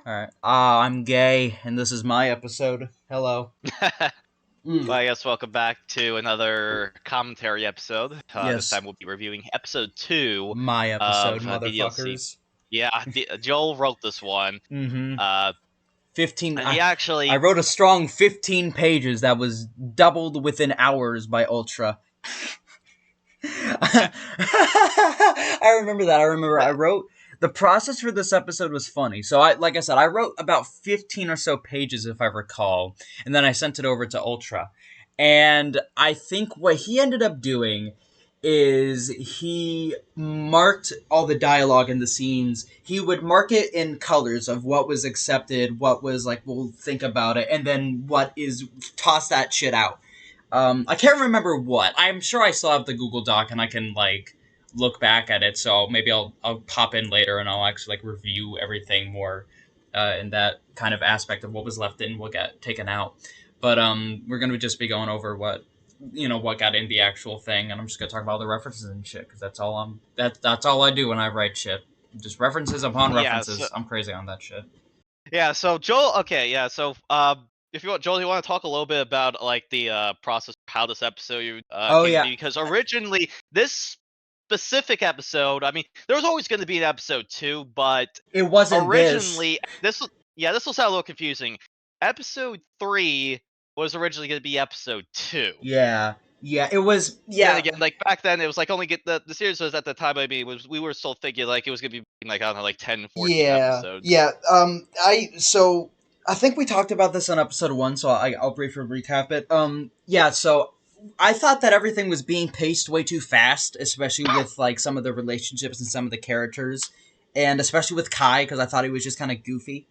Alright. I'm gay, and this is my episode. Hello. Well, I guess welcome back to another commentary episode. This Yes. time we'll be reviewing episode 2 My episode, of DDLC. motherfuckers. Yeah, Joel wrote this one. Mm-hmm. Uh, 15. and he I actually, wrote a strong 15 pages that was doubled within hours by Ultra. I remember that. I wrote the process for this episode was funny. So like I said, I wrote about 15 or so pages if I recall, and then I sent it over to Ultra. And I think what he ended up doing is he marked all the dialogue in the scenes. He would mark it in colors of what was accepted, what was like, we'll think about it, and then what is toss that shit out. I can't remember what. I'm sure I still have the Google Doc and I can like look back at it. So maybe I'll pop in later and I'll actually like review everything more in that kind of aspect of what was left in, what got taken out. But we're gonna just be going over what got in the actual thing, and I'm just gonna talk about all the references and shit because that's all I do when I write shit. Just references upon yeah, references. I'm crazy on that shit. so Joel, okay, yeah, so, if you want, Joel, you want to talk a little bit about, like, the, process, how this episode, Oh came to yeah, be, because originally, this specific episode, I mean, there was always going to be an episode 2, but it wasn't this. originally, this will sound a little confusing. Episode 3 was originally going to be episode 2. Yeah, yeah, it was. Then Yeah, again, like back then, it was like only get the series was at the time. I mean, was we were still thinking like it was gonna be like I don't know, like 10, 14 yeah, episodes. yeah. I think we talked about this on episode 1, so I'll briefly recap it. Yeah. So I thought that everything was being paced way too fast, especially with like some of the relationships and some of the characters, and especially with Kai because I thought he was just kind of goofy.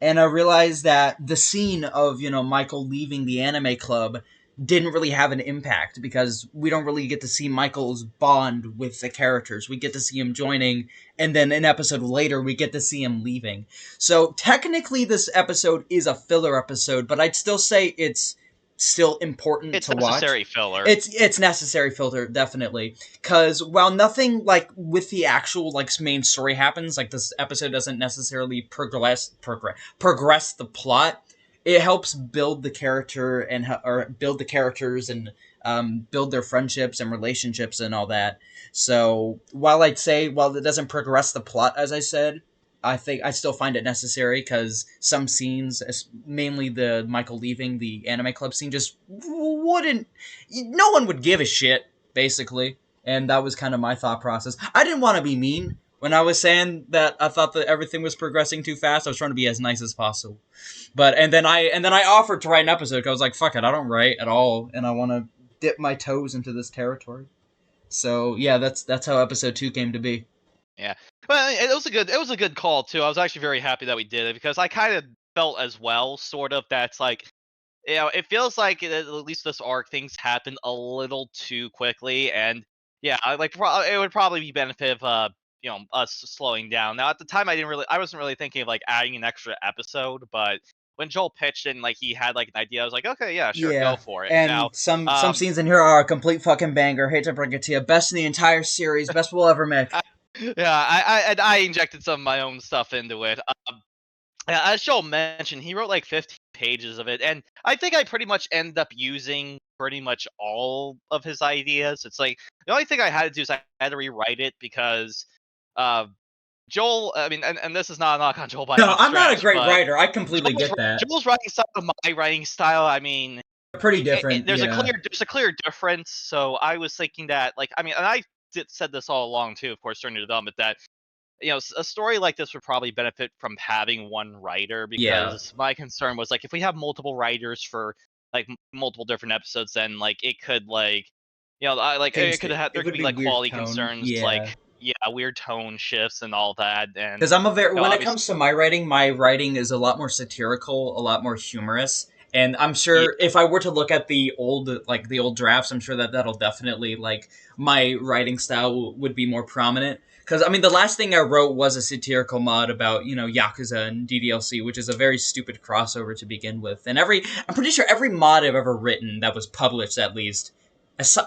And I realized that the scene of Michael leaving the anime club didn't really have an impact because we don't really get to see Michael's bond with the characters. We get to see him joining, and then an episode later we get to see him leaving. So technically this episode is a filler episode, but I'd still say it's still important It's to watch. necessary filler. It's necessary filter, definitely, because while nothing like with the actual like main story happens, like this episode doesn't necessarily progress the plot. It helps build the character or build the characters and build their friendships and relationships and all that. So while I'd say while it doesn't progress the plot, as I said, I think I still find it necessary because some scenes, mainly the Michael leaving the anime club scene, just wouldn't. No one would give a shit, basically, and that was kind of my thought process. I didn't want to be mean when I was saying that I thought that everything was progressing too fast. I was trying to be as nice as possible, but and then I offered to write an episode. 'Cause I was like, fuck it, I don't write at all, and I want to dip my toes into this territory. So yeah, that's how episode 2 came to be. Yeah, well, it was a good call too. I was actually very happy that we did it because I kind of felt as well, sort of. That's like it feels like at least this arc things happen a little too quickly, and yeah, it would probably be benefit of us slowing down. Now at the time I wasn't really thinking of like adding an extra episode, but when Joel pitched in like he had like an idea, I was like, okay, yeah, sure, go Yeah, for it. Now, and some um, scenes in here are a complete fucking banger. Hate to break it to you, best in the entire series, best we'll ever make. yeah, I injected some of my own stuff into it. Yeah, as Joel mentioned, he wrote like 15 pages of it, and I think I pretty much ended up using pretty much all of his ideas. It's like the only thing I had to do is I had to rewrite it because uh, Joel. I mean, and this is not a knock on Joel by No, any I'm not a stretch, great but writer. I completely Joel's, get that. Joel's writing style and my writing style. I mean, They're pretty different. there's a Yeah, clear difference. So I was thinking that, like, I mean, and I said this all along too, of course, during the development that a story like this would probably benefit from having one writer yeah. because my concern was like if we have multiple writers for like multiple different episodes, then like it could like like Things it could that have it there could would be be like weird quality tone. concerns Yeah, like weird tone shifts and all that and because I'm a very when it obviously comes to my writing is a lot more satirical, a lot more humorous. And I'm yeah, sure if I were to look at the old drafts, I'm sure that that'll definitely like my writing style would be more prominent. Because I mean, the last thing I wrote was a satirical mod about Yakuza and DDLC, which is a very stupid crossover to begin with. And I'm pretty sure every mod I've ever written that was published at least.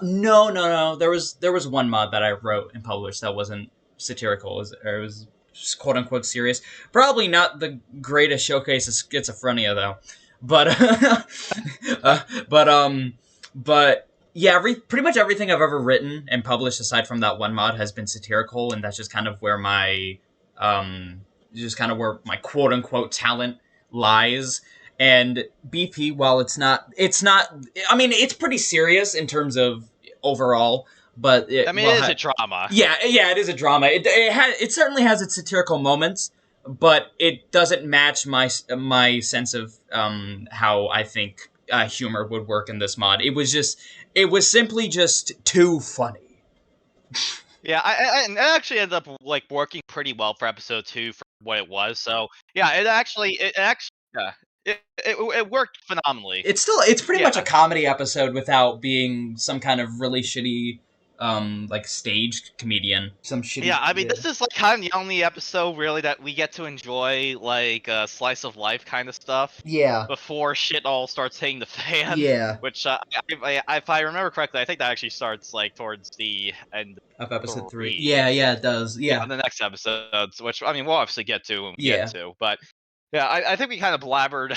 No, no, no. There was one mod that I wrote and published that wasn't satirical. It was quote unquote serious. Probably not the greatest showcase of schizophrenia though, but uh, but but yeah, pretty much everything I've ever written and published aside from that one mod has been satirical, and that's just kind of where um my quote unquote talent lies. And BP, while it's not. I mean, it's pretty serious in terms of overall, but I mean, it is a drama. yeah, it is a drama. It certainly has its satirical moments, but it doesn't match my sense of how I think humor would work in this mod. It was simply just too funny. Yeah, and it actually ended up like working pretty well for episode 2 for what it was. So yeah, it actually yeah, it worked phenomenally. It's pretty much a Yeah. comedy episode without being some kind of really shitty like staged comedian. Some shitty Yeah, I mean, yeah. this is like kind of the only episode really that we get to enjoy like slice of life kind of stuff Yeah. before shit all starts hitting the fan. Yeah. Which, if I remember correctly, I think that actually starts like towards the end Of of episode 3. 3. Yeah, it does. Yeah, Yeah. in the next episodes, which I mean, we'll obviously get to when we get Yeah. to. But yeah, I think we kind of blabbered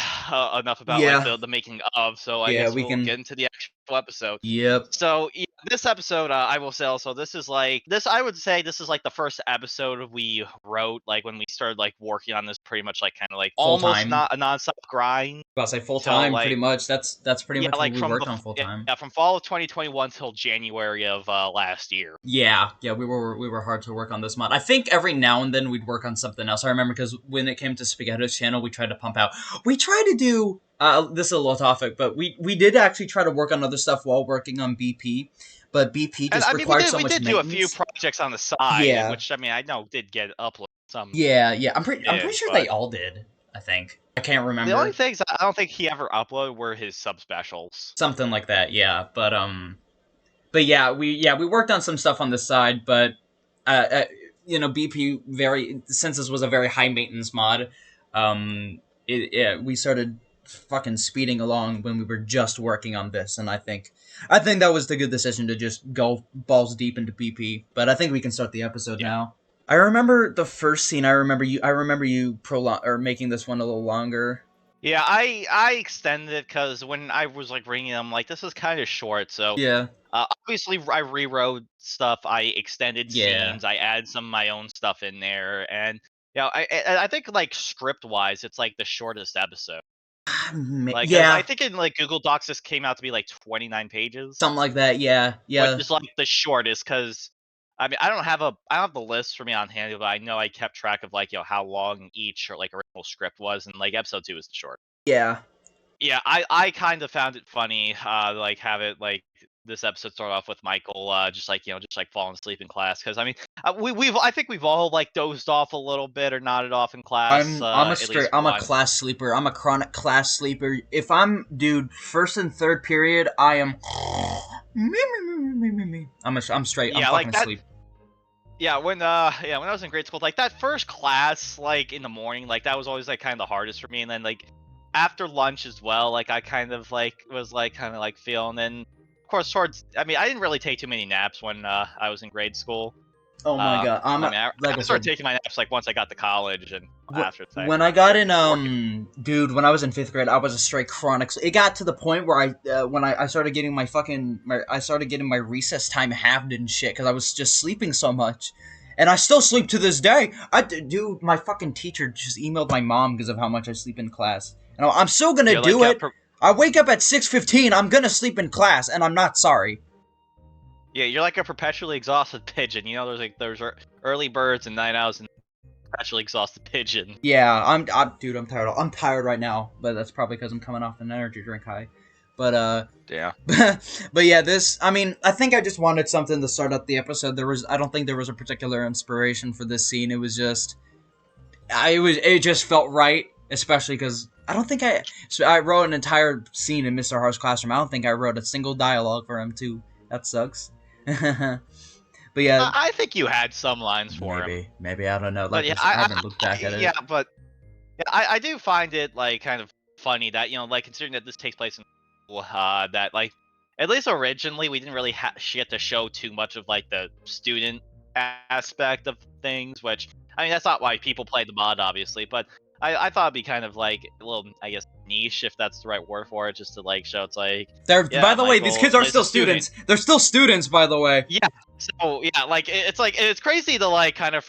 enough about like Yeah. the making of. So I Yeah, guess we we'll can. get into the actual episode. Yep. So yeah, this episode, I will say also, this is like this. I would say this is like the first episode we wrote, like when we started like working on this, pretty much like kind of like Full almost time. not a nonstop grind. I'll say full So time, pretty like much. That's pretty yeah, much what like we worked on full time. yeah, from fall of 2021 till January of last year. Yeah, we were hard to work on this mod. I think every now and then we'd work on something else. I remember because when it came to Spaghetto's channel, we tried to pump out. We tried to do. This is a little topic, but we did actually try to work on other stuff while working on BP, but BP And just I mean, required so we much did do a few maintenance. projects on the side, Yeah, which I mean, I know did get uploaded. Some yeah. I'm did, pretty sure they but all did. I think I can't the only remember. things I don't think he ever uploaded were his subspecials. Something like that. Yeah, but yeah, we worked on some stuff on the side, but uh, uh BP since this was a very high maintenance mod, we started fucking speeding along when we were just working on this, and I think that was the good decision to just go balls deep into BP. But I think we can start the episode Yeah. now. I remember the first scene. I remember you making this one a little longer. Yeah, I extended it because when I was like reading it, I'm like, this is kind of short. So Yeah, obviously, I rewrote stuff. I extended yeah. scenes. I added some of my own stuff in there, and I think like script wise, it's like the shortest episode. Like, 'cause I Yeah, think in like Google Docs, this came out to be like 29 pages, something like that. Yeah, which yeah. is like the shortest. Because I mean, I don't have the list for me on hand, but I know I kept track of like how long each or like original script was, and like episode 2 is the short. Yeah. Yeah, I kind of found it funny, like have it like this episode start off with Michael, just like just like falling asleep in class. Because I mean, I think we've all like dozed off a little bit or nodded off in class, at least I'm a once. class sleeper. I'm a chronic class sleeper. If I'm dude, first and third period, I am me. I'm straight. I'm Yeah, like fucking that. asleep. Yeah, when I was in grade school, like that first class, like in the morning, like that was always like kind of the hardest for me. And then like after lunch as well, like I kind of like was like kind of like feeling. And of course, I mean, I didn't really take too many naps when I was in grade school. Oh my god. I mean, Like I I started said, taking my naps like once I got to college and after that. when I got in Working. dude, when I was in 5th grade, I was a straight chronic. It got to the point where I started getting I started getting my recess time halved and shit because I was just sleeping so much. And I still sleep to this day. Dude, my fucking teacher just emailed my mom because of how much I sleep in class. And I'm still gonna You're do like it. I wake up at 6:15. I'm gonna sleep in class, and I'm not sorry. yeah, you're like a perpetually exhausted pigeon. You know, there's early birds and night owls and perpetually exhausted pigeon. Yeah, dude, I'm tired. I'm tired right now, but that's probably because I'm coming off an energy drink high. But Yeah. but yeah, I mean, I think I just wanted something to start up the episode. I don't think there was a particular inspiration for this scene. It was just, it just felt right, especially because I don't think I wrote an entire scene in Mr. Har's classroom. I don't think I wrote a single dialogue for him too. That sucks. But yeah, I think you had some lines for him. maybe I don't know. But Like yeah, I haven't looked back at it. yeah, but yeah, I do find it like kind of funny that like considering that this takes place in that like at least originally we didn't really get to show too much of like the student aspect of things, which I mean, that's not why people play the mod, obviously, but I thought it'd be kind of like a little, I guess, niche, if that's the right word for it, just to like show it's like, They're yeah, by the way, these Michael kids are is a still student. students. They're still students, by the way. Yeah. So yeah, like it's like it's crazy to like kind of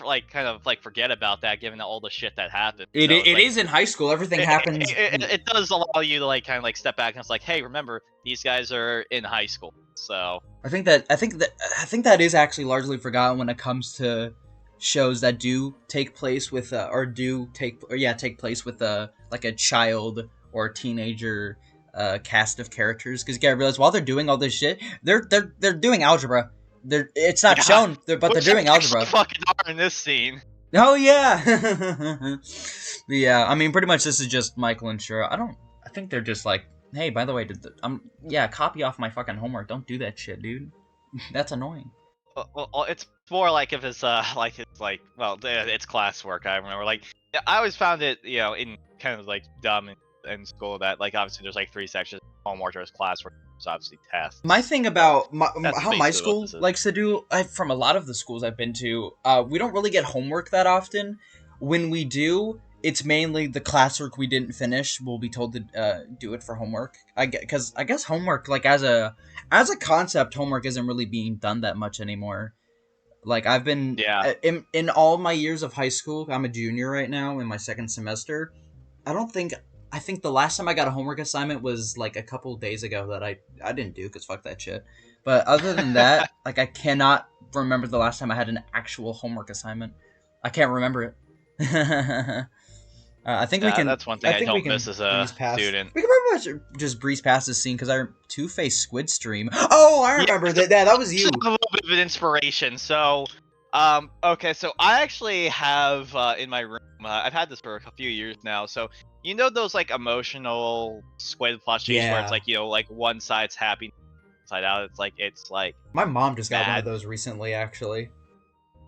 forget about that, given all the shit that happened. So it's It like is in high school. Everything happens. it does allow you to like kind of like step back and it's like, hey, remember these guys are in high school. So I think that is actually largely forgotten when it comes to shows that do take place with take place with like a child or a teenager cast of characters, because you gotta realize while they're doing all this shit, they're doing algebra. It's not yeah, shown, but they're which doing they actually algebra. fucking are in this scene. Oh yeah. Yeah, I mean, pretty much this is just Michael and Shura. I think they're just like, hey, by the way, yeah, copy off my fucking homework. Don't do that shit, dude. That's annoying. Well, it's more like if it's like it's like, well, it's classwork. I remember, like, yeah, I always found it, in kind of like dumb in school that like obviously there's like 3 sections: homework, there's classwork, there's obviously tests. My thing about That's how my basically what school this is. likes to do, from a lot of the schools I've been to, we don't really get homework that often. When we do, it's mainly the classwork we didn't finish. We'll be told to do it for homework. Because I guess homework, like as a concept, homework isn't really being done that much anymore. Like I've been Yeah. in all my years of high school. I'm a junior right now in my second semester. I think the last time I got a homework assignment was like a couple days ago that I didn't do, because fuck that shit. But other than that, like I cannot remember the last time I had an actual homework assignment. I can't remember it. I think we Yeah, can. that's one thing I think we don't can miss as a breeze past. student. We can pretty much just breeze past this scene because our Two-Face Squid stream. Oh, I remember that. That was you. A little bit of an inspiration. So, okay, so I actually have in my room. I've had this for a few years now. So you know those like emotional squid plushies where Yeah. it's like like one side's happy, side out. It's like My mom just got one of mad. those recently, actually.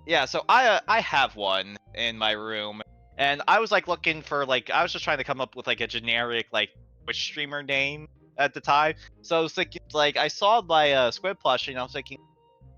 Yeah, so I have one in my room, and I was like looking for like I was just trying to come up with like a generic like Twitch streamer name at the time. So I was thinking like I saw my squid plushie, and I was thinking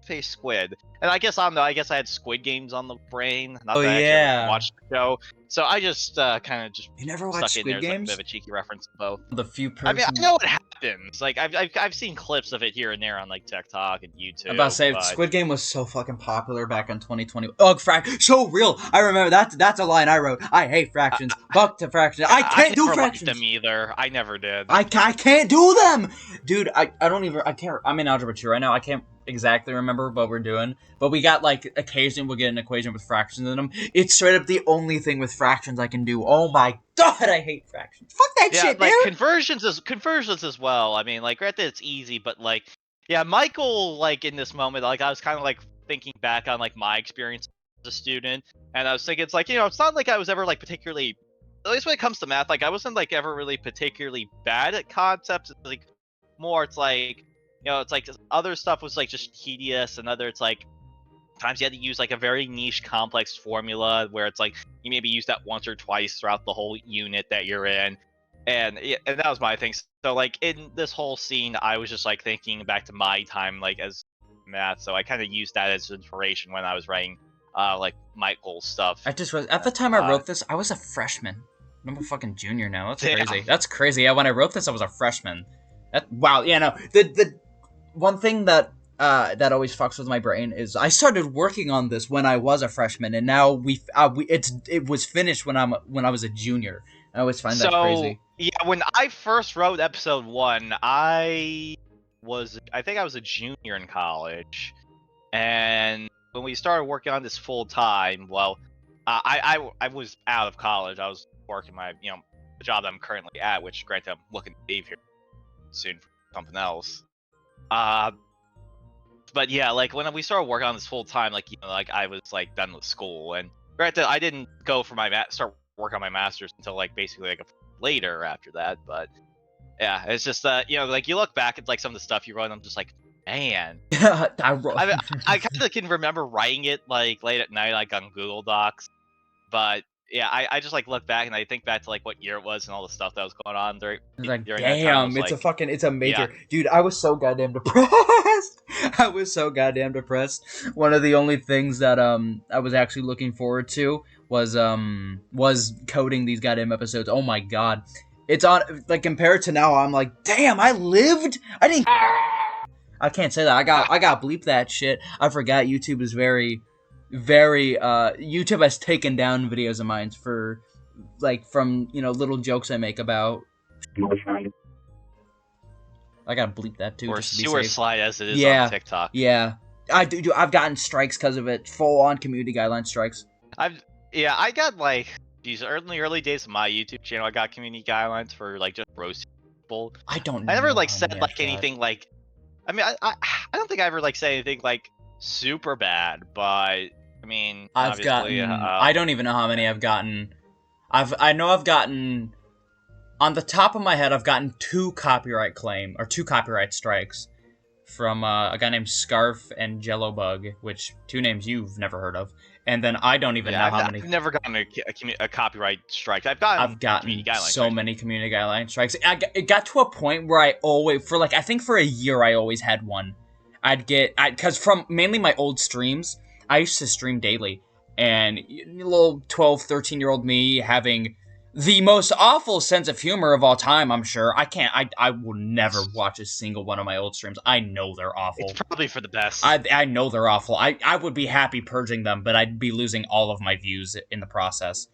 face squid, and I guess I don't know. I guess I had Squid Games on the brain. Not Oh that I actually ever yeah. watched the show, so I just kind of just You never stuck watched in there Squid as like a Games? bit of a cheeky reference to both. The few I mean, persons. I know what happens. Like I've seen clips of it here and there on like TikTok and YouTube. I'm about to say, but... Squid Game was so fucking popular back in 2020. Ugh, so real. I remember that's a line I wrote. I hate fractions. Fuck to fractions. I can't do never liked fractions. them either. I never did. I can't do them, dude. I don't even. I can't. I'm in algebra 2 right now. I can't exactly remember what we're doing, but we got like occasionally we'll get an equation with fractions in them. It's straight up the only thing with fractions I can do. Oh my god, I hate fractions. Fuck that shit, like dude. conversions as well. I mean, like granted it's easy, but like yeah, Michael, like in this moment, like I was kind of like thinking back on like my experience as a student, and I was thinking it's like it's not like I was ever like particularly, at least when it comes to math, like I wasn't like ever really particularly bad at concepts. It's like more it's like it's like other stuff was like just tedious, and other it's like times you had to use like a very niche complex formula where it's like you maybe use that once or twice throughout the whole unit that you're in, and that was my thing. So like in this whole scene I was just like thinking back to my time like as math, so I kind of used that as inspiration when I was writing like Michael's stuff. I just at the time I wrote this, I was a freshman. I'm a fucking junior now. That's Damn. crazy. That's crazy. Yeah, when I wrote this, I was a freshman. Wow. Yeah, no. The one thing that always fucks with my brain is I started working on this when I was a freshman, and now it was finished when I was a junior. I always find that crazy. Yeah, when I first wrote episode 1, I think I was a junior in college, and when we started working on this full time, well, I was out of college. I was working my the job that I'm currently at, which granted I'm looking to leave here soon for something else. But yeah, like when we started working on this full time, like like I was like done with school, and granted I didn't go for my start work on my master's until like basically like later after that. But yeah, it's just like you look back at like some of the stuff you wrote, and I'm just like, man, I kind of can remember writing it like late at night, like on Google Docs, but yeah, I just like look back and I think back to like what year it was and all the stuff that was going on It's like, during that time. I damn, was like, it's a yeah. major, dude. I was so goddamn depressed. I was so goddamn depressed. One of the only things that I was actually looking forward to was coding these goddamn episodes. Oh my god, it's on like compared to now. I'm like, damn, I lived. I didn't. I can't say that. I got bleep that shit. I forgot YouTube is very YouTube has taken down videos of mine for like from little jokes I make about. I gotta bleep that too Or just to be sewer safe. slide as it is on Yeah, TikTok. yeah. I do. I've gotten strikes because of it. Full on community guideline strikes. I got like these early days of my YouTube channel. I got community guidelines for like just roasting people. I don't. I never know like how said many like I've got. anything like. I mean, I don't think I ever like said anything like super bad, but I mean, I've obviously, gotten. I don't even know how many I've gotten. I know I've gotten. On the top of my head, I've gotten two copyright strikes from a guy named Scarf and Jello Bug, which two names you've never heard of. And then I don't even know how many. I've never gotten a copyright strike. I've gotten community guideline so strikes. many community guideline strikes. It got to a point where I always, for like, I think for a year, I always had one. Because from mainly my old streams, I used to stream daily. And little 12, 13-year-old me having the most awful sense of humor of all time, I'm sure. I will never watch a single one of my old streams. I know they're awful. It's probably for the best. I know they're awful. I would be happy purging them, but I'd be losing all of my views in the process.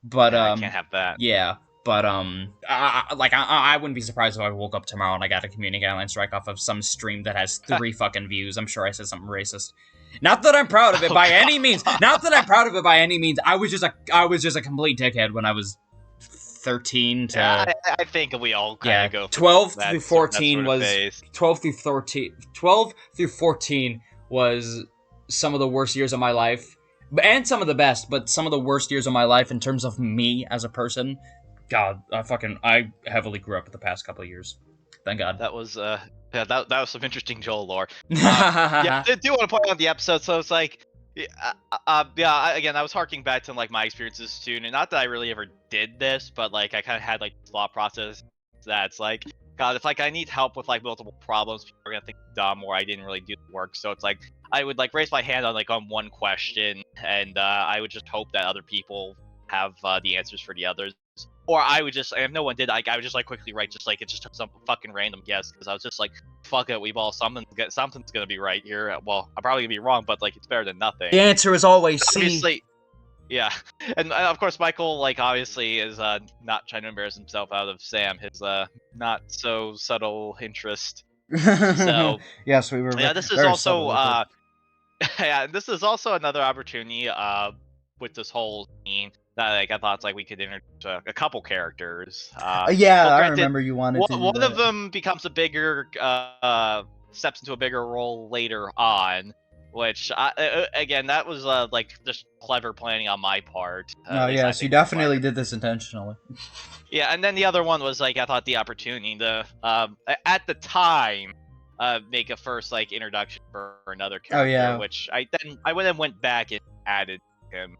But I can't have that. yeah. But I wouldn't be surprised if I woke up tomorrow and I got a community guideline strike off of some stream that has 3 fucking views. I'm sure I said something racist. Not that I'm proud of it by any means. Not that I'm proud of it by any means. I was just a complete dickhead when I was 13 to. Yeah, I think we all kind of go. 12 that, through 14 was phase. 12 through 14 was some of the worst years of my life, and some of the best, but some of the worst years of my life in terms of me as a person. God, I heavily grew up the past couple of years. Thank God. That was that was some interesting Joel lore. Yeah, I do want to point out the episode. So it's like, again, I was harking back to like my experiences too, and not that I really ever did this, but like I kind of had like thought process that's like, God, if like I need help with like multiple problems, people are gonna think I'm dumb or I didn't really do the work. So it's like I would like raise my hand on one question, and I would just hope that other people have the answers for the others. Or I would just, if no one did, I would just like quickly write just like it's just some fucking random guess, because I was just like, fuck it, something's gonna be right here. Well, I'm probably gonna be wrong, but like it's better than nothing. The answer is always C. Obviously, yeah, and of course Michael like obviously is not trying to embarrass himself out of Sam, his not so subtle interest. So yes, we were. Yeah, this is also yeah, this is also another opportunity with this whole scene. Like I thought, like we could introduce a couple characters. Yeah, I remember you wanted to. One of them becomes a bigger, steps into a bigger role later on, which again, that was like just clever planning on my part. Oh yes, you definitely did this intentionally. Yeah, and then the other one was like I thought the opportunity to at the time make a first like introduction for another character, oh, yeah. which I then went back and added him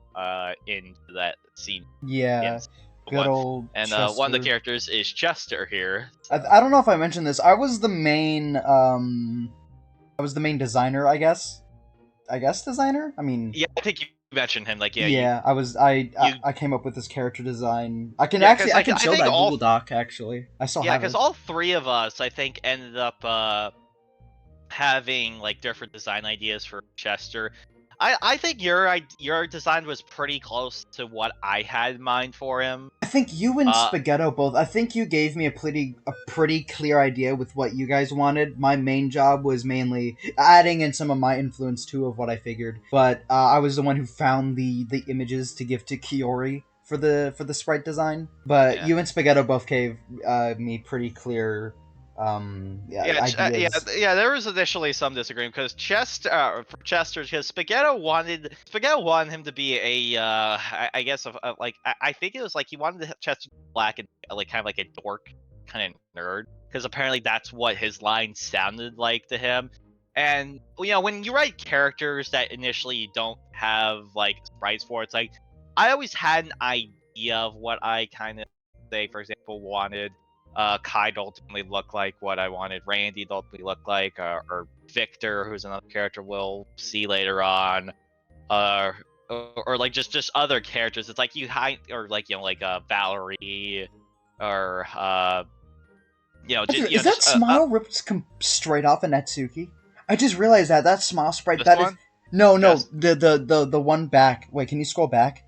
into that scene. Yeah, good old and Chester. one of the characters is Chester here. I don't know if I mentioned this. I was the main designer, I guess. Designer. I mean, yeah, I think you mentioned him. Like, yeah, I came up with this character design. I can show that Google Doc. Actually, I still have it. Because all 3 of us, I think, ended up having like different design ideas for Chester. I think your design was pretty close to what I had in mind for him. I think you and Spaghetto both. I think you gave me a pretty clear idea with what you guys wanted. My main job was mainly adding in some of my influence too of what I figured. But I was the one who found the images to give to Kyoryii for the sprite design. But you and Spaghetto both gave me pretty clear. Ideas. There was initially some disagreement because Chester, because Spaghetto wanted him to be a, I guess, like I think it was like he wanted Chester to be black and like kind of like a dork kind of nerd, because apparently that's what his line sounded like to him. And when you write characters that initially you don't have like sprites for, it's like I always had an idea of what I kind of say. For example, wanted Kai to ultimately look like, what I wanted Randy to ultimately look like, or Victor, who's another character we'll see later on, uh, or like just other characters. It's like you hide, or like like Valerie, or Is that smile ripped straight off of Natsuki? I just realized that smile sprite. This That is one. no, Yes. the one back. Wait, can you scroll back?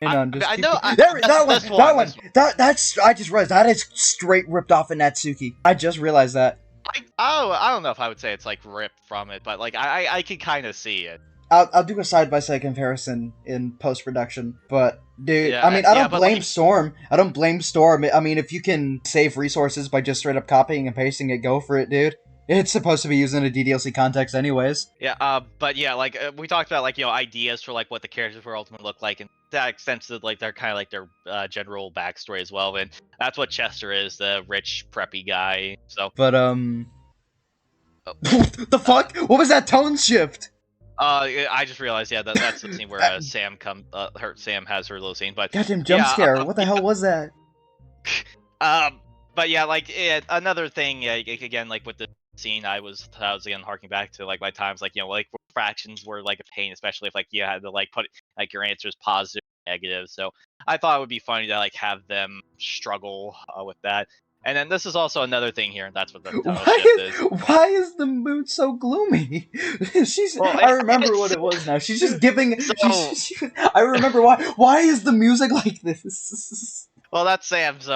Hang on, just I keep. know. There, that one, This that one. one, that's. I just realized that is straight ripped off of Natsuki. I just realized that. I don't know if I would say it's like ripped from it, but like I can kind of see it. I'll do a side by side comparison in post production, but dude, I Yeah, mean, I yeah, don't but blame like, Storm. I don't blame Storm. I mean, if you can save resources by just straight up copying and pasting it, go for it, dude. It's supposed to be used in a DDLC context, anyways. yeah, but yeah, like we talked about, like ideas for like what the characters will ultimately look like, and that extends to like their kind of like their general backstory as well. And that's what Chester is, the rich preppy guy. So, But uh, the fuck? What was that tone shift? I just realized, yeah, that's the scene where Sam has her little scene, but Goddamn jump yeah, scare! What the hell was that? um, but yeah, like another thing, again, like with the scene, I was again harking back to like my times, like like fractions were like a pain, especially if like you had to like put like your answers positive, negative. So I thought it would be funny to like have them struggle with that. And then this is also another thing here, and that's what the tonal shift is. Why is the mood so gloomy? She's. Well, I remember what it's it was now. She's just giving. so I remember why. Why is the music like this? well, that's Sam's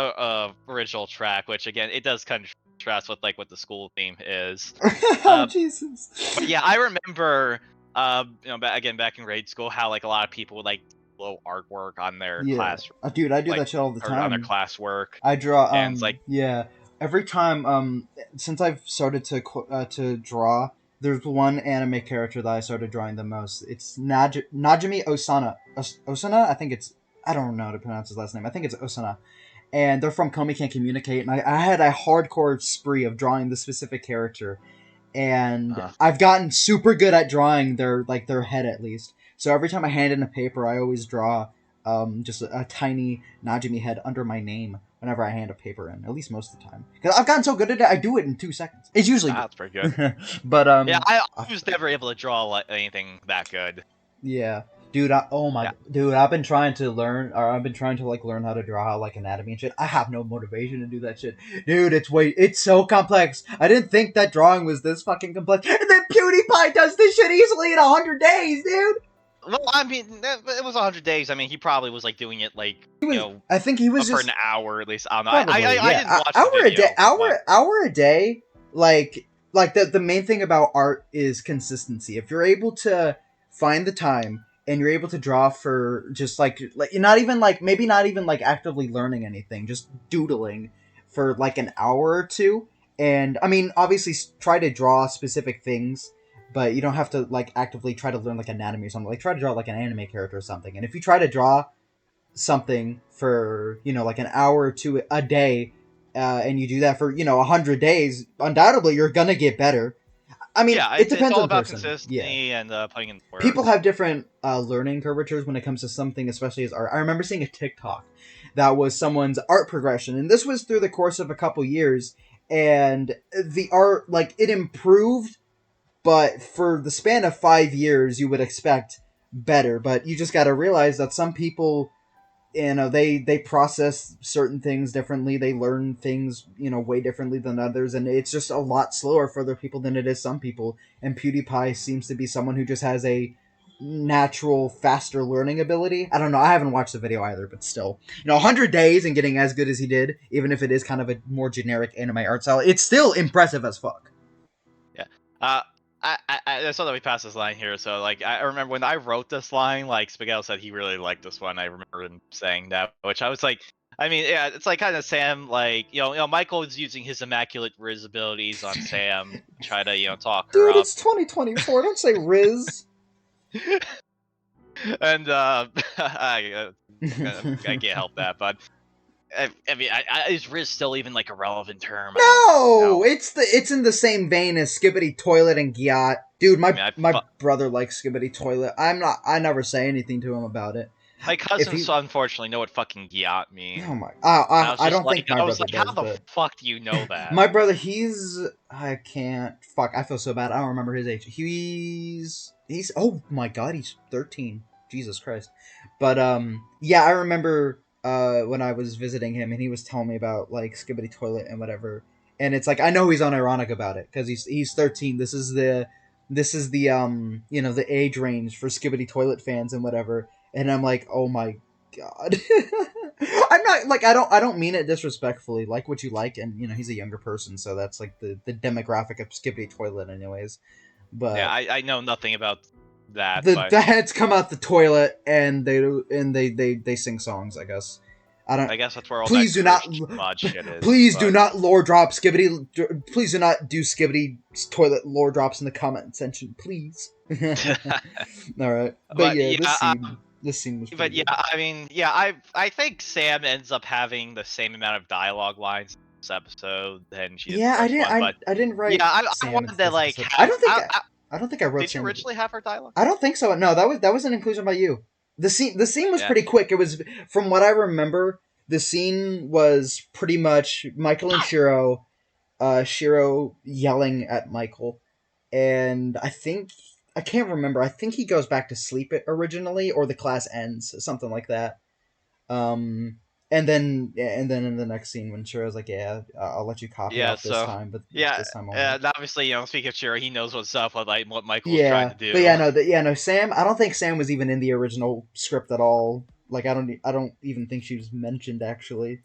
original track, which again, it does contrast with like what the school theme is. Oh Uh, Jesus! But yeah, I remember, again back in grade school, how like a lot of people would like blow artwork on their Yeah, class, dude, I do like that shit all the or on their time. classwork, I draw. and it's like, Yeah. Every time. Since I've started to draw, there's one anime character that I started drawing the most. It's Najimi Osana. Osana. I think it's. I don't know how to pronounce his last name. I think it's Osana. And they're from Komi Can't Communicate, and I had a hardcore spree of drawing the specific character, and uh, I've gotten super good at drawing their head at least. So every time I hand in a paper, I always draw just a tiny Najimi head under my name whenever I hand a paper in. At least most of the time, because I've gotten so good at it, I do it in 2 seconds. It's usually that's pretty good. good, but Yeah, I was never able to draw like anything that good. yeah, dude. Yeah, Dude. I've been trying to learn, or I've been trying to like learn how to draw like anatomy and shit. I have no motivation to do that shit, dude. It's so complex. I didn't think that drawing was this fucking complex. And then PewDiePie does this shit easily in 100 days, dude. well, I mean, it was 100 days. I mean, he probably was like doing it like I think he was for an just hour at least. I don't know. probably I yeah, didn't watch the hour a day, video, but hour a day. Like the main thing about art is consistency. If you're able to find the time and you're able to draw for just like not even like maybe not even like actively learning anything, just doodling for like an hour or two. And I mean, obviously try to draw specific things, but you don't have to like actively try to learn like anatomy or something. Like try to draw like an anime character or something. And if you try to draw something for like an hour or two a day, and you do that for 100 days, undoubtedly you're gonna get better. I mean, yeah, it it's depends all on the about person. Yeah, consistency and putting in the people work. have different learning curvatures when it comes to something, especially as art. I remember seeing a TikTok that was someone's art progression, and this was through the course of a couple years, and the art like it improved, but for the span of 5 years you would expect better. But you just got to realize that some people, they process certain things differently, they learn things way differently than others, and it's just a lot slower for other people than it is some people. And PewDiePie seems to be someone who just has a natural faster learning ability. I don't know, I haven't watched the video either, but still, 100 days and getting as good as he did, even if it is kind of a more generic anime art style, it's still impressive as fuck. Yeah. Uh, I saw that we passed this line here, so like I remember when I wrote this line, like Spaghetto said he really liked this one. I remember him saying that, which I was like, I mean, yeah, it's like kind of Sam, like Michael is using his immaculate Riz abilities on Sam, to try to talk her Dude, up, it's 2024, don't say Riz. and I can't help that, but I mean, is Riz still even like a relevant term? No, it's in the same vein as Skibbity Toilet and Gyat. Dude, I mean, my brother likes Skibbity Toilet. I never say anything to him about it. my If cousins he, unfortunately know what fucking Gyat means. oh my, I was I just don't like, think my brother how does, the but fuck do you know that? my brother, I can't, fuck, I feel so bad. I don't remember his age. He's, oh my god, he's 13. Jesus Christ. But, yeah, I remember, when I was visiting him and he was telling me about, like, Skibbity Toilet and whatever. And it's like, I know he's unironic about it, because he's 13. This is the, you know, the age range for Skibbity Toilet fans and whatever. And I'm like, oh my god. I'm not like I don't mean it disrespectfully. Like what you like, and you know he's a younger person, so that's like the demographic of Skibbity Toilet, anyways. But Yeah, I know nothing about that. the But the heads come out the toilet and they sing songs. I guess I don't. I guess that's where all Please that do not. mod shit is. Please do not lore drop Skibbity. Please do not do Skibbity Toilet lore drops in the comment section, please. All right, but yeah, this scene was. But yeah, good. I mean, yeah, I think Sam ends up having the same amount of dialogue lines in this episode than she did. Yeah, in the first one, but I didn't write. yeah, I Sam wanted to like. episode. Have, I don't think I wrote. Did Sam you originally have her dialogue? I don't think so. No, that was an inclusion by you. The scene was Yeah. pretty quick. It was, from what I remember, the scene was pretty much Michael and Shiro, Shiro yelling at Michael, and I can't remember. I think he goes back to sleep originally, or the class ends, something like that. And then in the next scene when Shiro's like, "Yeah, I'll let you copy off this time, but this time only." and obviously, you know, speaking of Shiro, he knows what's up with like what Michael was trying to do. But no, Sam. I don't think Sam was even in the original script at all. Like, I don't even think she was mentioned actually.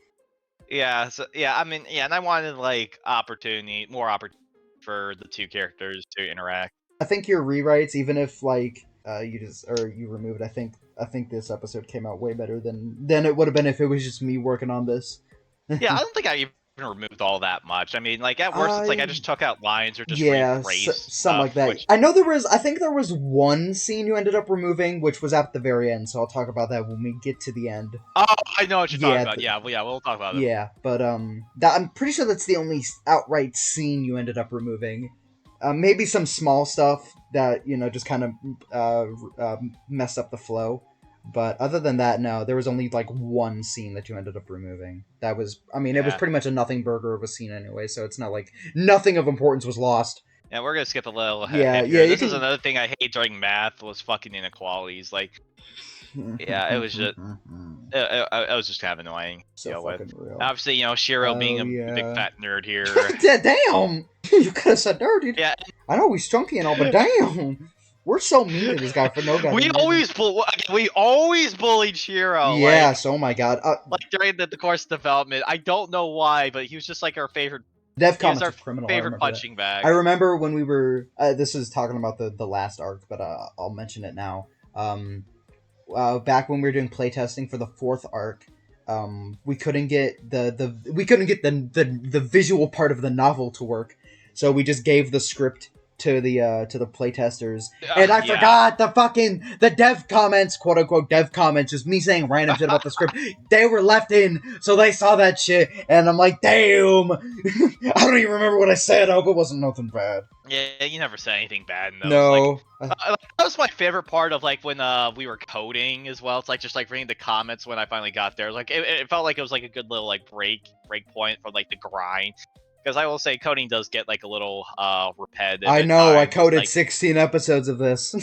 Yeah, so yeah, I mean, yeah, and I wanted like more opportunity for the two characters to interact. I think your rewrites, even if like you removed, I think this episode came out way better than it would have been if it was just me working on this. Yeah, I don't think I even removed all that much. I mean, like at worst, it's like I just took out lines or just replaced something like that. Which... I know I think there was one scene you ended up removing, which was at the very end. So I'll talk about that when we get to the end. Oh, I know what you're talking about. Yeah, we'll talk about it. Yeah, but I'm pretty sure that's the only outright scene you ended up removing. Maybe some small stuff that just kind of messed up the flow. But other than that, no, there was only like one scene that you ended up removing. That was, it was pretty much a nothing burger of a scene anyway, so it's not like nothing of importance was lost. Yeah, we're gonna skip a little ahead here. This is another thing I hate during math was fucking inequalities. Like, yeah, it was just, it was just kind of annoying to deal with. Real. Obviously, Shiro being a big fat nerd here. Damn! You could have said nerd, dude. Yeah. I know he's chunky and all, but damn! We're so mean to this guy for no goddamn we always bullied Shiro. Yes, oh my god. Like during the course of development, I don't know why, but he was just like our favorite. Dev comments our criminal. favorite punching bag. I remember when we were. This is talking about the last arc, but I'll mention it now. Back when we were doing playtesting for the 4th arc, we couldn't get the visual part of the novel to work, so we just gave the script to the playtesters, and I forgot the dev comments, quote unquote dev comments, just me saying random shit about the script. They were left in, so they saw that shit, and I'm like, damn. I don't even remember what I said. I hope it wasn't nothing bad. Yeah, you never said anything bad in those. No. That was my favorite part of like when we were coding as well. It's like just like reading the comments when I finally got there. Like it felt like it was like a good little like break point for like the grind. Because I will say, coding does get like a little repetitive. I know. I coded 16 episodes of this.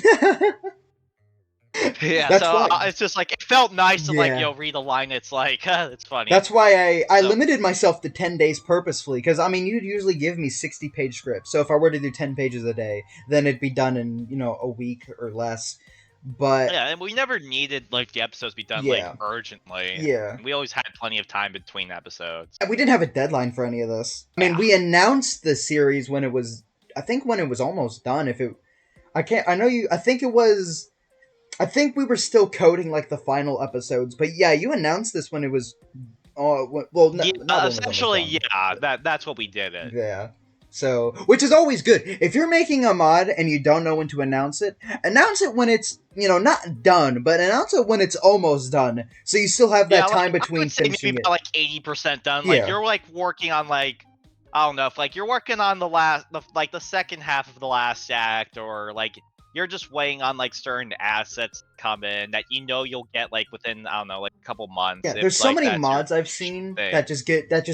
Yeah, that's so it's just like it felt nice to like read a line. It's like it's funny. That's why I limited myself to 10 days purposefully. Because you'd usually give me 60-page scripts. So if I were to do 10 pages a day, then it'd be done in a week or less. But yeah, and we never needed like the episodes be done like urgently. Yeah, we always had plenty of time between episodes. We didn't have a deadline for any of this. I mean, we announced the series when it was almost done. I think we were still coding like the final episodes. But yeah, you announced this when it was. Essentially, yeah, that's what we did. Yeah. So, which is always good. If you're making a mod and you don't know when to announce it when it's, not done, but announce it when it's almost done. So you still have Yeah, that like time I between would say maybe finishing it. about like 80% done. Like Yeah. you're like working on like I don't know if like you're working on the second half of the last act, or like you're just waiting on like certain assets to come in that you'll get like within I don't know like a couple months Yeah, if there's so like many that's your mods I've seen thing. that just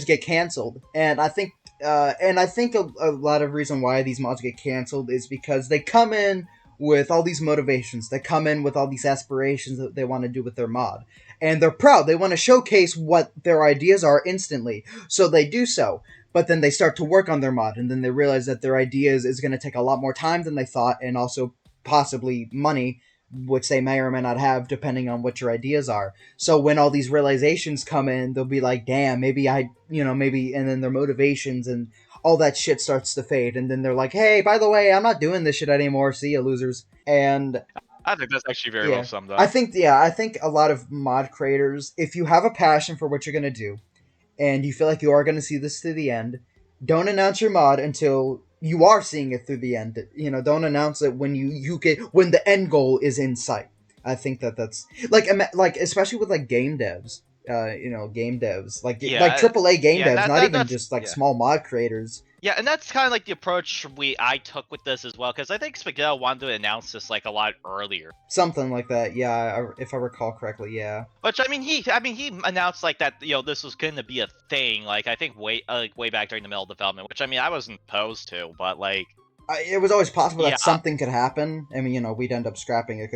get canceled, and I think a lot of reason why these mods get canceled is because they come in with all these motivations, they come in with all these aspirations that they want to do with their mod, and they're proud. They want to showcase what their ideas are instantly, so they do so. But then they start to work on their mod, and then they realize that their ideas is going to take a lot more time than they thought, and also possibly money, which they may or may not have, depending on what your ideas are. So when all these realizations come in, they'll be like, damn, maybe, and then their motivations and all that shit starts to fade. And then they're like, hey, by the way, I'm not doing this shit anymore. See ya, losers. And I think that's actually very well yeah, summed I up. think, a lot of mod creators, if you have a passion for what you're going to do and you feel like you are going to see this to the end, don't announce your mod until you are seeing it through the end. Don't announce it when when the end goal is in sight. I think that's like especially with like game devs. Game devs like Yeah, AAA game yeah, devs, not even that's just like yeah. small mod creators. Yeah, and that's kind of like the approach I took with this as well, because I think Spaghetto wanted to announce this like a lot earlier. Something like that. Yeah, if I recall correctly. Yeah. Which he announced like that this was going to be a thing like I think way back during the middle of development, which I wasn't opposed to, but like It was always possible that yeah something could happen. I mean, we'd end up scrapping it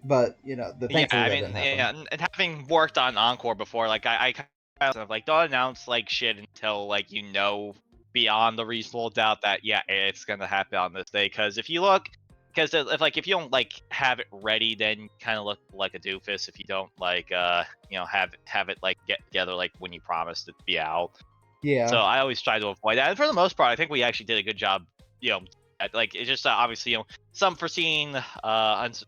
but yeah thankfully that didn't happen. yeah, and having worked on Encore before, like I kind of like don't announce like shit until like beyond the reasonable doubt that yeah it's gonna happen on this day, because if you look because if you don't like have it ready, then you kind of look like a doofus if you don't like have it like get together like when you promised it to be out. So Yeah. I always try to avoid that, and for the most part I think we actually did a good job, like it's just obviously some foreseen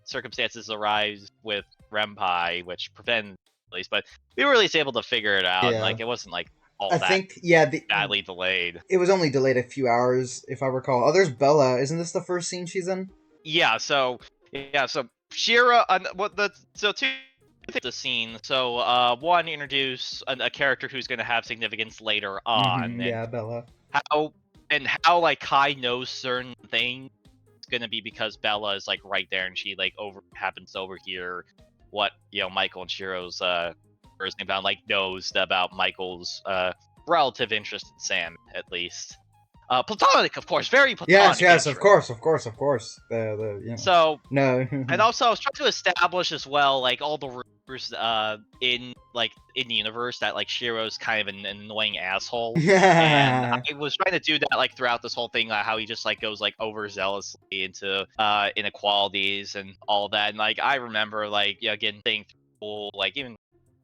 circumstances arise with Renpai which prevented at least, but we were at least able to figure it out, and Yeah. like it wasn't like all I that think badly delayed. it was only delayed a few hours, if I recall. Oh, there's Bella. Isn't this the first scene she's in? So Shira, what the so two things the scene. So one, introduce a character who's going to have significance later on, and Yeah, Bella. how how like Kai knows certain things is going to be because Bella is like right there, and she like happens to overhear what Michael and Shiro's first name down like knows about Michael's relative interest in Sam, at least. Platonic, of course, very platonic. Yes, of interest. course, of course, of course. So, No. and also I was trying to establish as well, like all the rumors in the universe that like Shiro's kind of an annoying asshole, and I was trying to do that like throughout this whole thing, how he just like goes like overzealously into inequalities and all that, and like I remember like getting things through school, like even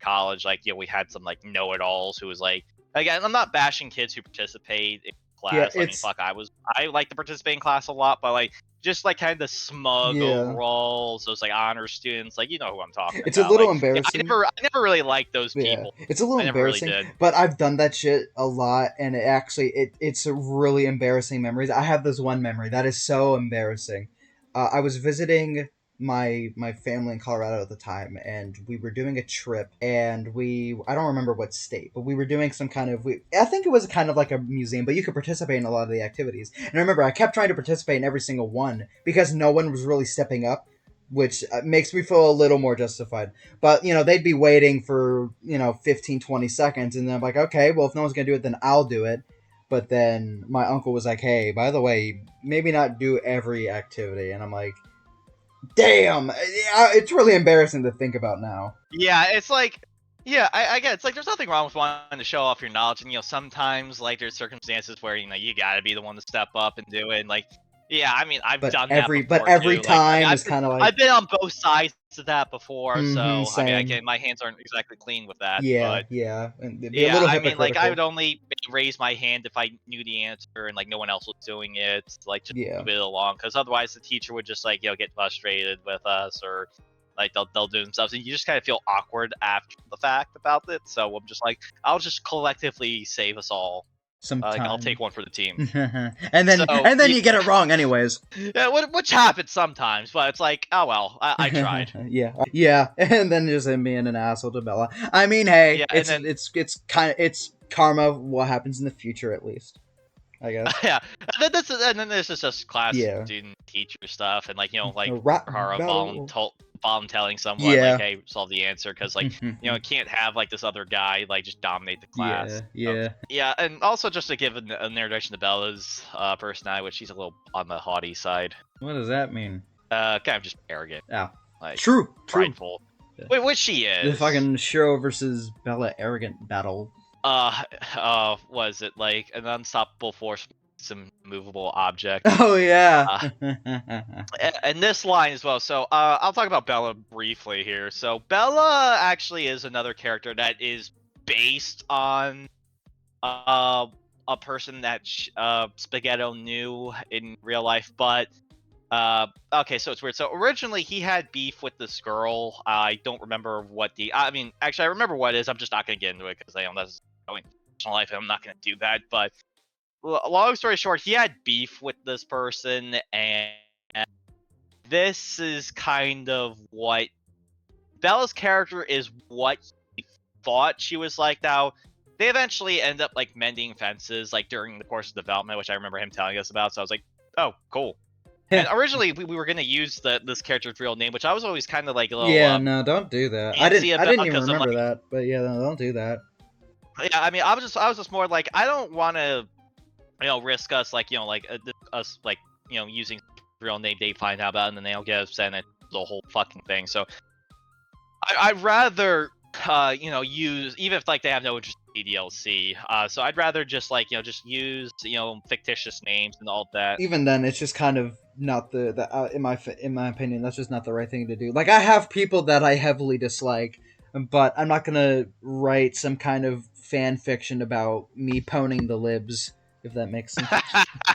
college, like we had some like know-it-alls who was like, again, I'm not bashing kids who participate in Yeah, class. I mean, fuck, I like to participate in class a lot, but like just like kind of the smug yeah. overalls, those like honor students, like who I'm talking It's a about. little Like, yeah, embarrassing. I never really liked those Yeah, people. it's a little I never really embarrassing, did. but I've done that shit a lot, and it's a really embarrassing memories. I have this one memory that is so embarrassing. I was visiting my family in Colorado at the time, and we were doing a trip, and I don't remember what state, but we were doing some kind of I think it was kind of like a museum, but you could participate in a lot of the activities. And I remember I kept trying to participate in every single one because no one was really stepping up, which makes me feel a little more justified. But they'd be waiting for 15, 20 seconds, and then I'm like, okay, well, if no one's gonna do it, then I'll do it. But then my uncle was like, hey, by the way, maybe not do every activity. And I'm like, damn, it's really embarrassing to think about now. Yeah, it's like, yeah, I get it. It's like there's nothing wrong with wanting to show off your knowledge, and sometimes like there's circumstances where you gotta be the one to step up and do it, and like. Yeah, I mean, I've But done that every but before every too. Like, time is kind of like, I've been on both sides of that before, so I mean, same. again, my hands aren't exactly clean with that. Yeah, But yeah, and it'd be a yeah, little I mean, like, I hypocritical. would only raise my hand if I knew the answer and like no one else was doing it, like just Yeah. move it along, because otherwise the teacher would just like get frustrated with us, or like they'll do themselves, and you just kind of feel awkward after the fact about it. So I'm just like, I'll just collectively save us all. I'll take one for the team. and then So, you get it wrong anyways. Yeah, which happens sometimes, but it's like, oh well, I tried. yeah, and then just him being an asshole to Bella. I mean, hey, Yeah, and then it's karma. What happens in the future, at least, I guess. yeah, and then this is just classic student teacher stuff, and like Rap Haru battle. telling someone like, hey, solve the answer, because like it yeah, can't have like this other guy like just dominate the class. yeah. Yeah, and also just to give a introduction to Bella's personality, which she's a little on the haughty side. What does that mean? Kind of just arrogant. Oh, Like true. prideful. Yeah. Which she is. The fucking Shiro versus Bella arrogant battle. Was it like an unstoppable force, some movable object? Oh yeah. And this line as well. So I'll talk about Bella briefly here. So Bella actually is another character that is based on a person that Spaghetto knew in real life, but okay, so it's weird. So originally he had beef with this girl. I don't remember what I mean, actually I remember what it is. I'm just not gonna get into it because I don't know in personal life. I'm not gonna do that. But long story short, he had beef with this person, and this is kind of what Bella's character is. What he thought she was like. Now they eventually end up like mending fences like during the course of development, which I remember him telling us about. So I was like, oh, cool. And originally we were gonna use this character's real name, which I was always kind of like a little. Yeah, no, don't do that. I didn't even remember that, but yeah, no, don't do that. Yeah, I mean, I was just more like, I don't want to, risk us like us like using real name they find out about, and then they'll get upset and it's the whole fucking thing. So I'd rather use, even if like they have no interest in DLC. So I'd rather just like just use fictitious names and all that. Even then, it's just kind of not in my opinion, that's just not the right thing to do. Like, I have people that I heavily dislike, but I'm not gonna write some kind of fan fiction about me poning the libs, if that makes sense.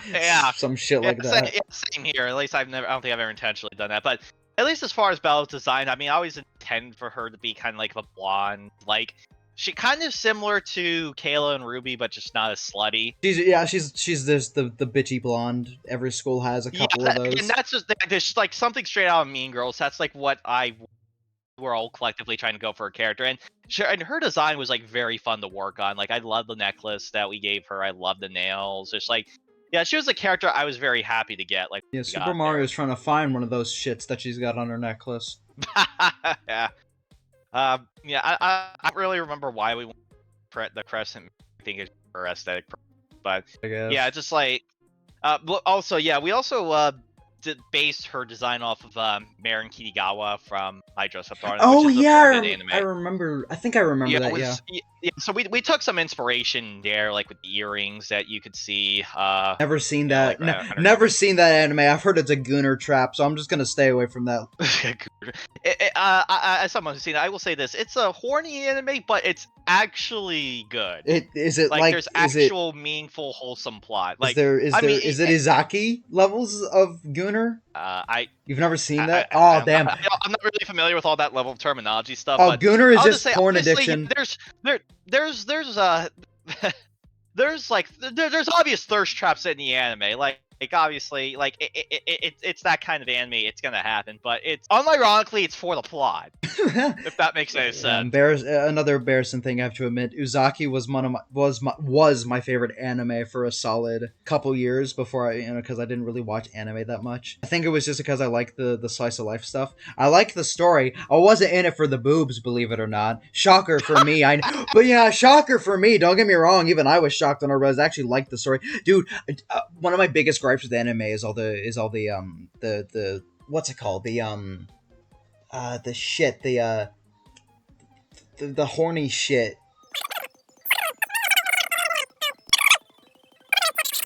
Yeah, some shit like that. Same here. At least I don't think I've ever intentionally done that. But at least as far as Bella's design, I mean, I always intend for her to be kind of like a blonde, like she kind of similar to Kayla and Ruby, but just not as slutty. She's this the bitchy blonde. Every school has a couple of those. And that's just like something straight out of Mean Girls. That's like what we're all collectively trying to go for a character, and her design was like very fun to work on. Like I love the necklace that we gave her. I love the nails. Just like, yeah, she was a character I was very happy to get. Like, yeah, Super Mario's trying to find one of those shits that she's got on her necklace. Yeah. Yeah, I don't really remember why we went the crescent. I think it's her aesthetic, but yeah, just like also, yeah, we also based her design off of Marin Kitagawa from My Dress Up Darling. Oh yeah, anime. I remember. I think I remember that. Yeah. So we took some inspiration there, like with the earrings that you could see. Never seen that. Never seen that anime. I've heard it's a gooner trap, so I'm just gonna stay away from that. As someone who's seen it, I will say this: it's a horny anime, but it's actually good. Is it there's actual meaningful, wholesome plot. Like, is it Izaki levels of gooner? You've never seen that? Damn! I'm not really familiar with all that level of terminology stuff. Oh, but gooner is just porn addiction. There's obvious thirst traps in the anime. Like obviously, like it's that kind of anime. It's gonna happen, but it's unironically it's for the plot. If that makes any sense. Another embarrassing thing I have to admit: Uzaki was my favorite anime for a solid couple years before because I didn't really watch anime that much. I think it was just because I liked the slice of life stuff. I liked the story. I wasn't in it for the boobs, believe it or not. Shocker for me. But yeah, shocker for me. Don't get me wrong. Even I was shocked when I actually liked the story, dude. One of my biggest gripes with anime is all the what's it called, the shit, the horny shit.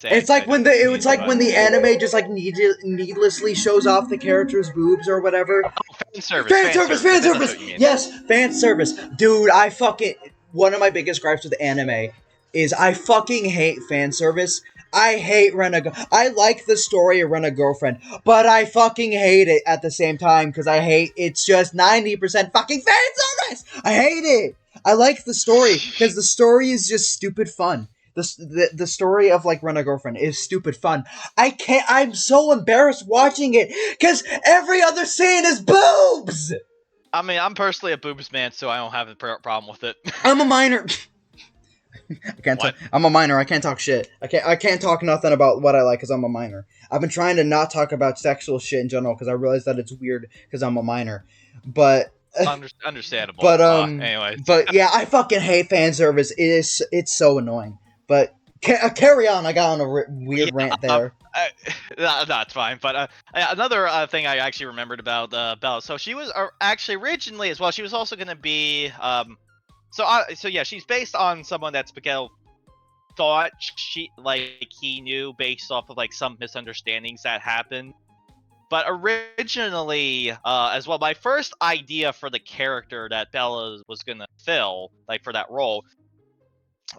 It's like when the anime just like needlessly shows off the character's boobs or whatever. Fan service. Yes, fan service. Dude, one of my biggest gripes with anime is I fucking hate fan service. I hate I like the story of Rent-A-Girlfriend, but I fucking hate it at the same time because it's just 90% fucking fan service. I hate it. I like the story because the story is just stupid fun. the story of like Rent a Girlfriend is stupid fun. I'm so embarrassed watching it because every other scene is boobs. I mean, I'm personally a boobs man, so I don't have a problem with it. I'm a minor. What? I'm a minor. I can't talk shit. I can't talk nothing about what I like because I'm a minor. I've been trying to not talk about sexual shit in general because I realize that it's weird because I'm a minor. But Understandable. but Anyways. but yeah, I fucking hate fan service. It's so annoying. But carry on. I got on a weird rant there. That's fine. But another thing I actually remembered about Bella. So she was actually originally as well. She was also going to be So yeah, she's based on someone that Spaghetto thought he knew based off of like some misunderstandings that happened. But originally, as well, my first idea for the character that Bella was gonna fill, like for that role,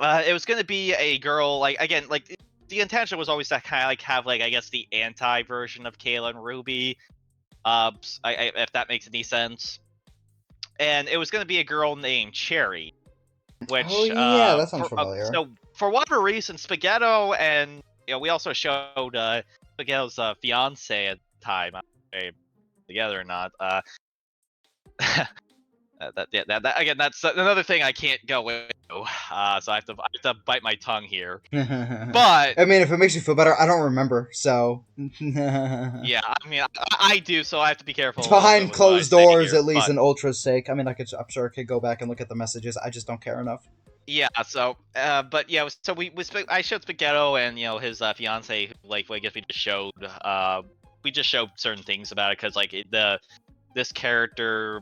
it was gonna be a girl. Like again, like the intention was always to kind of like have like I guess the anti version of Kayla and Ruby, if that makes any sense. And it was gonna be a girl named Cherry, which Oh yeah, that sounds familiar. so for whatever reason, Spaghetto and we also showed Spaghetto's fiance at the time. I don't know if they were together or not. Again, that's another thing I can't go into. So I have to bite my tongue here. But I mean, if it makes you feel better, I don't remember. So yeah, I mean, I do, so I have to be careful. It's behind with what I closed say doors, here, at least but- in Ultra's sake. I mean, I'm sure I could go back and look at the messages. I just don't care enough. Yeah, so, but yeah, so I showed Spaghetto and his fiance. Like, I guess we just showed certain things about it because like this character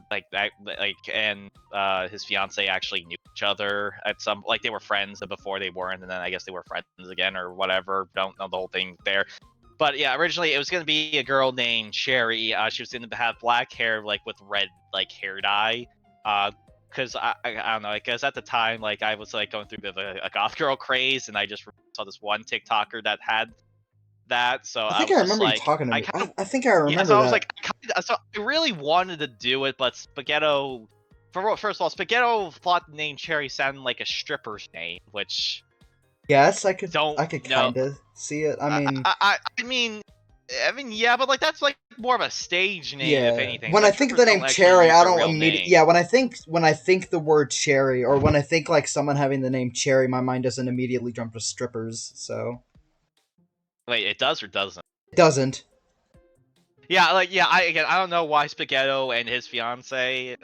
and his fiance actually knew each other at some they were friends before they weren't, and then I guess they were friends again or whatever. Don't know the whole thing there. But yeah, originally it was gonna be a girl named Cherry. She was gonna have black hair with red hair dye. Because I don't know, because at the time I was going through a bit of a goth girl craze, and I just saw this one TikToker that had that. So I think was I just remember you talking to me. I think I remember yeah, so that. I was so I really wanted to do it, but Spaghetto. First of all, Spaghetto thought the name Cherry sounded like a stripper's name, which Yes, I could don't kind of see it. I mean, yeah, but that's more of a stage name, yeah. if anything. When I think the name Cherry, I don't immediately. Yeah, when I think the word Cherry, or when I think someone having the name Cherry, my mind doesn't immediately jump to strippers. So wait, it does or doesn't? it doesn't. Yeah, I don't know why Spaghetto and his fiance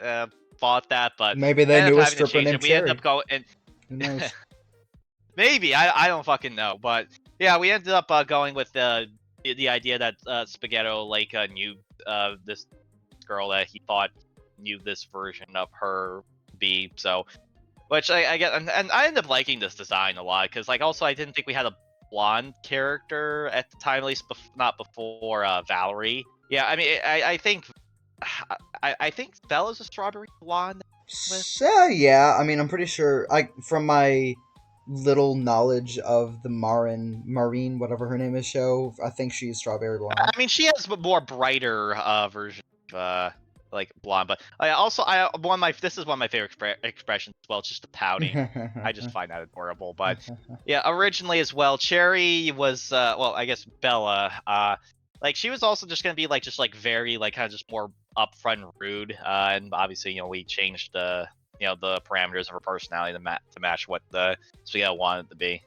thought that, but Maybe they ended knew up a having to stripper change it. named We Cherry. ended up going and Who knows? maybe I don't fucking know, but yeah, we ended up going with the idea that Spaghetto knew this girl that he thought knew this version of her be so, which I get, and I ended up liking this design a lot because also I didn't think we had a blonde character at the time, at least not before Valerie. Yeah, I mean I think I think Bella's a strawberry blonde. So yeah, I mean, I'm pretty sure. From my little knowledge of the Maureen, whatever her name is, show, I think she's strawberry blonde. I mean, she has a more brighter version of blonde, but this is one of my favorite expressions as well. It's just the pouting. I just find that adorable. But yeah, originally as well, Cherry was I guess Bella. She was also just gonna be very kind of just more upfront and rude. And obviously, we changed the the parameters of her personality to match what the Spaghetto wanted to be.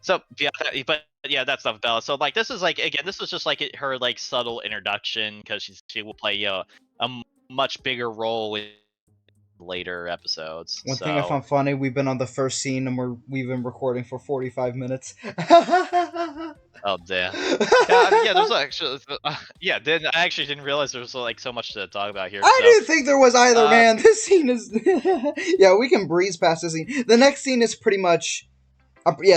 So yeah, but yeah, that's stuff Bella. So this is again, this was just her subtle introduction because she will play a much bigger role in later episodes. One thing I found funny: we've been on the first scene and we've been recording for 45 minutes. Oh damn! Yeah, there's actually I actually didn't realize there was so much to talk about here. I didn't think there was either, man. This scene is yeah. We can breeze past this scene. The next scene is pretty much we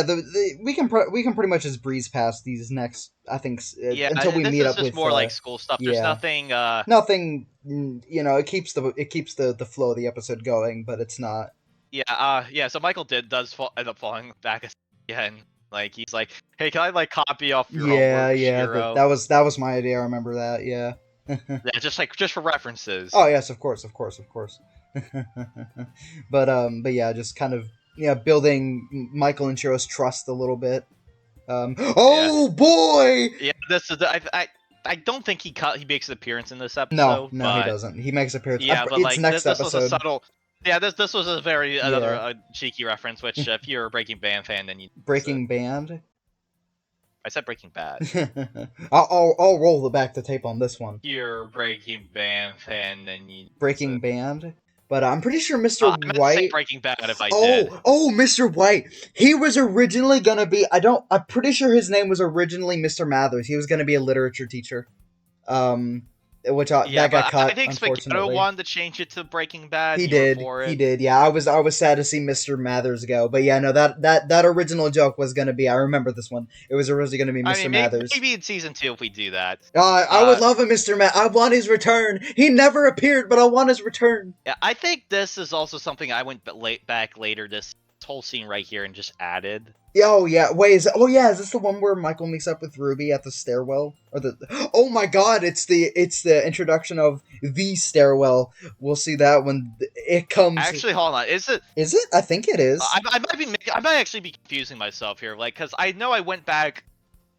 can pretty much just breeze past these next. I think until we meet up with. This is more school stuff. There's nothing. Nothing. It keeps the flow of the episode going, but it's not. Yeah. So Michael does end up falling back again. He's like, hey, can I copy off your homework, Shiro? That was my idea. I remember that. Yeah. Yeah, just for references. Oh yes, of course. But yeah, just kind of building Michael and Shiro's trust a little bit. Yeah. Oh boy! Yeah, this is I don't think he makes an appearance in this No, episode. no, he but doesn't. He makes appearance. yeah, but It's like next this was a episode. subtle. Yeah, this was a very another Yeah. cheeky reference. Which if you're a Breaking Bad fan, then you Breaking Band. I said Breaking Bad. I'll roll the back to tape on this one. You're a Breaking Bad fan, then you Breaking Band. But I'm pretty sure Mr. I meant to say White. Breaking Bad if I did. Oh, Mr. White. He was originally gonna be. I'm pretty sure his name was originally Mr. Mathers. He was gonna be a literature teacher. Which that got cut. I think Spaghetto unfortunately. wanted to change it to Breaking Bad. He You were did. for it. He did. Yeah, I was sad to see Mr. Mathers go. But yeah, no, that original joke was gonna be. I remember this one. It was originally gonna be Mr. Mathers. Maybe in season 2 if we do that. I would love a Mr. I want his return. He never appeared, but I want his return. Yeah, I think this is also something I went back later. This whole scene right here and just added. Oh yeah, wait, is this the one where Michael meets up with Ruby at the stairwell? Oh my god, it's the introduction of the stairwell. We'll see that when it comes. Actually, hold on, is it? Is it? I think it is. I might actually be confusing myself here, like, because I know I went back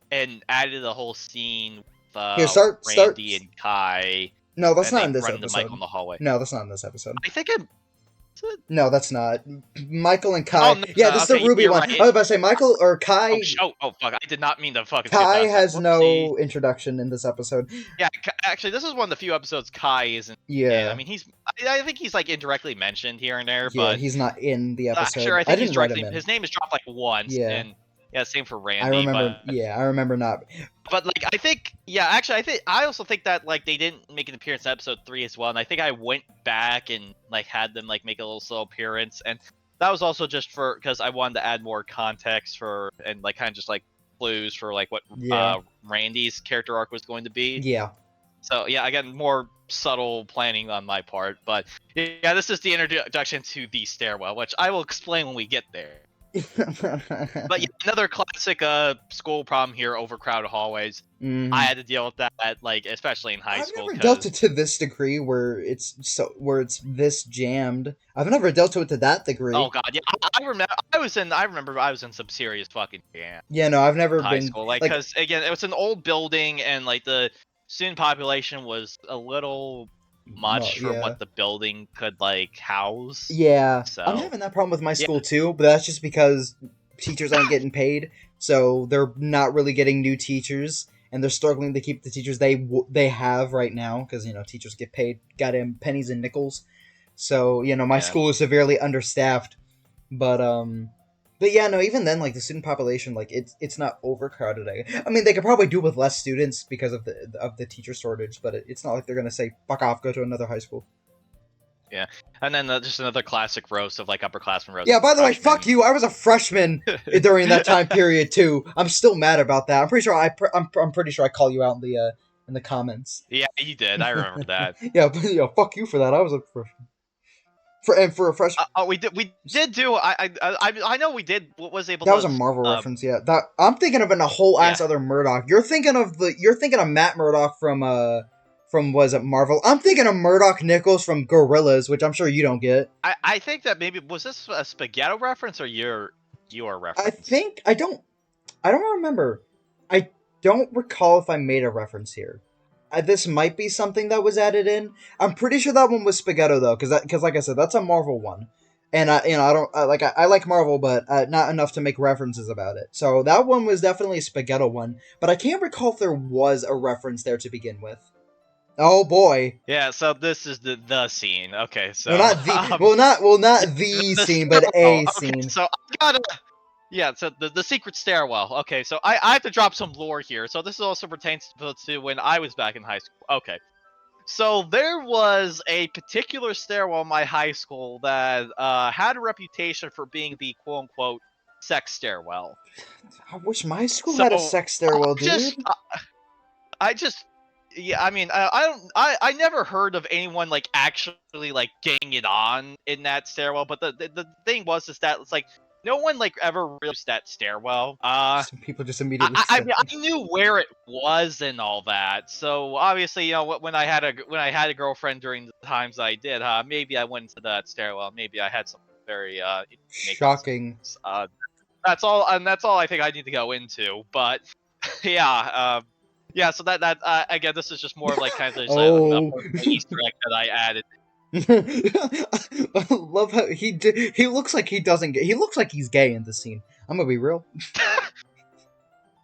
and added the whole scene with Randy and Kai. No, that's and not in this episode. episode. Michael in the hallway. No, that's not in this episode. I think it. No, that's not. Michael and Kai. No, yeah, this is the Ruby one. Right. I was about to say Michael or Kai. Oh, fuck! I did not mean to fucking. Kai has no introduction in this episode. Yeah, actually, this is one of the few episodes Kai isn't. Yeah, I mean, I think he's like indirectly mentioned here and there, yeah, but he's not in the episode. Sure, I think he's directly. His name is dropped like once. Yeah. And yeah, same for Randy. I remember. I remember not. But like, I think, yeah, actually, I also think that like they didn't make an appearance in episode 3 as well, and I think I went back and like had them like make a little slow appearance, and that was also just because I wanted to add more context for and like kind of just like clues for like what Randy's character arc was going to be. Yeah. So yeah, again, more subtle planning on my part, but yeah, this is the introduction to the stairwell, which I will explain when we get there. But yeah, another classic school problem here: overcrowded hallways. I had to deal with that, like especially in high school. I've never dealt it to this degree where it's this jammed. I've never dealt with it to that degree. Oh god, yeah, I remember I was in some serious fucking jam. Yeah, no, I've never high been school, like because again, it was an old building and like the student population was a little much for what the building could like house. Yeah, so I'm having that problem with my school too, but that's just because teachers aren't getting paid, so they're not really getting new teachers, and they're struggling to keep the teachers they have right now because teachers get paid goddamn pennies and nickels. So my school is severely understaffed, but yeah, no, even then, like, the student population, like, it's not overcrowded. I mean, they could probably do with less students because of the teacher shortage, but it's not like they're gonna say, fuck off, go to another high school. Yeah, and then just another classic roast of, like, upperclassmen roast. Yeah, by the way, fuck you, I was a freshman during that time period, too. I'm still mad about that. I'm pretty sure I'm pretty sure I call you out in the comments. Yeah, you did, I remember that. Yeah, but, fuck you for that, I was a freshman. For a freshman. We did do. I know we did. What was able. That was a Marvel reference. Yeah, that I'm thinking of in a whole ass other Murdoch. You're thinking of Matt Murdock from was it Marvel? I'm thinking of Murdoch Nichols from Gorillaz, which I'm sure you don't get. I think that maybe was this a Spaghetto reference or your reference? I don't remember. I don't recall if I made a reference here. This might be something that was added in. I'm pretty sure that one was Spaghetto though, because like I said, that's a Marvel one, and I like Marvel, but not enough to make references about it. So that one was definitely a Spaghetto one, but I can't recall if there was a reference there to begin with. Oh boy. Yeah. So this is the scene. Okay. So not the scene, but a scene. So I gotta. Yeah, so the secret stairwell. Okay, so I have to drop some lore here. So this also pertains to when I was back in high school. Okay. So there was a particular stairwell in my high school that had a reputation for being the quote-unquote sex stairwell. I wish my school had a sex stairwell, dude. Yeah, I mean, I never heard of anyone like actually like getting it on in that stairwell, but the thing was that it's like no one like ever used that stairwell. Some people just immediately. I knew where it was and all that. So obviously, when I had a girlfriend during the times I did, maybe I went into that stairwell. Maybe I had some very Shocking. that's all, and that's all I think I need to go into. But yeah, yeah. So that again, this is just more of like kind of just a Oh. personal Easter egg that I added. I love how he looks like he doesn't get. He looks like he's gay in this scene. I'm gonna be real.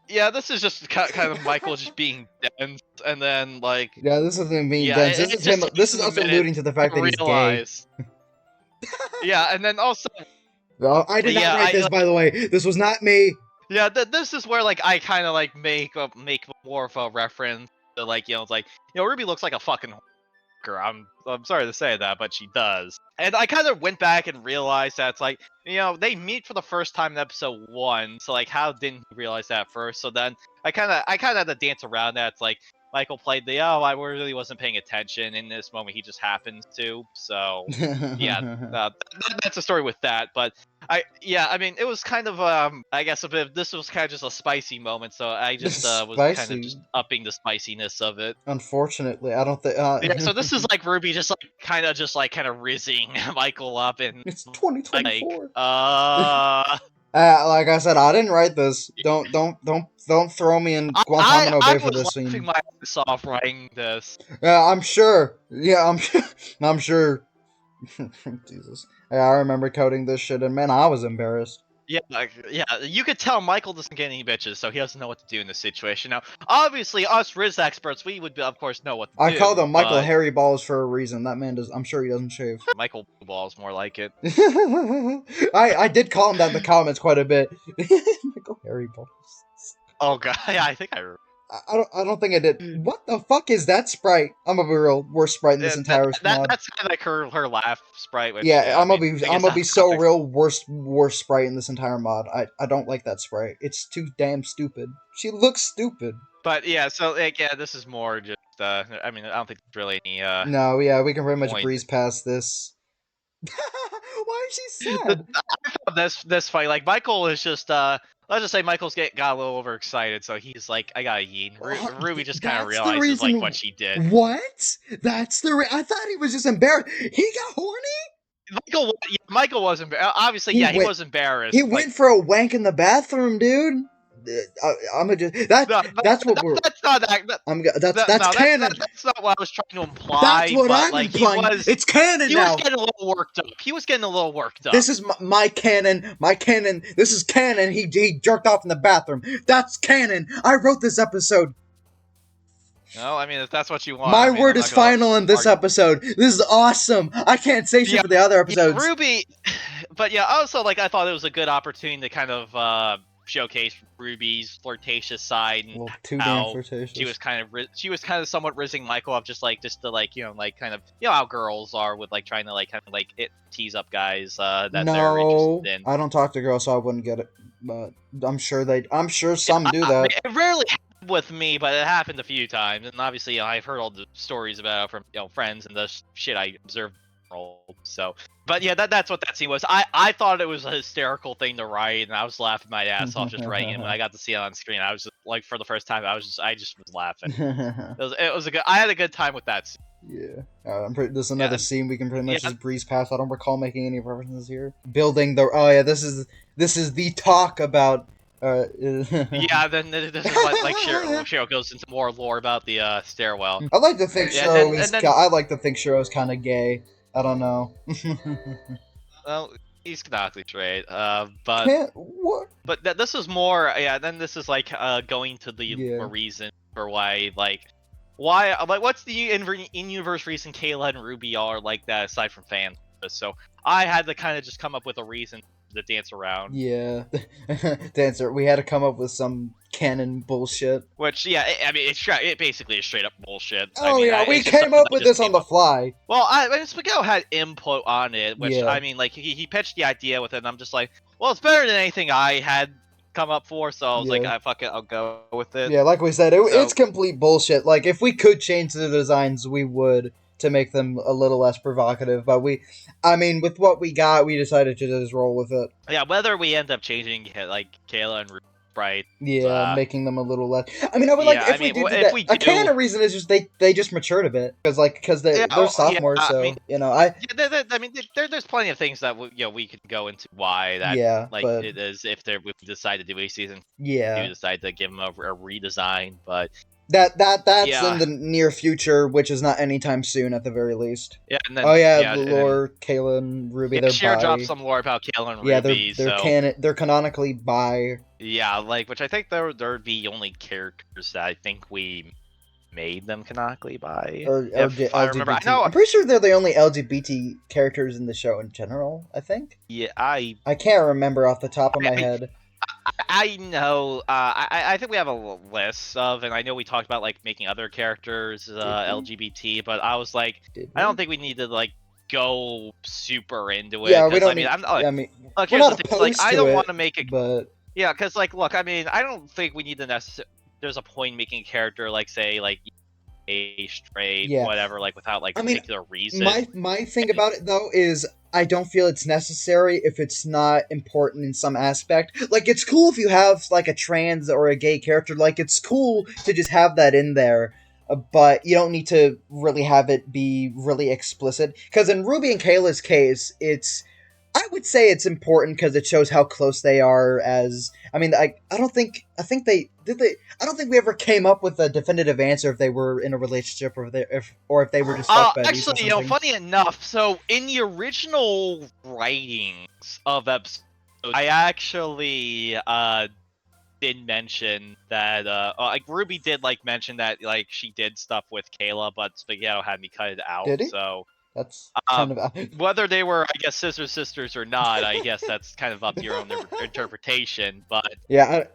Yeah, this is just kind of Michael just being dense, and then like Yeah, this isn't him being yeah, dense. it, This it is him. just This takes is him a us minute alluding to the fact to that he's gay. realize. Yeah, and then also Oh, I did not write this, by the way. This was not me. yeah, this is where like I kind of like make more of a reference to like it's like Ruby looks like a fucking hooker. I'm sorry to say that, but she does. And I kind of went back and realized that it's like they meet for the first time in episode 1, so like how didn't he realize that first? So then I kind of had to dance around that. It's like Michael played the I really wasn't paying attention in this moment. He just happens to. So yeah, that's a story with that. But I mean, it was kind of I guess a bit. This was kind of just a spicy moment, so I just was kind of just upping the spiciness of it. Unfortunately, I don't think. Yeah, so this is like Ruby just like kind of rizzing Michael up and It's 2024. like like I said, I didn't write this. Don't throw me in Guantanamo Bay for this I was laughing scene. my ass off writing this. Yeah, I'm sure. Yeah, I'm sure. Jesus. Yeah, I remember coding this shit, and man, I was embarrassed. Yeah, you could tell Michael doesn't get any bitches, so he doesn't know what to do in this situation. Now, obviously, us Riz experts, we would, of course, know what to do. I called him Michael but Hairy Balls for a reason. That man does. I'm sure he doesn't shave. Michael Balls, more like it. I did call him that in the comments quite a bit. Michael Hairy Balls. Oh god, yeah, I think I remember. I don't think I did. What the fuck is that sprite? I'm gonna be real worst sprite in this entire mod. That's kind of like her laugh sprite. Which, yeah, I'm I gonna be so real worst sprite in this entire mod. I don't like that sprite. It's too damn stupid. She looks stupid. But yeah, so like this is more just I mean I don't think there's really any No, yeah, we can pretty much point. breeze past this. Why is she sad? I thought this fight, like Michael is just let's just say Michael's got a little overexcited, so he's like, I gotta eat. Ruby just kind of realizes like what she did. What? That's the I thought he was just embarrassed. He got horny? Michael was embarrassed. Obviously, he was embarrassed. He went for a wank in the bathroom, dude. I'm gonna just that's what we're. That's not that. That's canon. That's not what I was trying to imply. That's what I'm like, implying. It's canon he now. He was getting a little worked up. This is my canon. My canon. This is canon. He jerked off in the bathroom. That's canon. I wrote this episode. No, I mean if that's what you want. My word is final in this episode. This is awesome. I can't say shit for the other episodes. Yeah, Ruby, but yeah, also like I thought it was a good opportunity to kind of showcase Ruby's flirtatious side and too how damn flirtatious. she was kind of somewhat rizzing Michael up, just to like like kind of how girls are with like trying to like kind of like tease up guys that they're interested in. I don't talk to girls, so I wouldn't get it. But I'm sure some do that. It rarely happened with me, but it happened a few times, and obviously I've heard all the stories about it from friends and the shit I observed. So, but yeah, that's what that scene was. I thought it was a hysterical thing to write, and I was laughing my ass off just writing it. When I got to see it on screen, I was just like, for the first time, I just was laughing. It was a good. I had a good time with that scene. Yeah, this is another scene we can pretty much just breeze past. I don't recall making any references here. Building the this is the talk about. Yeah, then this is what like Cheryl goes into more lore about the stairwell. I like to think I like to think Shiro's kind of gay. I don't know. Well, he's canonically straight, but what? But this is more, then this is like going to the reason for why what's the in-universe reason Kayla and Ruby are like that aside from fan. So I had to kind of just come up with a reason to dance around. Yeah, dancer. We had to come up with some canon bullshit. Which, I mean, it basically is straight up bullshit. Oh, I mean, we came up with this on the fly. Well, Spaghetto had input on it, which, I mean, like, he pitched the idea with it, and I'm just like, well, it's better than anything I had come up for, so I was like, fuck it, I'll go with it. Yeah, like we said, it's complete bullshit. Like, if we could change the designs, we would, to make them a little less provocative, but I mean, with what we got, we decided to just roll with it. Yeah, whether we end up changing, like, Kayla and Ruby right? Yeah, making them a little less. I mean, I would like Yeah, I if we mean, did do if that. we A kind do, of reason is just they just matured a bit because yeah, they're sophomores, I so mean, you know I I mean, there's plenty of things that we could go into why that yeah, like but it is if we decide to do a season two, yeah. decide to give them a redesign, but That's in yeah, the near future, which is not anytime soon at the very least. yeah, and Oh then yeah, yeah, the and then lore, Kayla and Ruby, yeah, they're Shiro dropped bi. some lore about Kale and Yeah, Ruby, they're so they're canonically bi. yeah, like which I think they're the only characters that I think we made them canonically by, Or if I remember. I LGBT. know, I'm pretty sure they're the only LGBT characters in the show in general. I think. yeah, I can't remember off the top of my I mean, head. I know. I think we have a list of, and I know we talked about like making other characters Did we? LGBT, but I was like, Did I don't we? think we need to like go super into it Yeah, we because I don't mean, need. I'm like, I mean, look, we're here's the not thing. It's like opposed I to don't it, want to make a but yeah, because like, look, I mean, I don't think we need to there's a point in making a character like say like a straight yeah. whatever like without like I mean, particular reason. my thing about it though is I don't feel it's necessary if it's not important in some aspect. Like it's cool if you have like a trans or a gay character. Like it's cool to just have that in there. But you don't need to really have it be really explicit. Because in Ruby and Kayla's case, I would say it's important because it shows how close they are. As I mean, I don't think I think they did they. I don't think we ever came up with a definitive answer if they were in a relationship or if they were just fuck buddies or Actually, something. funny enough, so in the original writings of episodes, I actually did mention that like Ruby did like mention that like she did stuff with Kayla, but Spaghetto had me cut it out. Did he? So That's kind of whether they were, I guess, sisters or not, I guess that's kind of up to your own interpretation. But yeah.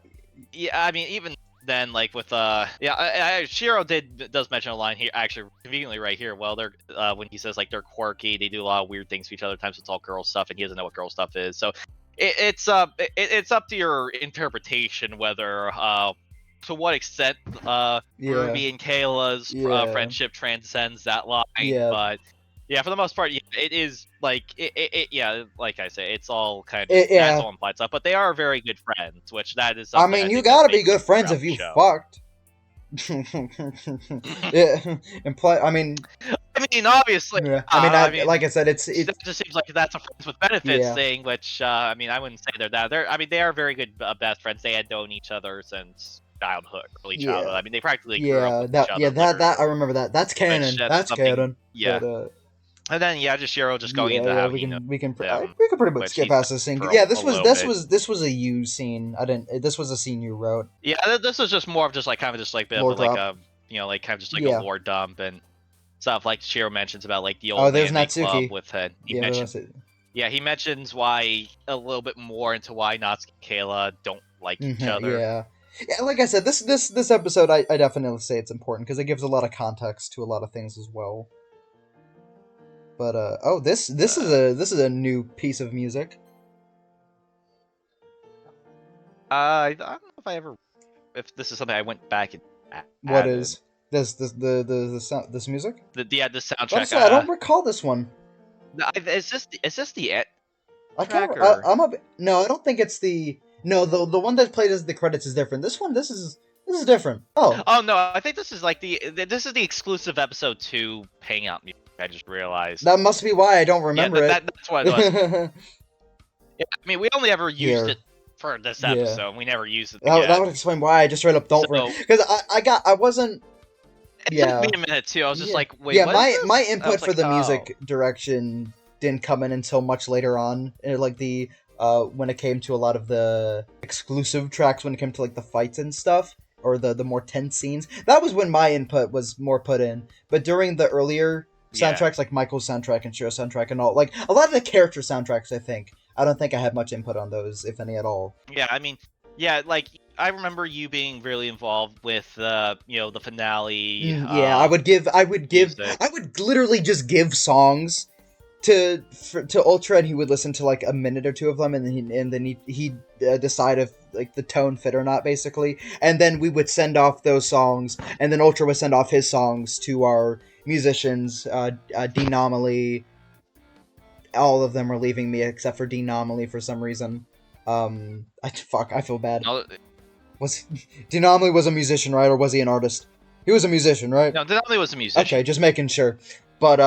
yeah, I mean, even then, like with yeah, Shiro does mention a line here, actually conveniently right here. Well, they're when he says like they're quirky, they do a lot of weird things to each other. Times it's all girl stuff, and he doesn't know what girl stuff is. So it's up to your interpretation whether to what extent Yeah. Ruby and Kayla's Yeah. friendship transcends that line. Yeah. But yeah, for the most part, yeah, it is like yeah, like I say, it's all kind of Yeah. that's all implied stuff. But they are very good friends, which that is I something mean, you think that gotta be makes good friends throughout if the you show. fucked. Yeah, I mean, obviously. yeah. I mean, like I said, it's that just seems like that's a friends with benefits Yeah. thing, which I mean, I wouldn't say they're that. I mean, they are very good best friends. They had known each other since early childhood. Yeah. I mean, they practically grew up with each other. that I remember that. That's canon. that's That's something- canon. yeah. But, And then yeah, just Shiro just going into how we he can we can them, we can pretty much which skip he's past this scene. for Yeah, a this little bit. was a you scene. I didn't. This was a scene you wrote. Yeah, this is just more of just like kind of just like bit Lore of like drop. a like kind of just like Yeah. a lore dump and stuff like Shiro mentions about like the Oh, old there's anime Natsuki. club with he Yeah, mentions that's it. yeah, he mentions why a little bit more into why Natsuki and Kayla don't like each other. Yeah, like I said, this episode, I definitely say it's important because it gives a lot of context to a lot of things as well. But oh, this is a new piece of music. I don't know if this is something I went back and What added. is the sound, this music? the soundtrack? Honestly, I don't recall this one. Is this the I can't. track, or- No, I don't think it's the. No, the one that played as the credits is different. This is different. Oh. Oh no, I think this is like this is the exclusive episode 2 Hangout music. I just realized. That must be why I don't remember it. That's what it was. Yeah, I mean, we only ever used Here. it for this Yeah. episode. We never used it. that would explain why I just straight up don't So- remember. Because I wasn't. It Yeah. took me a minute too. I was just Yeah. like, wait, Yeah, what my is this? my I input was for like, the oh. music direction didn't come in until much later on. Like the when it came to a lot of the exclusive tracks, when it came to like the fights and stuff, or the more tense scenes. That was when my input was more put in. But during the earlier soundtracks, like Michael's soundtrack and Shiro's soundtrack and all, like a lot of the character soundtracks, I don't think I had much input on those, if any at all. Yeah, I mean, yeah, like I remember you being really involved with the finale. Yeah, I would literally just give songs to Ultra, and he would listen to like a minute or two of them, and then he'd decide if like the tone fit or not, basically. And then we would send off those songs, and then Ultra would send off his songs to our musicians, Denomaly. All of them are leaving me except for Denomaly for some reason. I feel bad. No, Denali was a musician, right? Or was he an artist? He was a musician, right? No, Denali was a musician. Okay, just making sure. But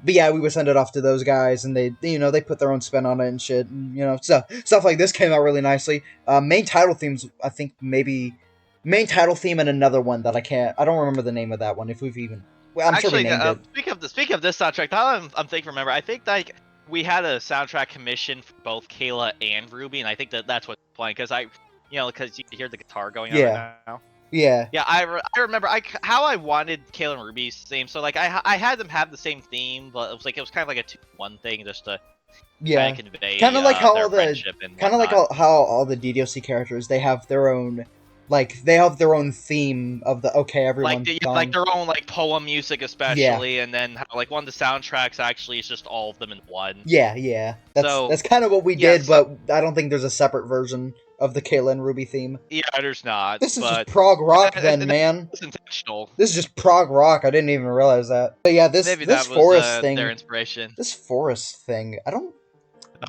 yeah, we would send it off to those guys, and they they put their own spin on it and shit. And, stuff like this came out really nicely. Main title themes, I think maybe main title theme and another one that I don't remember the name of that one. If we've even, well, I'm sure we named it. Speaking of this soundtrack, now I'm thinking. Remember, I think like we had a soundtrack commission for both Kayla and Ruby, and I think that's what's playing because because you hear the guitar going on right now. Yeah. Yeah, I remember how I wanted Kayla and Ruby's theme. So like I had them have the same theme, but it was kind of like a 2-1 thing just to convey kind of like how their all the friendship and kind of like how all the DDLC characters they have their own theme of the okay everyone like their own like poem music especially, and then how like one of the soundtracks actually is just all of them in one. Yeah. That's kind of what we did, but I don't think there's a separate version of the Kayla and Ruby theme. Yeah, there's not. This is just prog rock then, man. It's intentional. This is just prog rock. I didn't even realize that. But yeah, this forest thing. Their inspiration. This forest thing. I don't.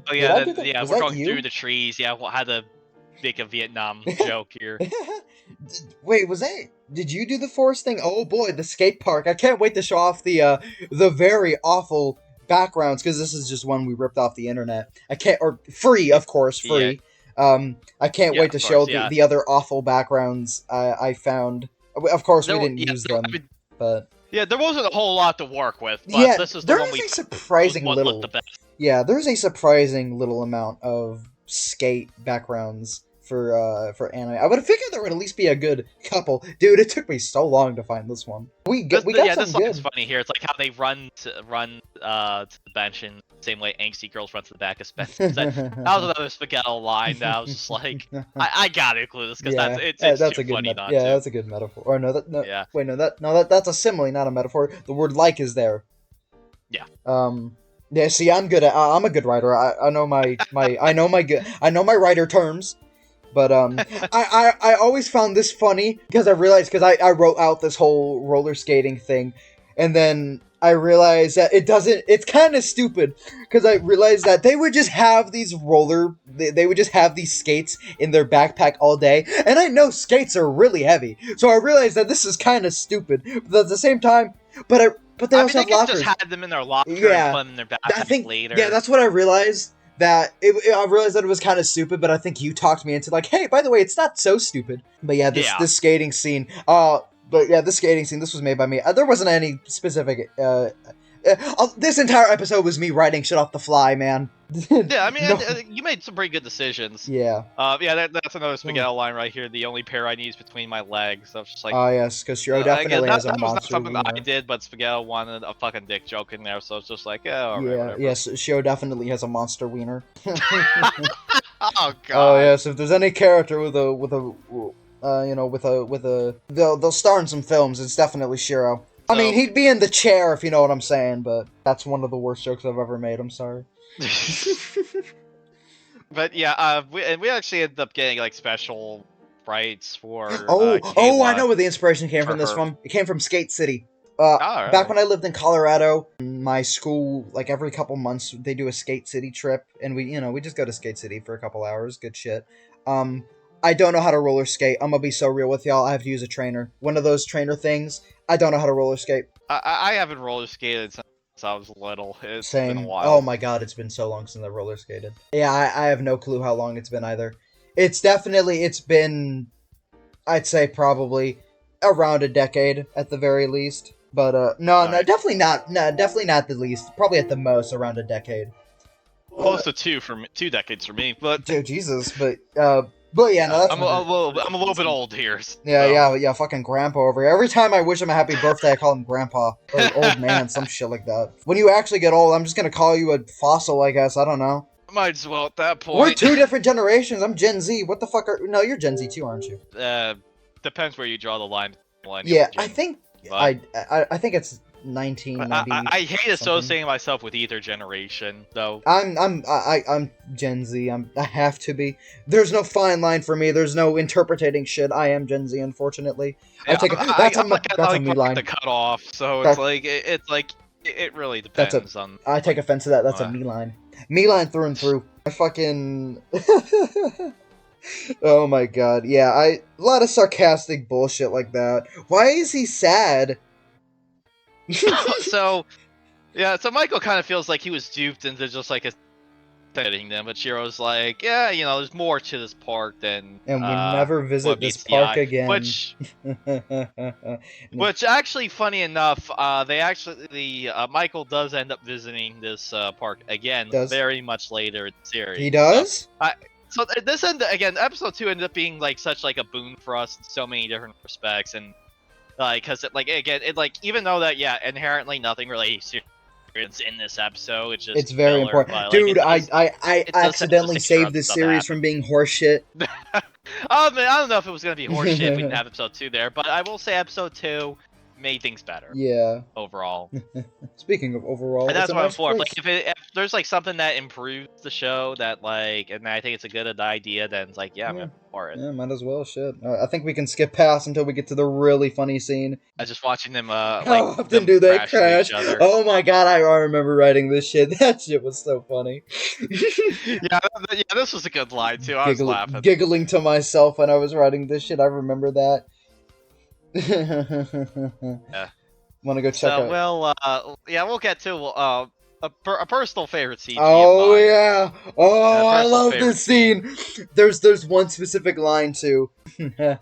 Oh yeah, we're going through the trees. Yeah, we'll have to make a Vietnam joke here. Wait, did you do the forest thing? Oh boy, the skate park. I can't wait to show off the very awful backgrounds because this is just one we ripped off the internet. Free, of course, free. Yeah. I can't wait to show the other awful backgrounds I found. Of course, we didn't use them, but yeah, there wasn't a whole lot to work with. But this is the one we surprising little. Looked the best. Yeah, there's a surprising little amount of skate backgrounds for anime. I would have figured there would at least be a good couple. Dude, it took me so long to find this one. We got some this good. Is funny here. It's like how they run to the bench in the same way angsty girls run to the back of Spencer. That was another spaghetti line that I was just like, I gotta include this because that's too funny not to. Yeah, that's a good metaphor. Or that's a simile, not a metaphor. The word like is there. Yeah. Yeah, see, I'm a good writer. I know my writer terms. But I always found this funny because I wrote out this whole roller skating thing, and then I realized that it's kind of stupid because I realized that they would just have these they would just have these skates in their backpack all day, and I know skates are really heavy, so I realized that this is kind of stupid, but at the same time, they also have lockers. Just had them in their locker and put them in their backpack later. Yeah, that's what I realized. I realized that it was kind of stupid, but I think you talked me into like, hey, by the way, it's not so stupid. But yeah, this skating scene. This skating scene. This was made by me. There wasn't any specific. This entire episode was me writing shit off the fly, man. Yeah, I mean, you made some pretty good decisions. Yeah. That's another spaghetti line right here. The only pair I need is between my legs. I was just like, oh yes, because Shiro definitely has a monster. That was not something that I did, but Spaghetti wanted a fucking dick joke in there, so it's just like, whatever. Yes, Shiro definitely has a monster wiener. Oh god. Oh yes, if there's any character they'll star in some films, it's definitely Shiro. I mean, he'd be in The Chair, if you know what I'm saying, but that's one of the worst jokes I've ever made, I'm sorry. But yeah, we actually ended up getting like special rights for I know where the inspiration came from this one. It came from Skate City. Back when I lived in Colorado, my school, like every couple months, they do a Skate City trip, and we just go to Skate City for a couple hours, good shit. I don't know how to roller skate. I'm gonna be so real with y'all. I have to use a trainer. One of those trainer things. I don't know how to roller skate. I haven't roller skated since I was little. It's been a while. Oh my god, it's been so long since I roller skated. Yeah, I have no clue how long it's been either. It's been, I'd say probably around a decade at the very least. But definitely not the least. Probably at the most around a decade. Close to 2 decades for me, but dude, Jesus, but yeah, no, that's I'm a little bit old here. So. Yeah, fucking grandpa over here. Every time I wish him a happy birthday, I call him grandpa or old man, some shit like that. When you actually get old, I'm just gonna call you a fossil, I guess. I don't know. Might as well at that point. We're 2 different generations. I'm Gen Z. What the fuck No, you're Gen Z too, aren't you? Depends where you draw the line. Yeah, I think I think it's 1990. I hate associating myself with either generation, though. I'm Gen Z. I have to be. There's no fine line for me. There's no interpreting shit. I am Gen Z, unfortunately. Yeah, that's a me line. The cut off. So it really depends on. I take offense to that. That's a me line. Me line through and through. I fucking. Oh my god, yeah, a lot of sarcastic bullshit like that. Why is he sad? So yeah, so Michael kind of feels like he was duped into just like hitting them, but Shiro's like, yeah, there's more to this park than And we never what visit this meets the park eye. again. Which actually, funny enough, they actually Michael does end up visiting this park again, Does very much later in the series. he does? This again, episode 2 ended up being like such like a boon for us in so many different respects, and like because it like even though that inherently nothing really serious in this episode, it's just It's very filler, important, but like dude. I it does set up to accidentally secure saved other this stuff to series happen. from being horseshit. I don't know if it was gonna be horseshit if we didn't have episode 2 there, but I will say episode 2 made things better Yeah. overall. Speaking of overall, And it's that's a what I'm nice for. place. Like, if there's like something that improves the show that like, and I think it's a good idea, then it's like, yeah, I'm Yeah. gonna for it. Yeah, might as well. Shit. I think we can skip past until we get to the really funny scene. I just watching them How like often them do they crash into each crash? other. Oh my god, I remember writing this shit. That shit was so funny. Yeah, this was a good line too. I was laughing. Giggling to myself when I was writing this shit. I remember that. Yeah. Want to go check So out? we'll get to a personal favorite CG of Oh mine. yeah! Oh, I Personal love favorite this scene. There's one specific line too. Yeah.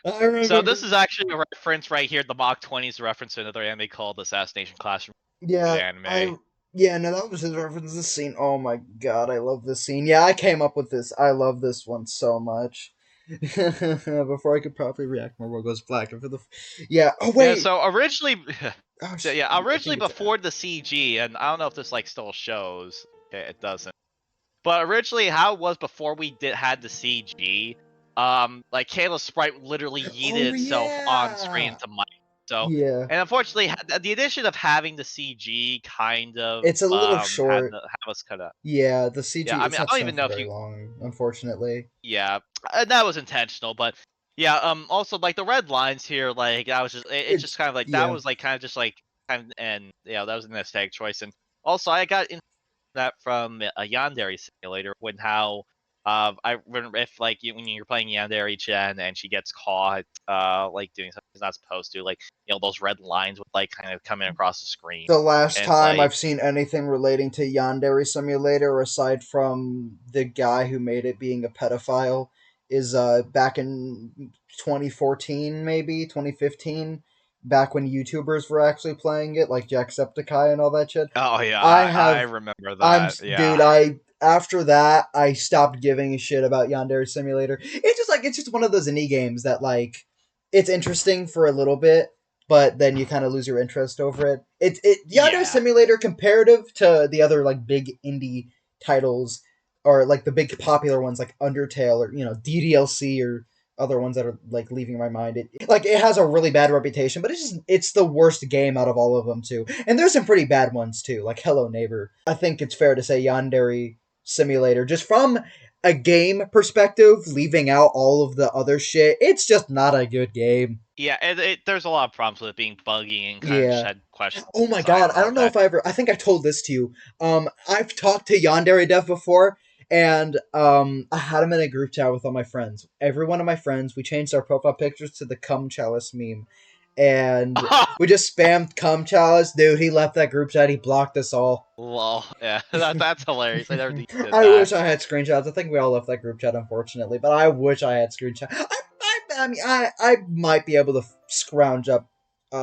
I remember. So this is actually a reference right here. The Mach 20 is a reference to another anime called Assassination Classroom. Yeah, Anime. no, that was his reference to this scene. Oh my god, I love this scene. Yeah, I came up with this. I love this one so much. Before I could properly react, my world goes black. And for the, yeah. Oh Yeah. wait. So originally, Oh, so, I originally think it's before the CG, and I don't know if this like still shows. Okay, it doesn't. But originally, how it was before we had the CG, like Kayla's sprite literally yeeted Oh itself on screen yeah. to Mike. So, Yeah. and unfortunately, the addition of having the CG kind of It's a little had short. to have us kind of. Yeah, the CG. Yeah, I It's mean, I not don't shown even for know if very you. long, unfortunately. Yeah, that was intentional, but yeah. Also, like the red lines here, like I was just, it's It's just kind of like that yeah. was like kind of just like kind of, and yeah, that was an aesthetic choice. And also, I got that from a Yandere simulator when how I remember if like when you're playing Yandere Chen and she gets caught like doing something she's not supposed to, like those red lines would like kind of coming across the screen, The last and it's time like I've seen anything relating to Yandere Simulator, aside from the guy who made it being a pedophile, is back in 2014, maybe 2015, back when YouTubers were actually playing it, like Jacksepticeye and all that shit. oh yeah, I I have, remember that. dude. Yeah. After that, I stopped giving a shit about Yandere Simulator. It's just one of those indie games that like it's interesting for a little bit, but then you kind of lose your interest over it. Yandere Yeah. Simulator comparative to the other like big indie titles or like the big popular ones like Undertale or DDLC or other ones that are like leaving my mind. It has a really bad reputation, but it's the worst game out of all of them too. And there's some pretty bad ones too, like Hello Neighbor. I think it's fair to say Yandere Simulator, just from a game perspective, leaving out all of the other shit, it's just not a good game. Yeah, there's a lot of problems with it being buggy and kind of just Yeah. had questions Oh my design god, and I all don't know that. if I think I told this to you. I've talked to Yandere Dev before, and I had him in a group chat with all my friends. Every one of my friends, we changed our profile pictures to the cum chalice meme. And we just spammed cum chalice. Dude, he left that group chat, he blocked us all. Lol. Yeah, that's hilarious. I never did I that. wish I had screenshots. I think we all left that group chat, unfortunately, but I wish I had screenshots. I mean, I might be able to scrounge up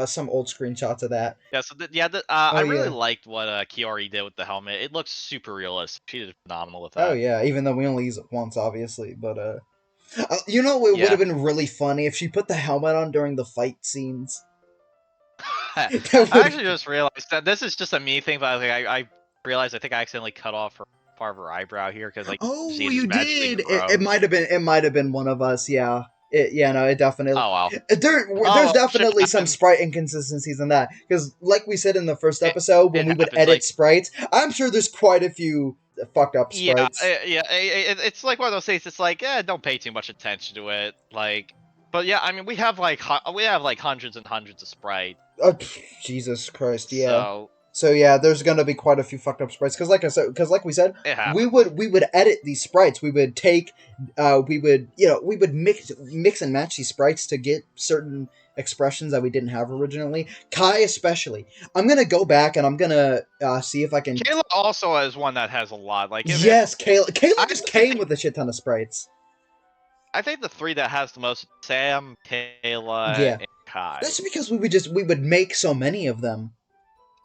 some old screenshots of that. Yeah, so Oh I really yeah, liked what Kyoryii did with the helmet. It looks super realistic. She did phenomenal with oh that. yeah. Even though we only use it once, obviously, but it would Yeah. have been really funny if she put the helmet on during the fight scenes. I That would. actually just realized that this is just a me thing, but like, I realized I think I accidentally cut off her part of her eyebrow here because like Oh, she you just magically did. It grows. might have been. It might have been one of us. Yeah. It definitely. Oh wow. There's Oh, shit definitely some happens. sprite inconsistencies in that because, like we said in the first episode, when It we would happens edit like sprites, I'm sure there's quite a few fucked up yeah, sprites. it's like one of those things. It's like don't pay too much attention to it. Like, but yeah, I mean we have like hundreds and hundreds of sprites. Jesus Christ, yeah. So So yeah, there's gonna be quite a few fucked up sprites because like we said, It we happens. would edit these sprites. We would take, we would mix and match these sprites to get certain expressions that we didn't have originally. Kai especially. I'm gonna go back and I'm gonna see if I can. Kayla also is one that has a lot. Like Yes, Kayla. I Kayla just honestly came think with a shit ton of sprites. I think the three that has the most Sam, Kayla, Yeah, and Kai. that's because we would make so many of them.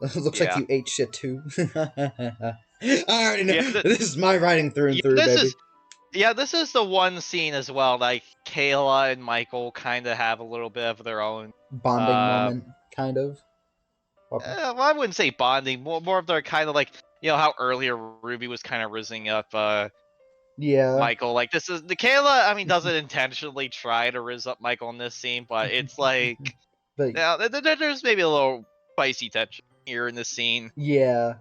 Looks like Yeah. you ate shit too. I already know. Yeah, This is my writing through and yeah, through, baby. this is the one scene as well. Like Kayla and Michael kind of have a little bit of their own. Bonding Uh, moment, kind of. well, I wouldn't say bonding. More of their kind of like how earlier Ruby was kind of rizzing up Yeah. Michael. Like this is the Kayla. I mean, doesn't intentionally try to rizz up Michael in this scene, but it's like But there's maybe a little spicy tension here in this scene. yeah.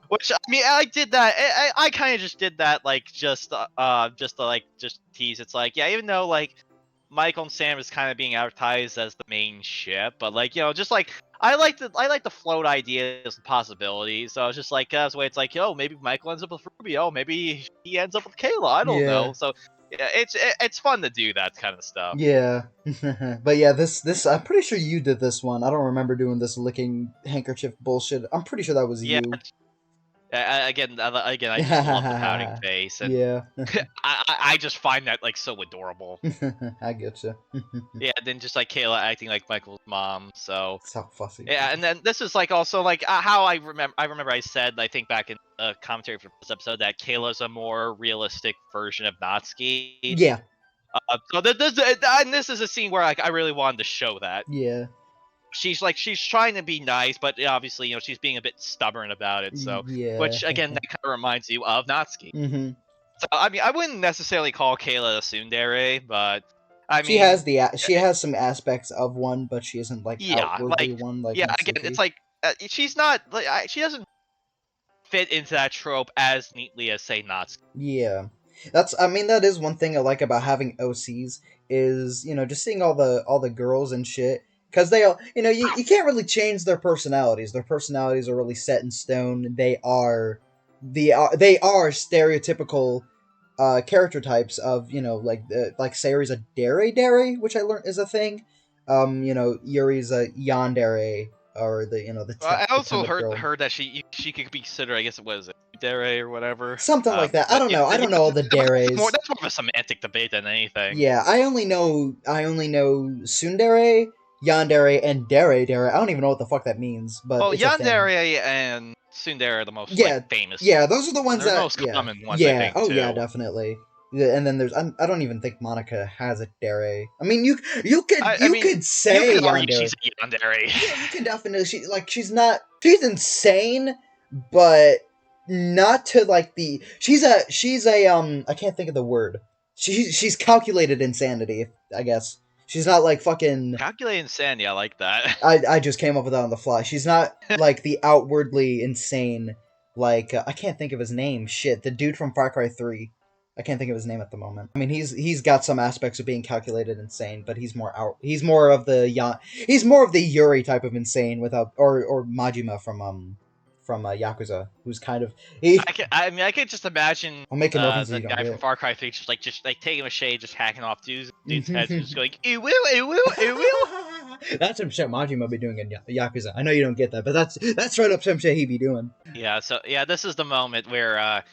Which I mean, I did that. I kind of just did that, like just tease. It's like, yeah, even though like Michael and Sam is kind of being advertised as the main ship, but like just like I like to float ideas and possibilities. So I was just like, that's why it's like, maybe Michael ends up with Ruby. Oh, maybe he ends up with Kayla. I don't Yeah. know. So yeah, it's fun to do that kind of stuff. Yeah. But yeah, this I'm pretty sure you did this one. I don't remember doing this licking handkerchief bullshit. I'm pretty sure that was Yeah. you. Again, I just love the pouting face, and Yeah. I just find that like so adorable. I get you. Yeah, then just like Kayla acting like Michael's mom. So So fussy. yeah, and then this is like also like how I remember I said, I think back in a commentary for this episode, that Kayla's a more realistic version of Natsuki. Yeah. So this is a scene where like I really wanted to show that Yeah. she's trying to be nice, but obviously she's being a bit stubborn about it. So Yeah. which again that kind of reminds you of Natsuki. hmm So I mean I wouldn't necessarily call Kayla a tsundere, but I She mean has some aspects of one, but she isn't like yeah, outwardly one like yeah, again, Natsuki. it's like she's not like she doesn't fit into that trope as neatly as say Natsuki. Yeah. I mean that is one thing I like about having OCs is, just seeing all the girls and shit cuz they all, you can't really change their personalities. Their personalities are really set in stone. They are stereotypical character types of, like Sayori's a dere, which I learned is a thing. Yuri's a yandere, or I the also timid girl. heard that she could be considered, I guess it was dere or whatever. Something like that. I But don't yeah, know. I don't know all the deres. that's more of a semantic debate than anything. Yeah, I only know tsundere, yandere, and dere. I don't even know what the fuck that means, but Well, it's a thing. yandere and tsundere are the most Yeah, like famous. yeah, those are the ones They're the that most common ones, I yeah. think, Oh yeah, too. definitely. Yeah, and then I don't even think Monica has a dere. I mean, you could I mean, could say you could argue yandere. she's a yandere. Yeah, you can definitely she's insane, but not to like the she's a I can't think of the word. She's calculated insanity, I guess. She's not like fucking Calculated insanity, I like that. I just came up with that on the fly. She's not like the outwardly insane like I can't think of his name. Shit, the dude from Far Cry 3. I can't think of his name at the moment. I mean, he's got some aspects of being calculated insane, but he's more out. He's more of the Yuri type of insane without or Majima from Yakuza, who's kind of I could just imagine I'm making references the you don't guy from get. Far Cry 3 just like taking a shade, just hacking off dudes heads, and just going, "Ew, ew, ew, ew." That's some shit Majima be doing in Yakuza. I know you don't get that, but that's right up some shit he be doing. Yeah, so yeah, this is the moment where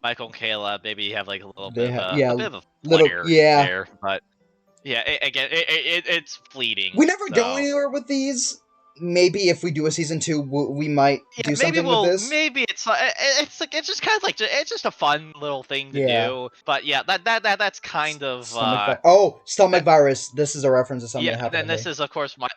Michael and Kayla maybe have like a little They bit of have yeah, a bit of a little flare yeah. there, but yeah, again, it's fleeting. We never go So anywhere with these. Maybe if we do a season 2, we might yeah, do something with this. maybe it's like it's just kind of like it's just a fun little thing to Yeah. do. But yeah, that's kind of Stomach virus. This is a reference to something yeah. that happened Then to this me. is of course one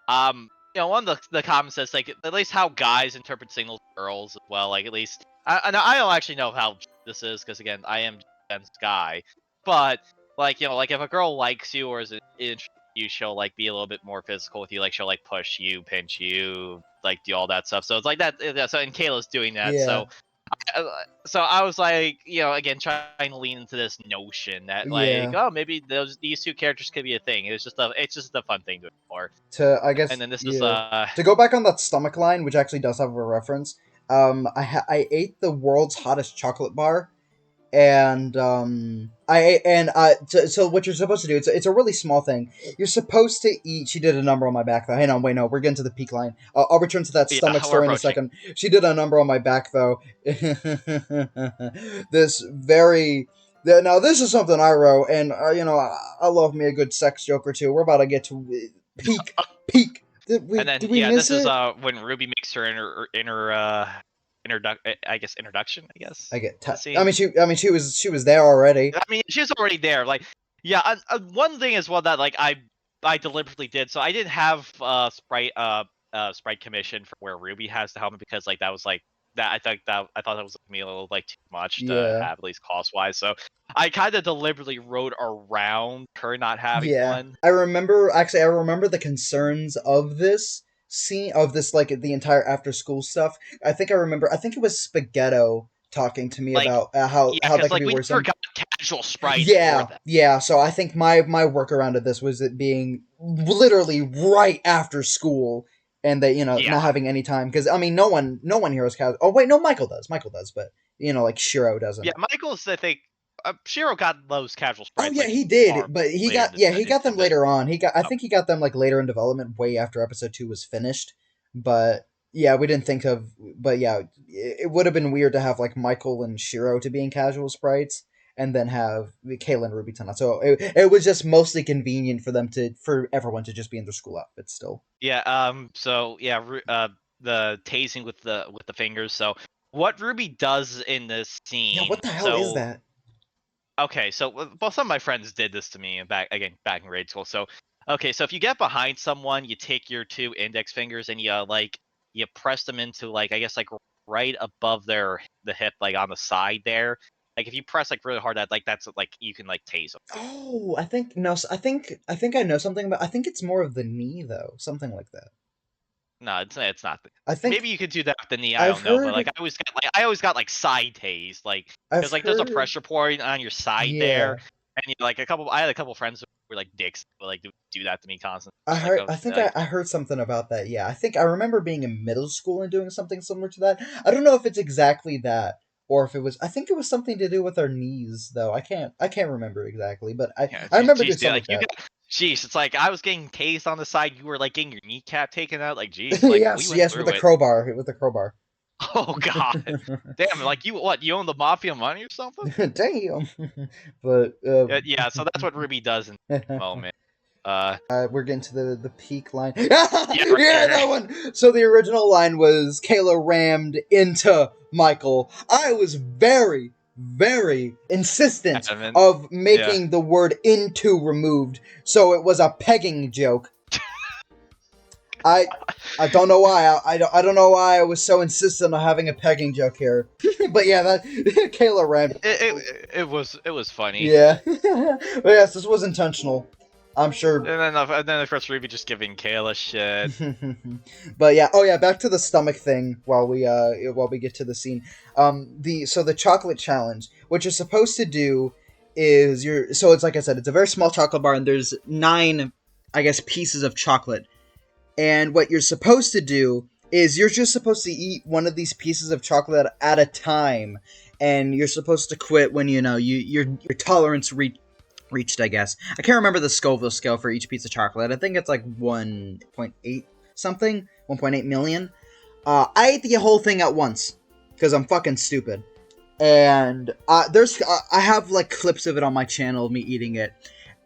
of the comments says like at least how guys interpret singles girls as well. Like at least I don't actually know how this is because again I am Jen's guy, but like like if a girl likes you or is interested in you, she'll like be a little bit more physical with you. Like she'll like push you, pinch you, like do all that stuff. So it's like that. So and Kayla's doing that. Yeah. So So I was like, again, trying to lean into this notion that like, Yeah. oh, maybe these two characters could be a thing. It's just a fun thing to explore. I And guess, then this is yeah. To go back on that stomach line, which actually does have a reference. I ate the world's hottest chocolate bar, and so what you're supposed to do, it's a really small thing. You're supposed to eat. She did a number on my back though. Hang on, wait, no, we're getting to the peak line. I'll return to that stomach yeah, we're story in a approaching. second. She did a number on my back though. This very. Now this is something I wrote, and I love me a good sex joke or two. We're about to get to peak. And then Did we miss this is it? when Ruby makes her introduction, I guess. I get. To the I scene. mean, she was there already. I mean, she was already there. Like, yeah. One thing as well that like I deliberately did. So I didn't have sprite commission for where Ruby has the helmet because like that was like that. I thought that was me a little like too much to Yeah. have, at least cost wise. So I kind of deliberately rode around her not having Yeah, one. I remember the concerns of this scene, of this, like, the entire after school stuff. I think it was Spaghetto talking to me Like, about yeah, how that because could like be we worrisome. forgot casual sprites for Yeah, them. yeah. So I think my workaround of this was it being literally right after school, and that Yeah. not having any time, because I mean no one here is casual. Oh wait, no, Michael does, but like Shiro Yeah, doesn't. Michael's, I think, Shiro got those casual Oh sprites yeah, like he far did, but he later got he got them later on. I think he got them like later in development, way after episode 2 was finished. But yeah, we didn't think of. But yeah, it would have been weird to have like Michael and Shiro to be in casual sprites, and then have Kayla and Ruby to not. So it was just mostly convenient for everyone to just be in their school outfits still. Yeah. So yeah. The tasing with the fingers. So what Ruby does in this Yeah, scene. what the hell is So that? okay. So well, some of my friends did this to me back in grade school. So okay. So if you get behind someone, you take your two index fingers and you press them into like, I guess, like right above the hip, like on the side there. Like if you press like really hard, that's like you can like tase them. Oh, I think no. I think I know something about. I think it's more of the knee though, something like that. No, it's not. I think Maybe you could do that with the knee. I I've don't know, but like heard. I always got like side tased, like I've because like there's a heard. pressure point on your side there, Yeah. and like I had a couple friends who were like dicks, but like do that to me constantly. I Just like heard. oh, I think like I heard something about that. Yeah, I think I remember being in middle school and doing something similar to that. I don't know if it's exactly that, or if it was. I think it was something to do with our knees, though. I can't remember exactly, but I yeah, I remember doing geez, dude, something like like you that. got. Jeez, it's like I was getting tased on the side. You were like getting your kneecap taken out. Like, jeez, like we Yes, went yes, with through the it. crowbar. With the crowbar. Oh God, damn! Like you own the mafia money or something? Damn. But Yeah. So that's what Ruby does in the moment. we're getting to the peak line. Yeah, right Yeah, here. that one. So the original line was Kayla rammed into Michael. I was very, very insistent Adamant. of Yeah. making the word into removed, so it was a pegging joke. I I don't know why. I don't know why I was so insistent on having a pegging joke here. But yeah, that Kayla rammed. It was funny. Yeah. But yes, this was intentional. I'm sure. And then of course Ruby just giving Kayla shit. But yeah, oh yeah, back to the stomach thing while we get to the scene. The chocolate challenge, what you're supposed to do is it's like I said, it's a very small chocolate bar, and there's 9, I guess, pieces of chocolate. And what you're supposed to do is you're just supposed to eat one of these pieces of chocolate at a time, and you're supposed to quit when your tolerance reached, I guess. I can't remember the Scoville scale for each piece of chocolate. I think it's like 1.8 something, 1.8 million. I ate the whole thing at once because I'm fucking stupid. And I have like clips of it on my channel of me eating it,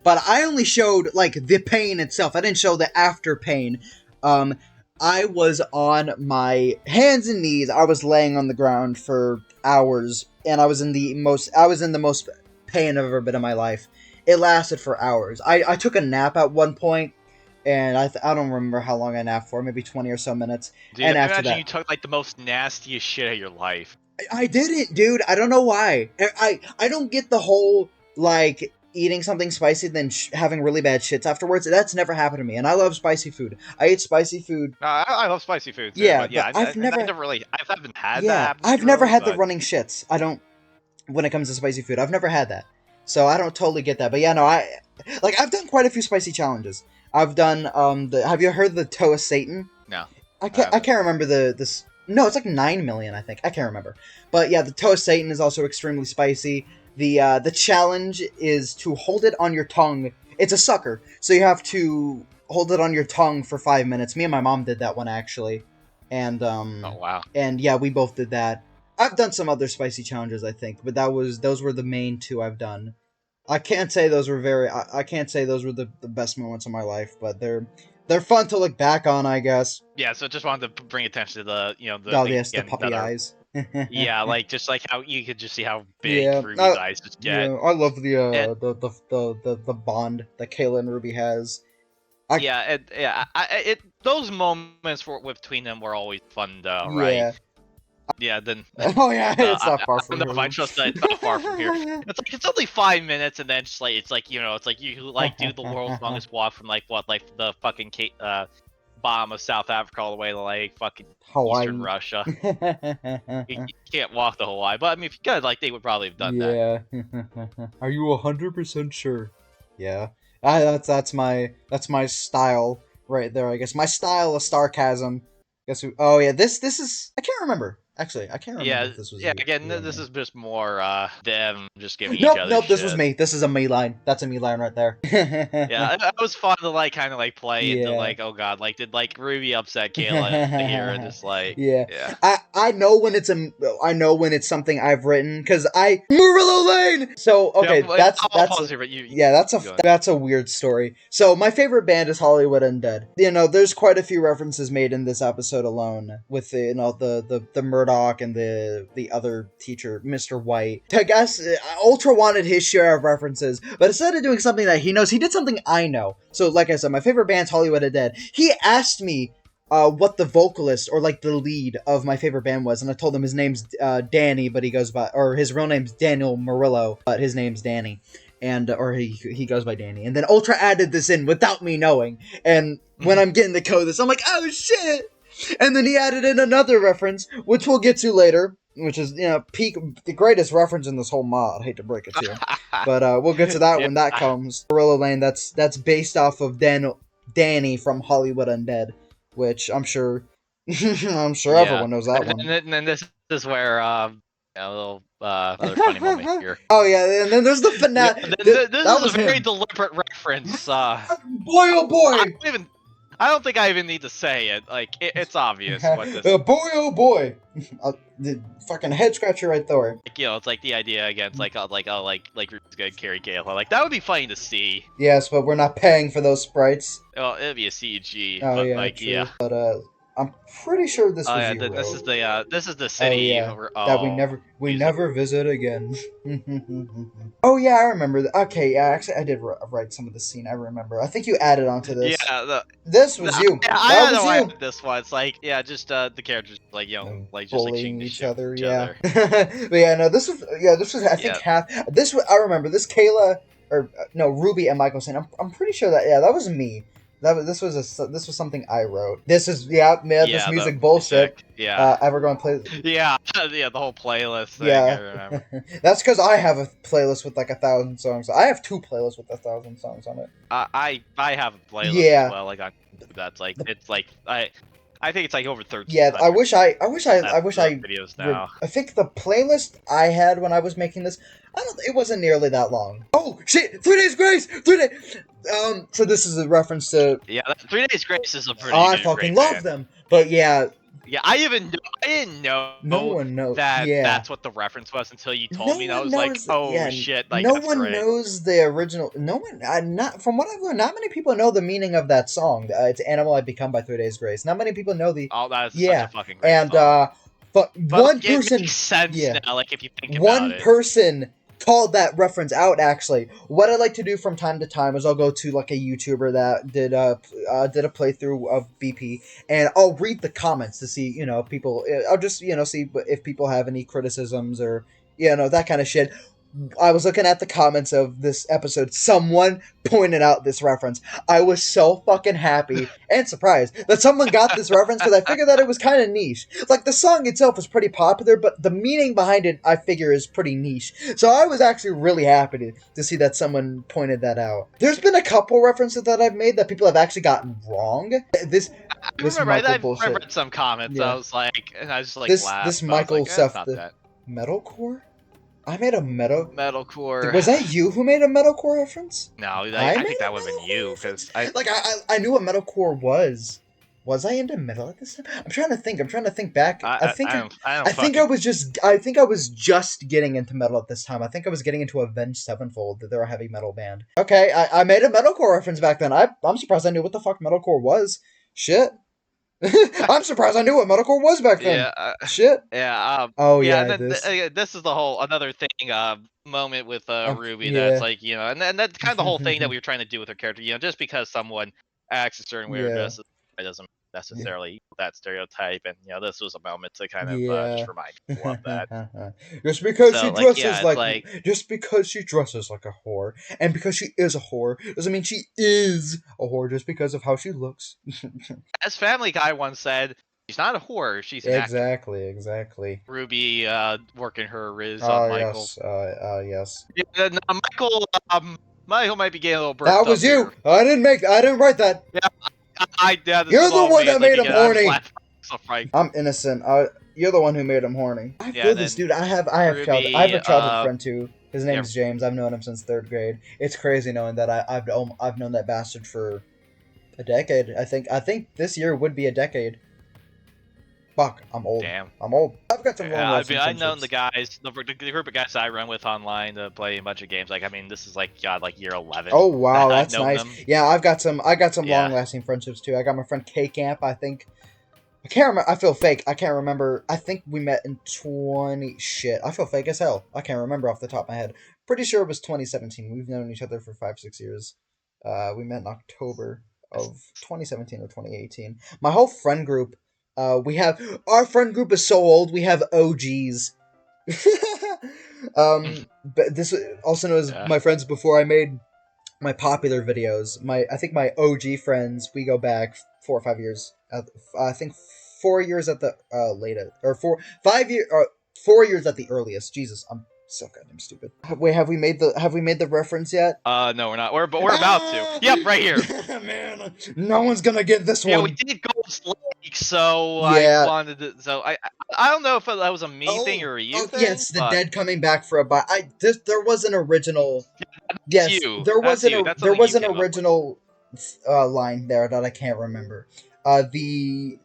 but I only showed like the pain itself. I didn't show the after pain. I was on my hands and knees. I was laying on the ground for hours, and I was in the most pain I've ever been in my life. It lasted for hours. I took a nap at one point, and I don't remember how long I napped for, maybe 20 or so minutes. Dude, And I after imagine you that, took like the most nastiest shit of your life. I didn't, dude. I don't know why. I don't get the whole like eating something spicy then having really bad shits afterwards. That's never happened to me, and I love spicy food. I eat spicy food. I love spicy food too, Yeah, but yeah, but I've never. I haven't had that Yeah, happen to I've me never really, had the but running shits. I don't. When it comes to spicy food, I've never had that, so I don't totally get that. But yeah, no, I've done quite a few spicy challenges. I've done have you heard of the Toe of Satan? no. I can't remember this. No, it's like 9 million, I think. I can't remember. But yeah, the Toe of Satan is also extremely spicy. The challenge is to hold it on your tongue. It's a sucker, so you have to hold it on your tongue for 5 minutes. Me and my mom did that one actually, and Oh wow. and yeah, we both did that. I've done some other spicy challenges, I think, but those were the main two I've done. I can't say those were I can't say those were the best moments of my life, but they're fun to look back on, I guess. Yeah, so just wanted to bring attention to the the Oh things yes, the again puppy that are eyes. yeah, like just like how you could just see how big Yeah, Ruby's eyes just get. yeah, I love And the bond that Kayla and Ruby has. I yeah, and yeah, it those moments between them were always fun though, right? yeah. Yeah, then Oh yeah, it's not far I from don't know if I here. trust that it's not far from here. It's like it's only 5 minutes, and then just like it's like it's like you like do the world's longest walk from like what like the fucking bottom of South Africa all the way to like fucking Hawaii. Eastern Russia. You can't walk the whole way, but I mean if you could, like they would probably have done that. Yeah. Are you 100% sure? Yeah. That's my style right there. I guess my style of sarcasm. Guess who? Oh yeah, this is. I can't remember. Actually, I can't remember Yeah, if this was yeah. you. Again, Yeah, this man. is just more them just giving each Nope, other nope. This was shit. me. This is a me line. That's a me line right there. Yeah, it was fun to like kind of like play into Yeah. like, oh god, like did like Ruby upset Kayla here? Just like Yeah. yeah. I know when I know when it's something I've written because I Murillo Lane. So okay, Yeah, but I'll that's pause here, but you yeah, go. that's a weird story. So my favorite band is Hollywood Undead. You know, there's quite a few references made in this episode alone with the the Murdoch and the other teacher, Mr. White. I guess Ultra wanted his share of references, but instead of doing something that he knows, he did something I know. So like I said, my favorite band's Hollywood Undead. He asked me what the vocalist or like the lead of my favorite band was, and I told him his name's Danny, but he goes by, or his real name's Daniel Murillo, but his name's Danny, and or he goes by Danny. And then Ultra added this in without me knowing, and when I'm getting the code, I'm like, oh shit! And then he added in another reference, which we'll get to later, which is the greatest reference in this whole mod. I hate to break it to you, but we'll get to that Yeah. when that comes. Murillo Lane. That's based off of Danny from Hollywood Undead, which I'm sure everyone knows that one. And then this is where a little another funny moment here. Oh yeah, and then there's the finale. Yeah, this that is was a very him. deliberate reference. Boy, oh boy! I don't think I even need to say it. Like it's obvious what this. Boy, oh boy! The fucking head scratcher right there. Like, it's like the idea again. It's like Ruby's gonna carry Kayla. Like that would be funny to see. Yes, but we're not paying for those sprites. Well, it'd be a CG. Oh but yeah, like true. yeah. But I'm pretty sure this Oh was yeah, you. this is the city. Oh, yeah. Oh, That we never visit again. Oh yeah, I remember that. Okay, yeah, actually I did write some of the scene. I remember. I think you added onto this. Yeah, this was you. Yeah, that was you. This one. It's like just the characters like like just like Bullying shooting each other. each Yeah. other. But yeah, no, this was I think half. This was I remember this Kayla or no Ruby and Michael saying. I'm pretty sure that was me. This was something I wrote. This is this music bullshit. Yeah. Ever going to play? Yeah, the whole playlist thing. Yeah. I remember. That's because I have a playlist with like 1,000 songs. I have 2 playlists with 1,000 songs on it. I have a playlist as well. Like that's like it's like I think it's like over 13. Yeah, I wish I videos now. I think the playlist I had when I was making this, it wasn't nearly that long. Oh shit! 3 Days Grace. 3 days. So this is a reference to. Yeah, 3 Days Grace is a pretty. I fucking love them, but yeah. Yeah, I didn't know. No one knows that. Yeah. That's what the reference was until you told me. And I was like, shit! Like, no that's one great. knows the original. No one, not from what I've learned. Not many people know the meaning of that song. It's "Animal I Become" by 3 Days Grace. Not many people know the. Oh, that's such a fucking great and song. but one person. It makes sense now. Like if you think about one it. person called that reference out. Actually, what I like to do from time to time is I'll go to like a YouTuber that did a playthrough of BP, and I'll read the comments to see people. I'll just see if people have any criticisms or that kind of shit. I was looking at the comments of this episode. Someone pointed out this reference. I was so fucking happy and surprised that someone got this reference because I figured that it was kind of niche. Like, the song itself is pretty popular, but the meaning behind it, I figure, is pretty niche. So I was actually really happy to see that someone pointed that out. There's been a couple references that I've made that people have actually gotten wrong. This remember Michael I bullshit. read some comments. Yeah. I was like, and I just like This laughed. but I was Michael like, stuff. not The that metalcore. I made a metalcore. Was that you who made a metalcore reference? No, I made think a that would have been you reference? because I Like, I knew what metalcore was. Was I into metal at this time? I'm trying to think. I'm trying to think back. I don't I think I was just getting into metal at this time. I think I was getting into Avenged Sevenfold. They're a heavy metal band. Okay, I made a metalcore reference back then. I'm surprised I knew what the fuck metalcore was. Shit. I'm surprised I knew what metalcore was back then. yeah. Shit. Yeah, Oh yeah, yeah, and then this is the whole another thing, moment with Ruby that's yeah. like, and then that's kind of the whole thing that we were trying to do with her character. Just because someone acts a certain way or Yeah. dresses, it doesn't necessarily equal that stereotype. And this was a moment to kind of Yeah. just remind people of that. Just because So she like, dresses yeah, it's like, like just because she dresses like a whore, and because she is a whore, doesn't mean she is a whore just because of how she looks. as Family Guy once said, she's not a whore, she's an actor. Exactly. Ruby working her riz on Oh Michael. yes, yes. Yeah, then, Michael might be getting a little burnt That up was you. here. I didn't write that. Yeah, this You're is the all one me. that Like made him again, I'm horny. stuff right. I'm innocent. You're the one who made him horny. I Yeah, feel and this, then dude. I have I have a childhood friend too. His yeah. name's James. I've known him since 3rd grade. It's crazy knowing that I've known that bastard for a decade. I think this year would be a decade. Fuck, I'm old. Damn. I'm old. I've got some long Yeah, lasting I've known the friendships. guys, the group of guys I run with online to play a bunch of games. Like, I mean, this is like God, like year 11. Oh wow, that I've that's known nice. them. Yeah, I got some Yeah. long lasting friendships too. I got my friend K Camp. I think I can't remember. I feel fake. I can't remember. I think we met in 20. Shit, I feel fake as hell. I can't remember off the top of my head. Pretty sure it was 2017. We've known each other for 5-6 years. We met in October of 2017 or 2018. My whole friend group. Our friend group is so old. We have OGs. But this also known as my friends before I made my popular videos. I think my OG friends. We go back 4 or 5 years. I think 4 years at the latest, or 5 years, 4 years at the earliest. Jesus, I'm so goddamn stupid. Have we made the reference yet? No, we're not. We're about to. Yep, right here. Man, no one's gonna get this Yeah, one. we did Ghost Lake, so Yeah. I wanted to. So I don't know if that was a me thing or a you thing. Yes, the but dead coming back for a bite. There was an original. that's Yes, you. there was That's you. an That's there something was you an came up with. original line there that I can't remember. The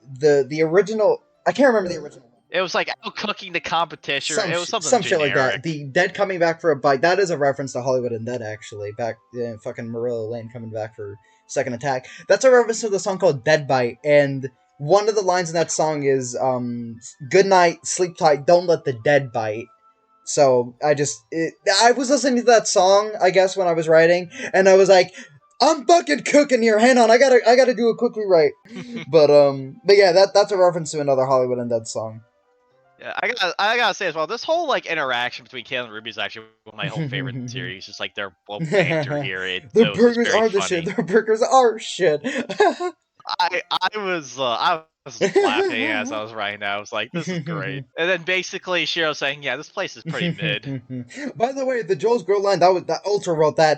original. I can't remember the original. It was like out cooking the competition. It was something some shit like generic. that. The dead coming back for a bite. That is a reference to Hollywood Undead, actually. Back fucking Marilla Lane coming back for second attack. That's a reference to the song called Dead Bite, and one of the lines in that song is "Good night, sleep tight, don't let the dead bite." So I was listening to that song, I guess, when I was writing, and I was like, I'm fucking cooking here. Hang on, I gotta do it quickly right. but yeah, that's a reference to another Hollywood Undead song. Yeah, I gotta say as well, this whole like interaction between Kale and Ruby is actually one of my whole favorite series. Just like their both banter here. Their burgers are the shit. Their burgers are shit. I was laughing as I was writing that. I was like, this is great. And then basically Shiro saying, yeah, this place is pretty mid. By the way, the Joel's Girl line, that Ultra wrote that.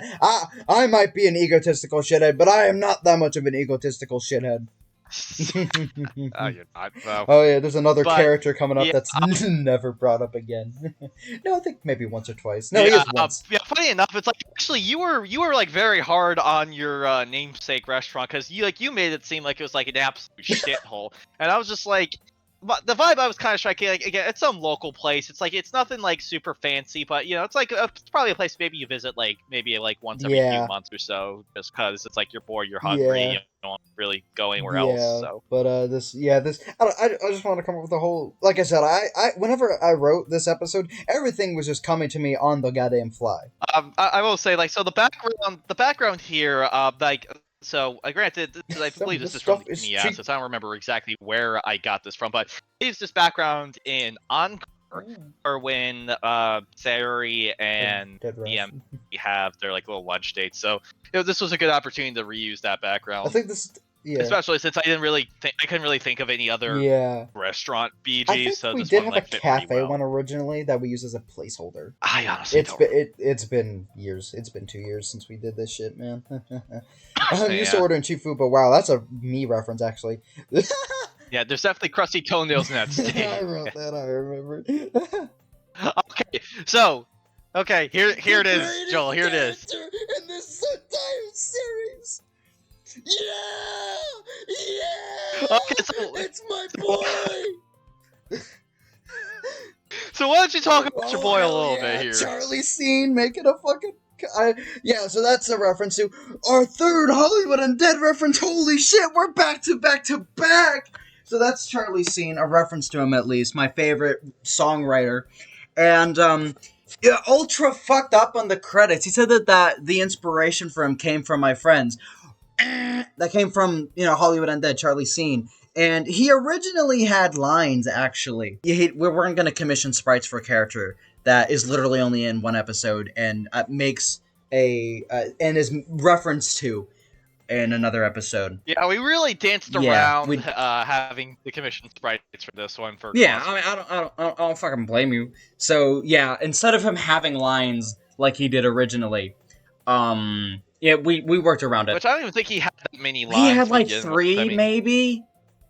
I might be an egotistical shithead, but I am not that much of an egotistical shithead. Oh, you're not. No. Oh yeah, there's another But, character coming up yeah, that's never brought up again. No, I think maybe once or twice. No, yeah, he is once. yeah, funny enough, it's like actually you were like very hard on your namesake restaurant because you made it seem like it was like an absolute shithole, and I was just like, but the vibe I was kind of striking, like again, it's some local place. It's like it's nothing like super fancy, but it's like it's probably a place maybe you visit like maybe like once every few months or so, just because it's like you're bored, you're hungry, Yeah. you don't really go anywhere else. So. But this I just want to come up with a whole, like I said, I whenever I wrote this episode, everything was just coming to me on the goddamn fly. I will say like so the background here, like. So, granted, I believe this is from the NES, so I don't remember exactly where I got this from, but it's this background in or when Sayuri and Dead Rush. DM have their like little lunch dates. So this was a good opportunity to reuse that I background, think this. Yeah. especially since I couldn't really think of any other Yeah. restaurant I BGs. think So we this did one have a like fit pretty cafe well. one originally that we used as a placeholder. I honestly It's don't. been it's been years. It's been 2 years since we did this shit, man. I'm used to Yeah. ordering cheap food, but wow, that's a me reference actually. Yeah, there's definitely crusty toenails in that I state. wrote that. I remember. Okay, so here it is, Joel. Here it is. In this entire series. Yeah. Okay, so It's my boy. so why don't you talk about your boy a hell little yeah. bit here? Charlie Scene making a fucking. Yeah, so that's a reference to our third Hollywood Undead reference. Holy shit, we're back to back to back. So that's Charlie Scene, a reference to him at least, my favorite songwriter. And yeah, ultra fucked up on the credits. He said that the inspiration for him came from my friends. That came from, Hollywood Undead, Charlie Scene. And he originally had lines, actually. We weren't going to commission sprites for a character that is literally only in one episode and makes and is referenced to in another episode. Yeah, we really danced around having the commission sprites for this one for. Yeah, cost. I mean, I don't fucking blame you. So yeah, instead of him having lines like he did originally, yeah, we worked around it. Which I don't even think he had that many lines. He had like to begin 3, with. I mean, maybe.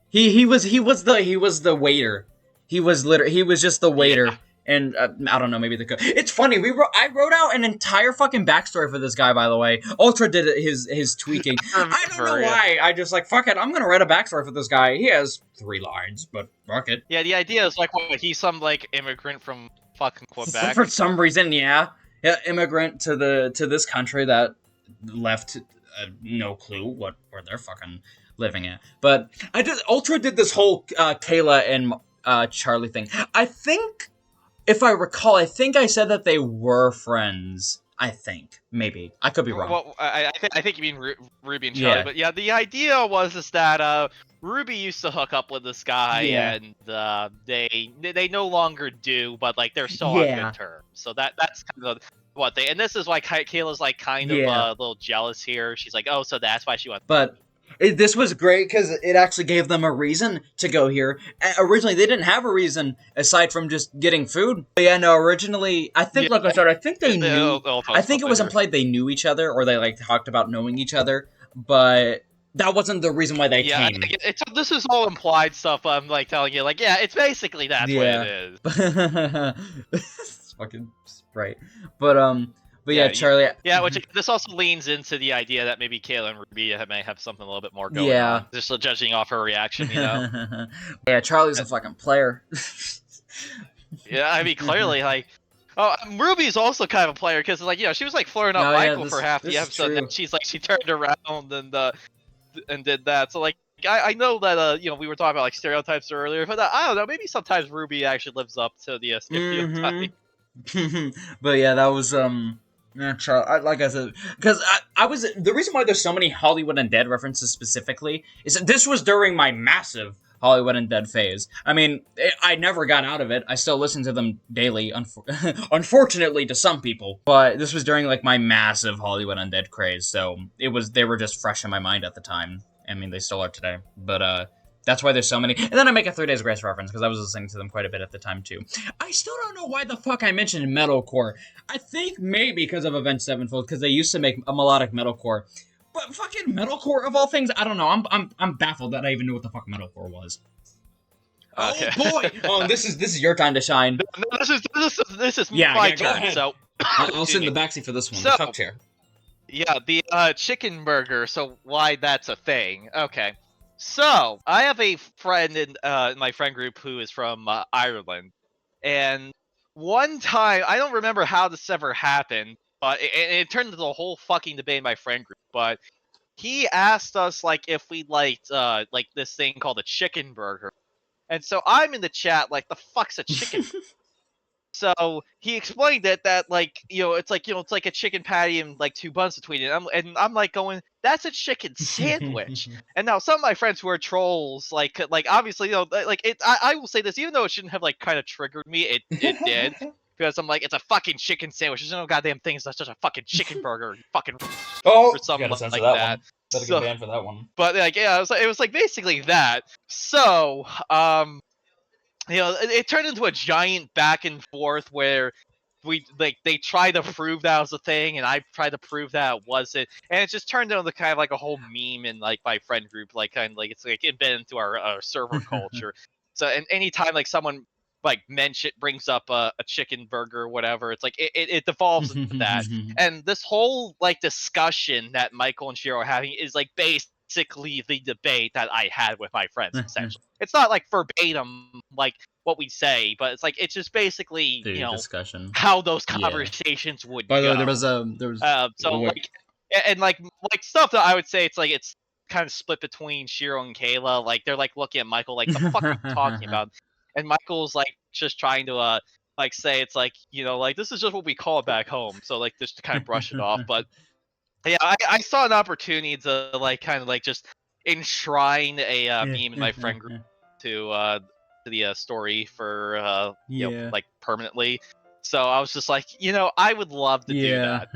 He was the waiter. He was just the waiter. Yeah. And I don't know, maybe the cook. It's funny. I wrote out an entire fucking backstory for this guy. By the way, Ultra did his tweaking. I don't know why. I just like fuck it. I'm gonna write a backstory for this guy. He has 3 lines, but fuck it. Yeah, the idea is like, what, he's some like immigrant from fucking Quebec. For some reason, yeah, immigrant to this country that left no clue where they're fucking living at. But Ultra did this whole Kayla and Charlie thing. I think. If I recall, I think I said that they were friends. I think. Maybe. I could be wrong. Well, I think you mean Ruby and Charlie. Yeah. But yeah, the idea was that Ruby used to hook up with this guy, Yeah. and they no longer do, but like they're still on good terms. So that's kind of what they. And this is why Kayla's like kind of a little jealous here. She's like, oh, so that's why she wants. But this was great because it actually gave them a reason to go here. Originally, they didn't have a reason aside from just getting food. But yeah, no, originally, I think, like I said, I think they knew. I think it was implied they knew each other or they like talked about knowing each other, but that wasn't the reason why they came. This is all implied stuff. I'm like telling you, like, yeah, it's basically that's what it is. It's fucking right. But yeah, Charlie. Yeah, which this also leans into the idea that maybe Kayla and Ruby may have something a little bit more going on. Just judging off her reaction, Yeah, Charlie's a fucking player. Yeah, I mean, clearly, like, Ruby's also kind of a player because, like, she was like flirting up Michael for half the episode, and she's like, she turned around and did that. So like, I know that we were talking about like stereotypes earlier, but I don't know, maybe sometimes Ruby actually lives up to the stereotype. But yeah, that was like I said, because I was the reason why there's so many Hollywood Undead references specifically is that this was during my massive Hollywood Undead phase. I mean, I never got out of it. I still listen to them daily, unfortunately to some people. But this was during like my massive Hollywood Undead craze, so they were just fresh in my mind at the time. I mean, they still are today. But that's why there's so many. And then I make a 3 Days Grace reference, because I was listening to them quite a bit at the time, too. I still don't know why the fuck I mentioned metalcore. I think maybe because of Avenged Sevenfold, because they used to make a melodic metalcore. But fucking metalcore, of all things, I don't know. I'm baffled that I even knew what the fuck metalcore was. Okay. Oh, boy! Oh, this is your time to shine. No, this is my turn, so... I'll sit in the backseat for this one, the tuck chair. Yeah, the chicken burger, so why that's a thing. Okay. So, I have a friend in my friend group who is from Ireland, and one time, I don't remember how this ever happened, but it turned into a whole fucking debate in my friend group, but he asked us, like, if we liked, like, this thing called a chicken burger, and so I'm in the chat, like, the fuck's a chicken burger? So he explained it that like it's like it's like a chicken patty and like 2 buns between it. I'm like going, that's a chicken sandwich. And now some of my friends who are trolls like obviously like it. I will say this, even though it shouldn't have like kind of triggered me, it did. Because I'm like, it's a fucking chicken sandwich. There's no goddamn thing that's just a fucking chicken burger, you fucking Oh, or something gotta censor like that that. one. Better So, get banned for that one. but like yeah, it was like basically that. So it turned into a giant back and forth where they tried to prove that was a thing, and I tried to prove that it wasn't, and it just turned into kind of like a whole meme in like my friend group, like kind of like it's like embedded into our server culture. So, and anytime like someone like brings up a chicken burger or whatever, it's like it devolves into that. And this whole like discussion that Michael and Shiro are having is like basically the debate that I had with my friends. Essentially, it's not like verbatim like what we say, but it's like it's just basically The discussion. how those Yeah. conversations would By the go. way, there was So what- like and like stuff that I would say it's like it's kind of split between Shiro and Kayla. Like they're like looking at Michael like, the fuck are you talking about? And Michael's like just trying to like say it's like like this is just what we call it back home. So like just to kind of brush it off. But yeah, I saw an opportunity to like kind of like just enshrine a meme in my friend group to the story for yeah. like permanently. So I was just like, I would love to do that.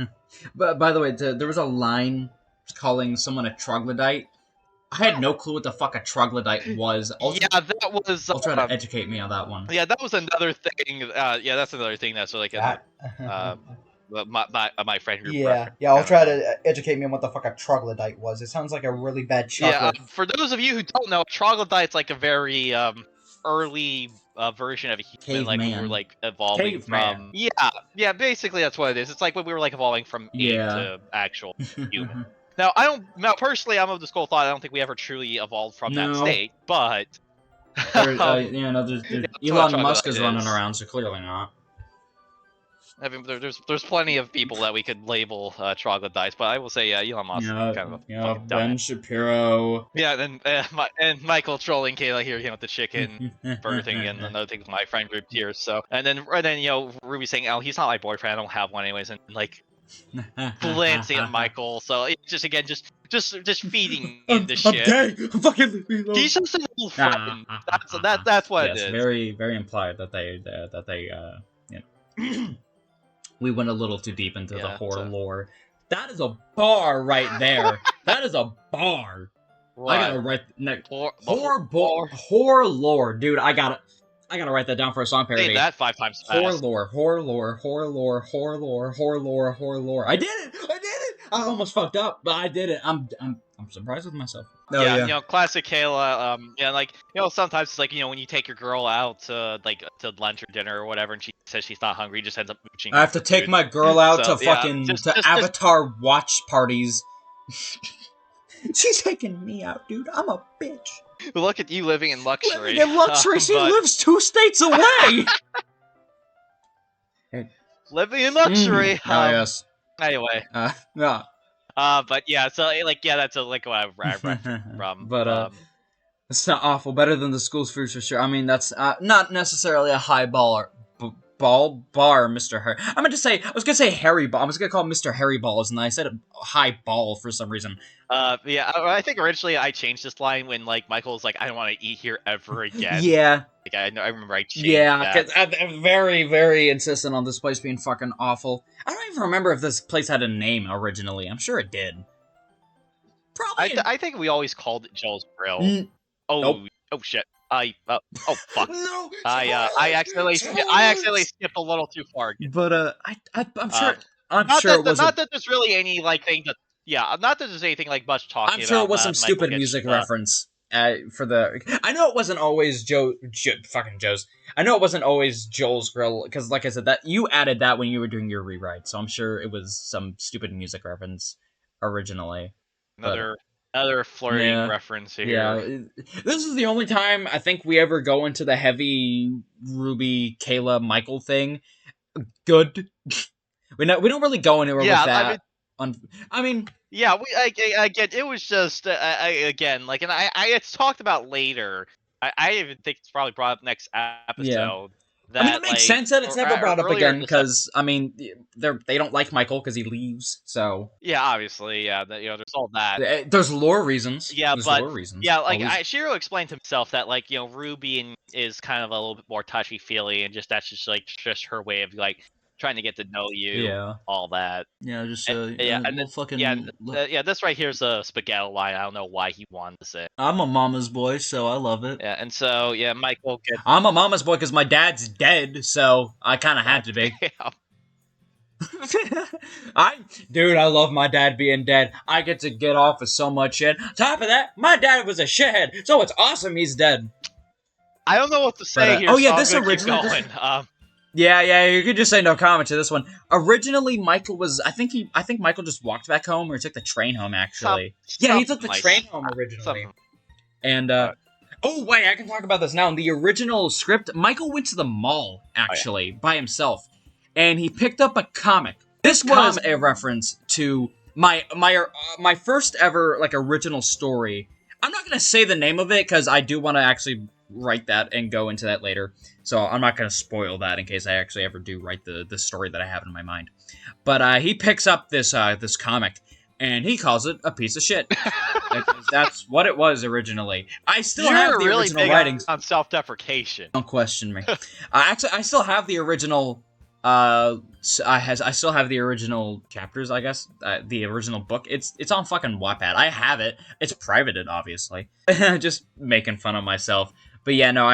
But by the way, there was a line calling someone a troglodyte. I had no clue what the fuck a troglodyte was. Yeah, that was. I'll try to educate me on that one. Yeah, that was another thing. Yeah, that's another thing that's like That. my friend group. Yeah, I'll try to educate me on what the fuck a troglodyte was. It sounds like a really bad chocolate. Yeah, for those of you who don't know, troglodyte's like a very early version of a human, like when we were Caveman. like evolving Caveman. from. Yeah, basically that's what it is. It's like when we were like evolving from ape to actual human. Now, personally, I'm of the school of thought I don't think we ever truly evolved from that No. state, but There's what Elon a Musk is troglodyte running is. around, so clearly not. I mean, there's plenty of people that we could label troglodytes, but I will say, Elon Musk is kind of a fucking Ben dumbass. Shapiro. Yeah, and Michael trolling Kayla here, with the chicken burger thing, and another thing with my friend group here. So, and then Ruby saying, "Oh, he's not my boyfriend. I don't have one anyways," and like glancing at Michael. So it's just again, just feeding into shit. I'm gay. I'm fucking. He's just a little friend. That's what it Yes, is. very very implied that they we went a little too deep into the horror lore. That is a bar right there. That is a bar. What? I gotta write Horror lore, dude. I gotta write that down for a song parody. Say that 5 times Horror fast. lore. I did it. I almost fucked up, but I did it. I'm surprised with myself. Oh, Yeah, classic Kayla. Like sometimes it's like when you take your girl out to lunch or dinner or whatever, and she says she's not hungry, just ends up mooching. I have to take my girl out So, to yeah, fucking just- to Avatar watch parties. She's taking me out, dude. I'm a bitch. Look at you living in luxury. Living in luxury. She lives 2 states away. Living in luxury. Oh yes. Anyway. Yeah. But yeah, so that's like what I read from. But it's not awful. Better than the school's food for sure. I mean, that's not necessarily a high bar, Mr. Harry. I was gonna say Harry Ball. I was gonna call him Mr. Harry Balls, and I said high ball for some reason. Yeah, I think originally I changed this line when like Michael was like, "I don't want to eat here ever again." Yeah. Like I remember I changed. Yeah, because I'm very, very insistent on this place being fucking awful. I don't even remember if this place had a name originally. I'm sure it did. Probably. I think we always called it Joel's Grill. Nope. Oh shit. Oh fuck. No. I accidentally skipped a little too far. But I'm sure. I'm not sure that, it was. Not that there's really any like thing that. Yeah, not that there's anything like much talking. I'm sure about, it was some Michael stupid music reference. For the, I know it wasn't always fucking Joe's. I know it wasn't always Joel's Grill, because like I said, that you added that when you were doing your rewrite, so I'm sure it was some stupid music reference originally. Another flirting reference here. Yeah, this is the only time I think we ever go into the heavy Ruby, Kayla, Michael thing. Good. we don't really go anywhere with that. I mean, yeah, I get it was just again like, and I it's talked about later. I even think it's probably brought up next episode I mean, it makes sense that it's never brought up earlier again because I mean, they don't like Michael because he leaves. So yeah, obviously, yeah, there's all that. there's lore reasons. Yeah, There's but lore reasons. yeah, like Always. Shiro explained to himself that like Ruby is kind of a little bit more touchy feely, and that's just like just her way of like trying to get to know you, Yeah. all that. Yeah, just Yeah, and little then, fucking. yeah, this right here's a spaghetti line. I don't know why he wanted to say. I'm a mama's boy, so I love it. Yeah, and so yeah, Michael gets. I'm a mama's boy because my dad's dead, so I kind of had to be. Yeah. I love my dad being dead. I get to get off with so much shit. Top of that, my dad was a shithead, so it's awesome he's dead. I don't know what to say here. Oh yeah, so this I'm gonna keep originally. going. Yeah, you could just say no comment to this one. Originally, Michael was. I think Michael just walked back home or took the train home. Actually, yeah, he took the train home originally. And oh wait, I can talk about this now. In the original script, Michael went to the mall actually by himself, and he picked up a comic. This was a reference to my first ever like original story. I'm not gonna say the name of it because I do want to actually write that and go into that later. So I'm not gonna spoil that in case I actually ever do write the story that I have in my mind. But he picks up this this comic and he calls it a piece of shit. That's what it was originally. I still have the really original big writings. On self-deprecation. Don't question me. Actually, I still have the original. I still have the original chapters. I guess the original book. It's on fucking Wattpad. I have it. It's privated, obviously. Just making fun of myself. But yeah, no.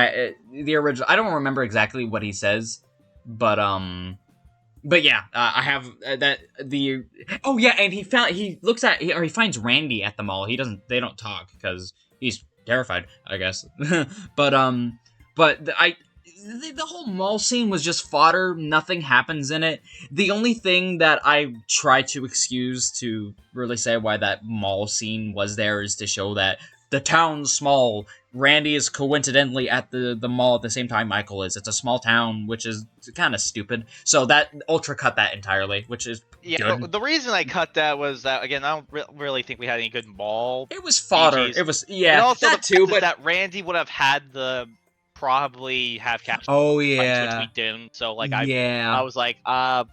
The original. I don't remember exactly what he says, but yeah, I have that the. Oh yeah, and he finds Randy at the mall. They don't talk because he's terrified, I guess. but the whole mall scene was just fodder. Nothing happens in it. The only thing that I try to excuse to really say why that mall scene was there is to show that the town's small. Randy is coincidentally at the mall at the same time Michael is. It's a small town, which is kind of stupid. So that Ultra cut that entirely, which is good. The reason I cut that was that again I don't really think we had any good mall. It was fodder. PGs. It was and also that too, but that Randy would have had the probably have captured. Oh yeah, which we didn't. So like I was like now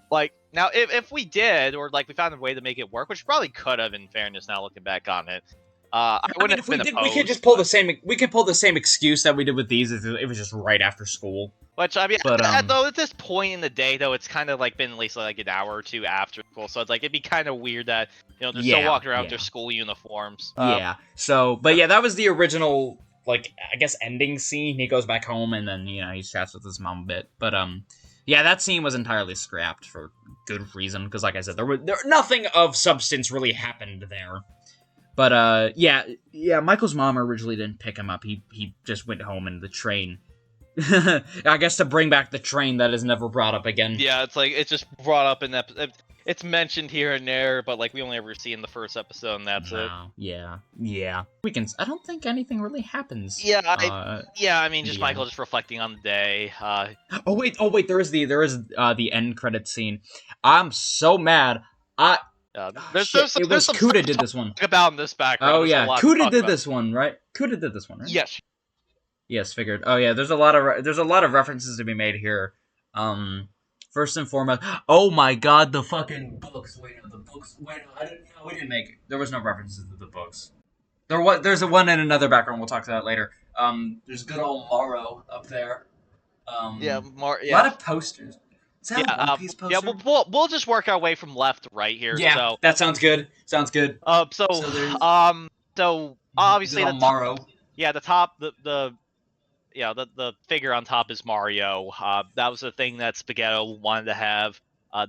if we did or like we found a way to make it work, which we probably could have in fairness now looking back on it. I wouldn't have been opposed, we could just pull the same. We could pull the same excuse that we did with these if it was just right after school. Which I mean, though at this point in the day, though, it's kind of like been at least like an hour or two after school, so it's like it'd be kind of weird that they're still walking around with their school uniforms. Yeah. So, but yeah, that was the original like I guess ending scene. He goes back home and then he chats with his mom a bit. But yeah, that scene was entirely scrapped for good reason because like I said, there nothing of substance really happened there. But yeah, Michael's mom originally didn't pick him up. He just went home in the train. I guess to bring back the train that is never brought up again. Yeah, it's like it's just brought up in that. It's mentioned here and there, but like we only ever see in the first episode, and that's it. Yeah. I don't think anything really happens. Yeah, I mean, just Michael just reflecting on the day. Oh wait, there is the end credit scene. I'm so mad. There's Kuta did this one. About in this background. Oh yeah, Kuta did this one, right? Kuta did this one, right? Yes. Yes, figured. Oh yeah, there's a lot of references to be made here. First and foremost, oh my god, the fucking books. Wait, no, the books. Wait, no, we didn't make it. There was no references to the books. There's a one in another background. We'll talk to that later. There's good old Morrow up there. A lot of posters. Is that a One Piece poster? Yeah, we'll just work our way from left to right here. Yeah, so. That sounds good. So obviously the Morrow. Yeah, the top the figure on top is Mario. That was the thing that Spaghetto wanted to have.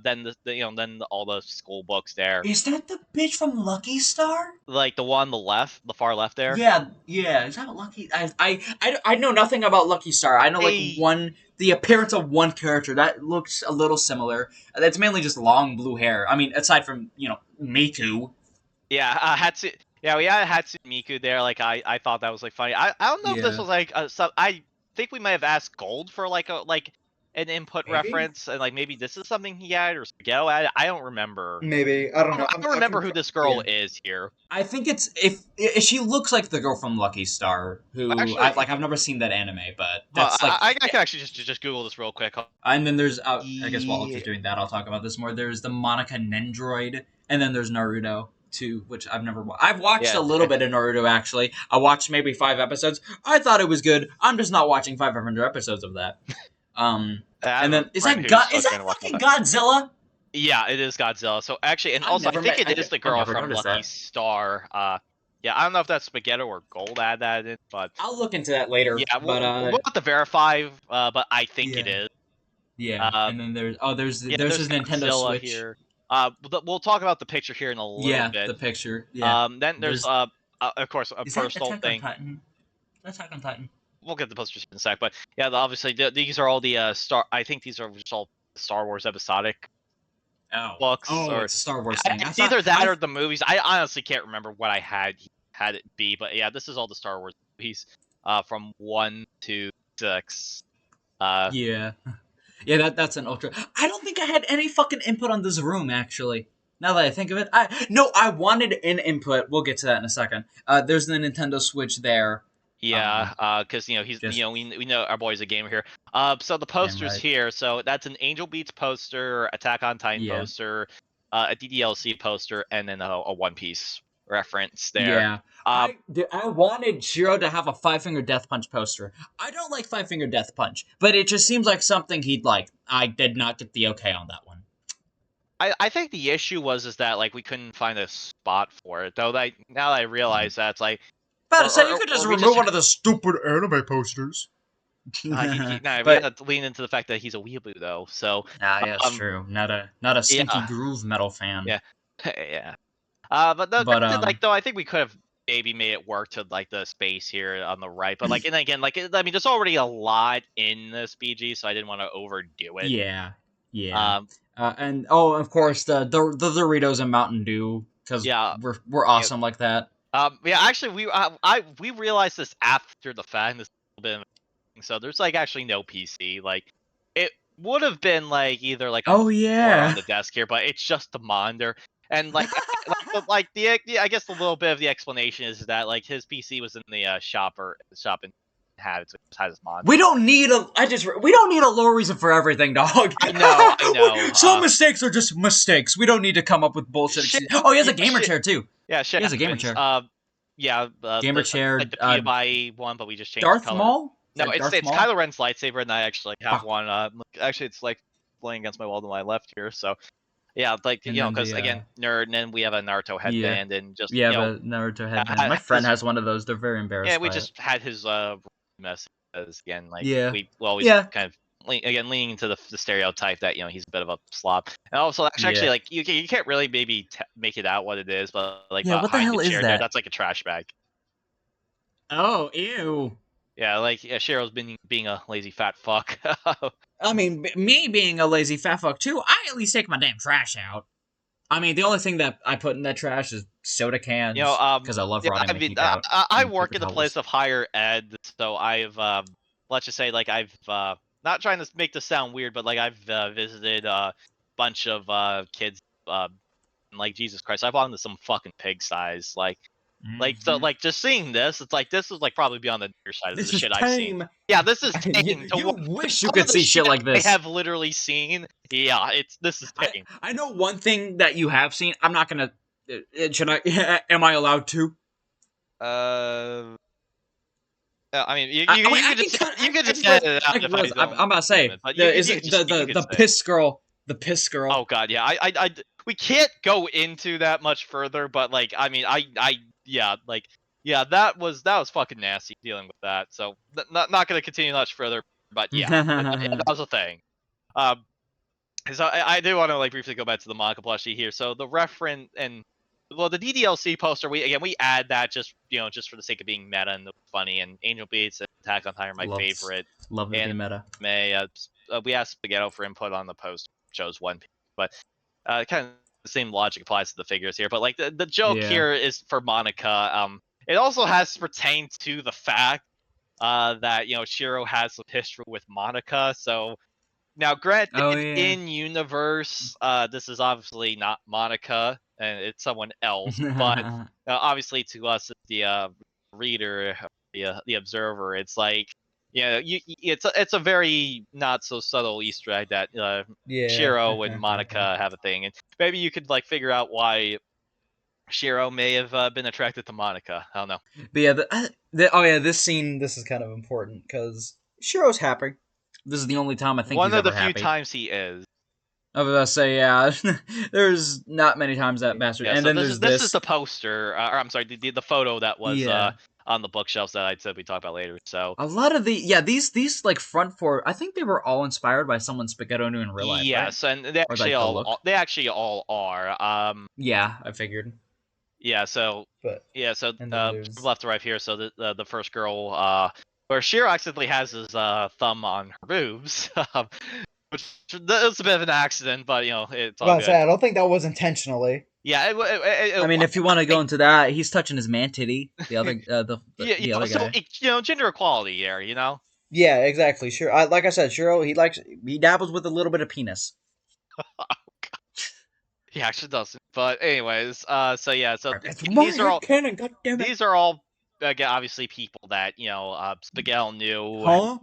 Then then all the school books there. Is that the bitch from Lucky Star? Like the one on the left, the far left there. Yeah. Is that Lucky? I know nothing about Lucky Star. I know the appearance of one character that looks a little similar. That's mainly just long blue hair. I mean, aside from Miku. Yeah, Hatsu. Yeah, we had Hatsu and Miku there. Like I thought that was like funny. I don't know if this was like I think we might have asked Gold for like an input Maybe? reference, and like maybe this is something he had or Spaghetto added. I don't remember. Maybe. I don't know. I don't remember who this girl is here. I think it's if she looks like the girl from Lucky Star, who Actually, I've never seen that anime, but that's like. I can actually just Google this real quick. And then there's I guess while Ultra's doing that, I'll talk about this more. There's the Monica Nendroid, and then there's Naruto too, which I've never. I've watched a little bit of Naruto actually. I watched maybe 5 episodes. I thought it was good. I'm just not watching 500 episodes of that. And then is that fucking Godzilla? Yeah, it is Godzilla. So actually, and I've also I never think met- it is the girl never from noticed Lucky that. Star. Yeah, I don't know if that's Spaghetto or Gold add that in, but I'll look into that later. yeah, but we'll have to verify. But I think it is. Yeah, and then there's there's his Nintendo Godzilla Switch here. We'll talk about the picture here in a little bit. the picture. Yeah. Then there's of course a Is that personal Attack thing. on Titan? Attack on Titan. We'll get the posters in a sec, but yeah, obviously these are all the Star. I think these are just all Star Wars episodic books. Or it's a Star Wars thing. it's either that or the movies. I honestly can't remember what I had it be, but yeah, this is all the Star Wars movies from 1 to 6. Yeah, that's an ultra. I don't think I had any fucking input on this room actually. Now that I think of it, I wanted an input. We'll get to that in a second. There's the Nintendo Switch there. Yeah, because he's we know our boy's a gamer here. So the posters right. here. So that's an Angel Beats poster, Attack on Titan poster, a DDLC poster, and then a One Piece reference there. Yeah. I wanted Shiro to have a 5-finger death punch poster. I don't like 5-finger death punch, but it just seems like something he'd like. I did not get the okay on that one. I think the issue is that like we couldn't find a spot for it. Though now that I realize that it's like. But so you could just remove one of the stupid anime posters. We have to lean into the fact that he's a weeaboo though. So yeah, it's true. Not a stinky groove metal fan. Yeah, yeah. But though I think we could have maybe made it work to like the space here on the right. But like, and again, like I mean, there's already a lot in this BG, so I didn't want to overdo it. Yeah. And of course the Doritos and Mountain Dew because we're awesome like that. Yeah, actually, we realized this after the fact. This a little bit, so there's like actually no PC. Like it would have been like either like on the desk here, but it's just the monitor. And like I guess a little bit of the explanation is that like his PC was in the shop and had his monitor. We don't need a low reason for everything, dog. I know. Some mistakes are just mistakes. We don't need to come up with bullshit. He has a gamer chair too. Yeah, shit. He has a gamer chair. Gamer chair. Like the PMI one, but we just changed Darth the color. Maul? No, it's Kylo Ren's lightsaber, and I actually have one. Actually, it's like laying against my wall to my left here. So, yeah, like because again, nerd, and then we have a Naruto headband, and just a Naruto headband. My friend has one of those. They're very embarrassed. Yeah, we just had his message again. Like we always kind of leaning into the stereotype that he's a bit of a slob, and also actually like you can't really maybe make it out what it is, but like what the hell is that? That's like a trash bag. Oh, ew. Yeah, like Shiro's been being a lazy fat fuck. I mean, me being a lazy fat fuck too. I at least take my damn trash out. I mean, the only thing that I put in that trash is soda cans. Because I love rotting my teeth out. I work in a place of higher ed, so I've let's just say like I've not trying to make this sound weird, but like I've visited a bunch of kids. Like Jesus Christ, I've gone to some fucking pig size. Like so, like just seeing this, it's like this is like probably beyond the near side of the shit I've seen. Yeah, this is tame. You wish you could see shit like this. I have literally seen. Yeah, this is tame. I know one thing that you have seen. I'm not gonna. Should I? Am I allowed to? I mean, you can just get it out. I'm about to say the piss girl. The piss girl. Oh god, yeah. I we can't go into that much further, but like I mean that was fucking nasty dealing with that. So not going to continue much further, but that was a thing. So I do want to like briefly go back to the manga plushie here. So the reference and the DDLC poster we add that just just for the sake of being meta and funny, and Angel Beats and Attack on Titan are my favorite. Love the meta. We asked Spaghetto for input on the post. Chose One Piece, but kind of the same logic applies to the figures here. But like the joke here is for Monica. It also has to pertain to the fact that Shiro has some history with Monica. So Now, granted, Oh yeah. in universe, this is obviously not Monica, and it's someone else. But obviously, to us, the reader, the observer, it's like, it's a very not so subtle Easter egg that Yeah. Shiro and Monica have a thing, and maybe you could like figure out why Shiro may have been attracted to Monica. I don't know. But yeah, oh yeah, this scene, this is kind of important because Shiro's happy. This is the only time I think One he's of the ever few happy. times he is. I was gonna say, yeah, there's not many times that bastard. Yeah, And so then this there's is this is this. the poster, or I'm sorry, the photo that was Yeah. on the bookshelves that I said we talk about later. So A lot of these like front four, I think they were all inspired by someone Spaghetto in real life, right? yes, and Or like the look. they actually all are. Yeah, I figured. Yeah, so But and then from there's left to right here. So the first girl, where Shiro accidentally has his thumb on her boobs, which is a bit of an accident, but it's I all was about to say good. I don't think that was intentionally. Yeah, I mean, if you want to go into that, he's touching his man titty. The other, yeah, the other so guy. gender equality here, Yeah, exactly. Sure. Like I said, Shiro, He dabbles with a little bit of penis. He actually doesn't. But anyways, so yeah, so It's these are my all cannon, goddammit. these are all again, obviously people that Spaghetti knew. Huh?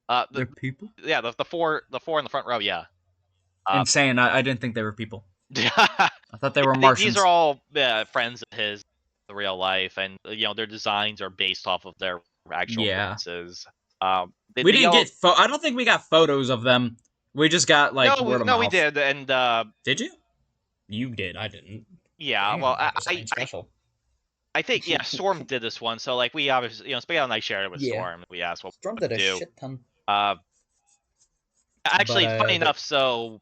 The They're people? yeah, the four in the front row, yeah. Insane. I didn't think they were people. Yeah, I thought they were these are Martians. all friends of his, in real life, and their designs are based off of their actual Yeah. references. We They didn't all get I don't think we got photos of them. We just got like word of no, we mouth. did, and Did you? You did. I didn't. yeah, Damn, well, I guess I ain't special. I think Storm did this one, so like we obviously Spaghetti and I shared it with Yeah. Storm. We asked what Storm we did would a do. shit ton. Actually, funny But enough, so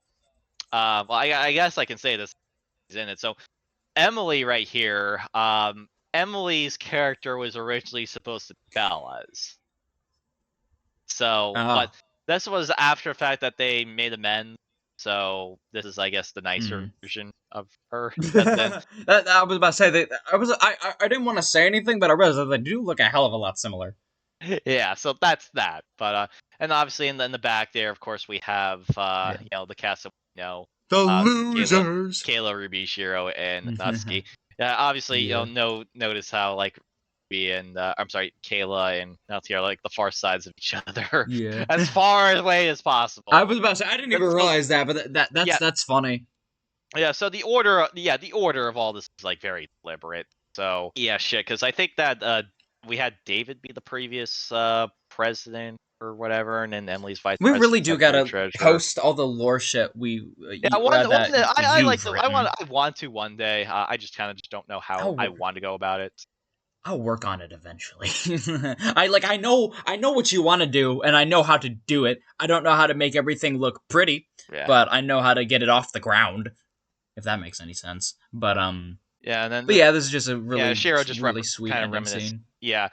well, I guess I can say this is in it. So Emily right here, Emily's character was originally supposed to be Bella's. So, but Oh. this was after the fact that they made amends. So this is, I guess, the nicer version of her. And then I was about to say that I didn't want to say anything, but I realized that they do look a hell of a lot similar. yeah, so that's that. But and obviously in the back there, of course, we have the cast that we know. The Kayla, losers. Ruby, Shiro, and Natsuki. Yeah, obviously, Yeah. notice how like Ruby and I'm sorry, Kayla and Natsuki are like the far sides of each other, Yeah. as far away as possible. I was about to say I didn't even So- realize that, but that's funny. Yeah, so the order of all this is like very deliberate. So yeah, shit, because I think that we had David be the previous president or whatever, and then Emily's vice We president, really do secretary, gotta treasurer. post all the lore shit we Yeah, I like you've to. written. I want to one day. I just kind of just don't know how I want to go about it. I'll work on it eventually. I know what you want to do, and I know how to do it. I don't know how to make everything look pretty, Yeah. but I know how to get it off the ground, if that makes any sense. But yeah, and then but yeah, this is just a really Shiro just really sweet kind of ending reminisce. scene. Yeah.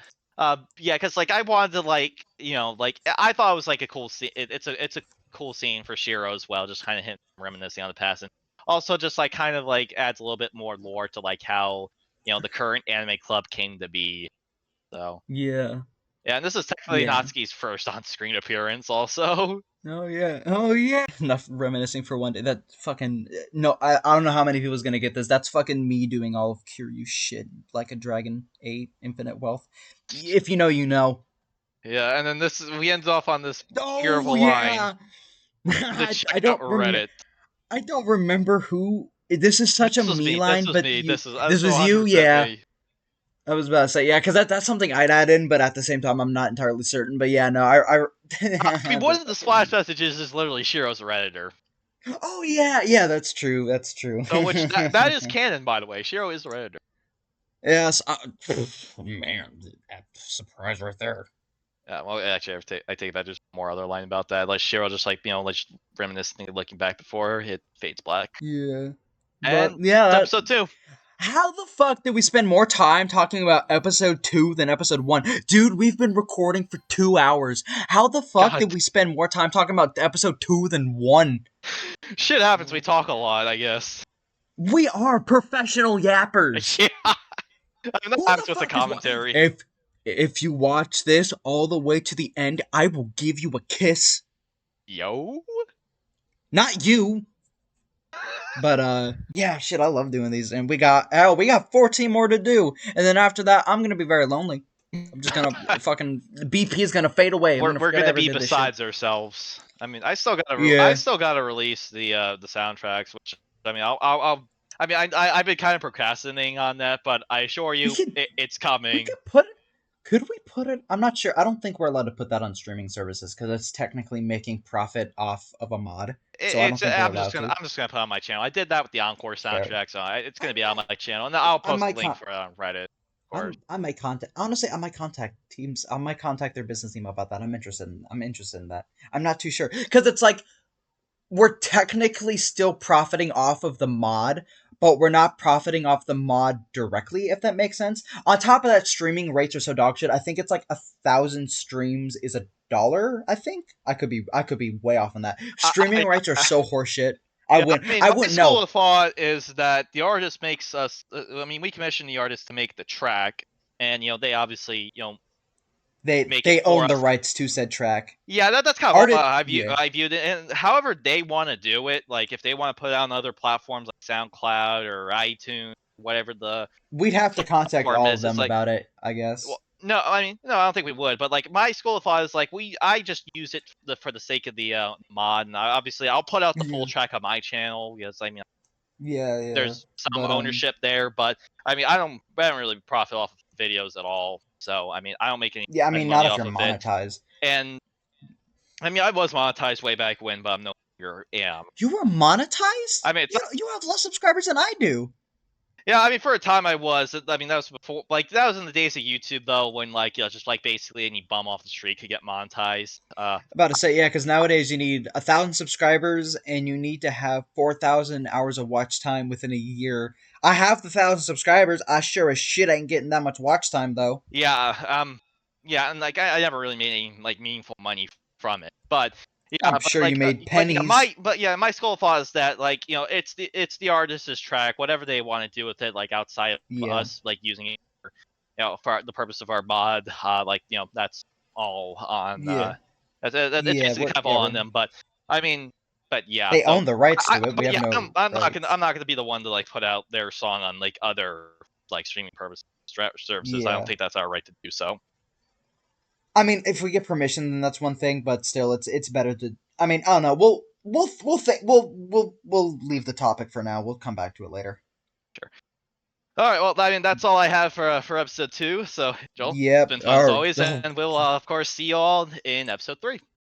Yeah, because like I wanted to like I thought it was like a cool scene. It's a cool scene for Shiro as well, just kind of him reminiscing on the past, and also just like kind of like adds a little bit more lore to like how the current anime club came to be. So Yeah. yeah, and this is technically Yeah. Natsuki's first on-screen appearance, also. Oh yeah. Oh yeah. Enough reminiscing for one day. That fucking no. I don't know how many people's gonna get this. That's fucking me doing all of Kyoryii shit like a dragon. Infinite wealth. If you know, you know. Yeah, and then we ended off on this beautiful Oh yeah. line to check I out don't Reddit. I don't remember who. This is such a This was me me. line, but This this was you. 100% Yeah. me. I was about to say, yeah, because that's something I'd add in, but at the same time, I'm not entirely certain. But yeah, no, I mean, one of the splash messages is literally Shiro's Redditor. Oh yeah, that's true. That's true. So which that is canon, by the way. Shiro is the Redditor. Yes. Man, surprise right there. Yeah, well, actually, I take that. There's more other line about that. Like Shiro just like like reminiscing, looking back before it fades black. Yeah. And But yeah, episode 2. How the fuck did we spend more time talking about episode 2 than episode 1? Dude, we've been recording for 2 hours. How the fuck God. did we spend more time talking about episode 2 than 1? Shit happens. We talk a lot, I guess. We are professional yappers. Yeah. I mean, that Who happens the with the fuck is commentary. If you watch this all the way to the end, I will give you a kiss. Yo. Not you. But yeah, shit, I love doing these, and we got 14 more to do, and then after that, I'm gonna be very lonely. I'm just gonna fucking BP is gonna fade away. I'm We're gonna we're forget I gonna ever be did this shit. besides ourselves. I mean, I Yeah. still gotta release the soundtracks, which I mean, I mean, I've been kind of procrastinating on that, but I assure We you, could it's we coming. could put it. Could we put it? I'm not sure. I don't think we're allowed to put that on streaming services because it's technically making profit off of a mod. So I don't think we're allowed to. I'm just gonna put it on my channel. I did that with the Encore Fair. soundtrack, so it's gonna be on my channel, and I'll I post a might link con- for it on Reddit, of course. I might contact. Honestly, I might contact teams. I might contact their business team about that. I'm interested in that. I'm not too sure because it's like we're technically still profiting off of the mod, but we're not profiting off the mod directly, if that makes sense. On top of that, streaming rates are so dog shit. I think it's like 1,000 streams is $1. I think I could be way off on that. Streaming rates are so horseshit. Yeah, I mean, I my wouldn't school know. of thought is that the artist makes us. I mean, we commission the artist to make the track, and they obviously make it They for own the us. rights to said track. Yeah, that's kind of how Artist, yeah, I viewed it. And however they want to do it, like if they want to put it on other platforms like SoundCloud or iTunes, whatever the we'd have to contact platform all of is, it's them like, about it. I well, guess. no, I mean, no, I don't think we would. But like my school of thought is like I just use it for the sake of the mod, and obviously I'll put out the full Yeah, track on my channel because I mean yeah. there's some But ownership there, but I mean I don't really profit off of videos at all. So I mean I don't make yeah. I any mean, not money if off you're of it, monetized. and I mean, I was monetized way back when, but I'm no longer am. You were monetized? I mean, it's not, You have less subscribers than I do. yeah. I mean, for a time I was. I mean, that was before, like that was in the days of YouTube though, when like just like basically any bum off the street could get monetized. About to say, yeah, because nowadays you need 1,000 subscribers and you need to have 4,000 hours of watch time within a year. I have the 1,000 subscribers. I sure as shit ain't getting that much watch time though. Yeah, yeah, and like I never really made any like meaningful money from it, but I'm yeah, sure you made pennies. my school of thought is that like it's the artist's track, whatever they want to do with it, like outside of Yeah, us like using it for the purpose of our mod, like that's all on yeah, it's yeah. basically kind of all on Whatever. them. But I mean, but yeah, They so own the rights to it. We but have yeah, no I'm rights. not gonna be the one to like put out their song on like other like streaming services. I don't Yeah. think that's our right to do so. I mean, if we get permission, then that's one thing. But still, it's better to. I mean, I don't know. We'll leave the topic for now. We'll come back to it later. Sure. All right. Well, I mean, that's all I have for episode 2. So, Joel, it's Yep. been fun as Or always, and we'll of course see you all in episode 3.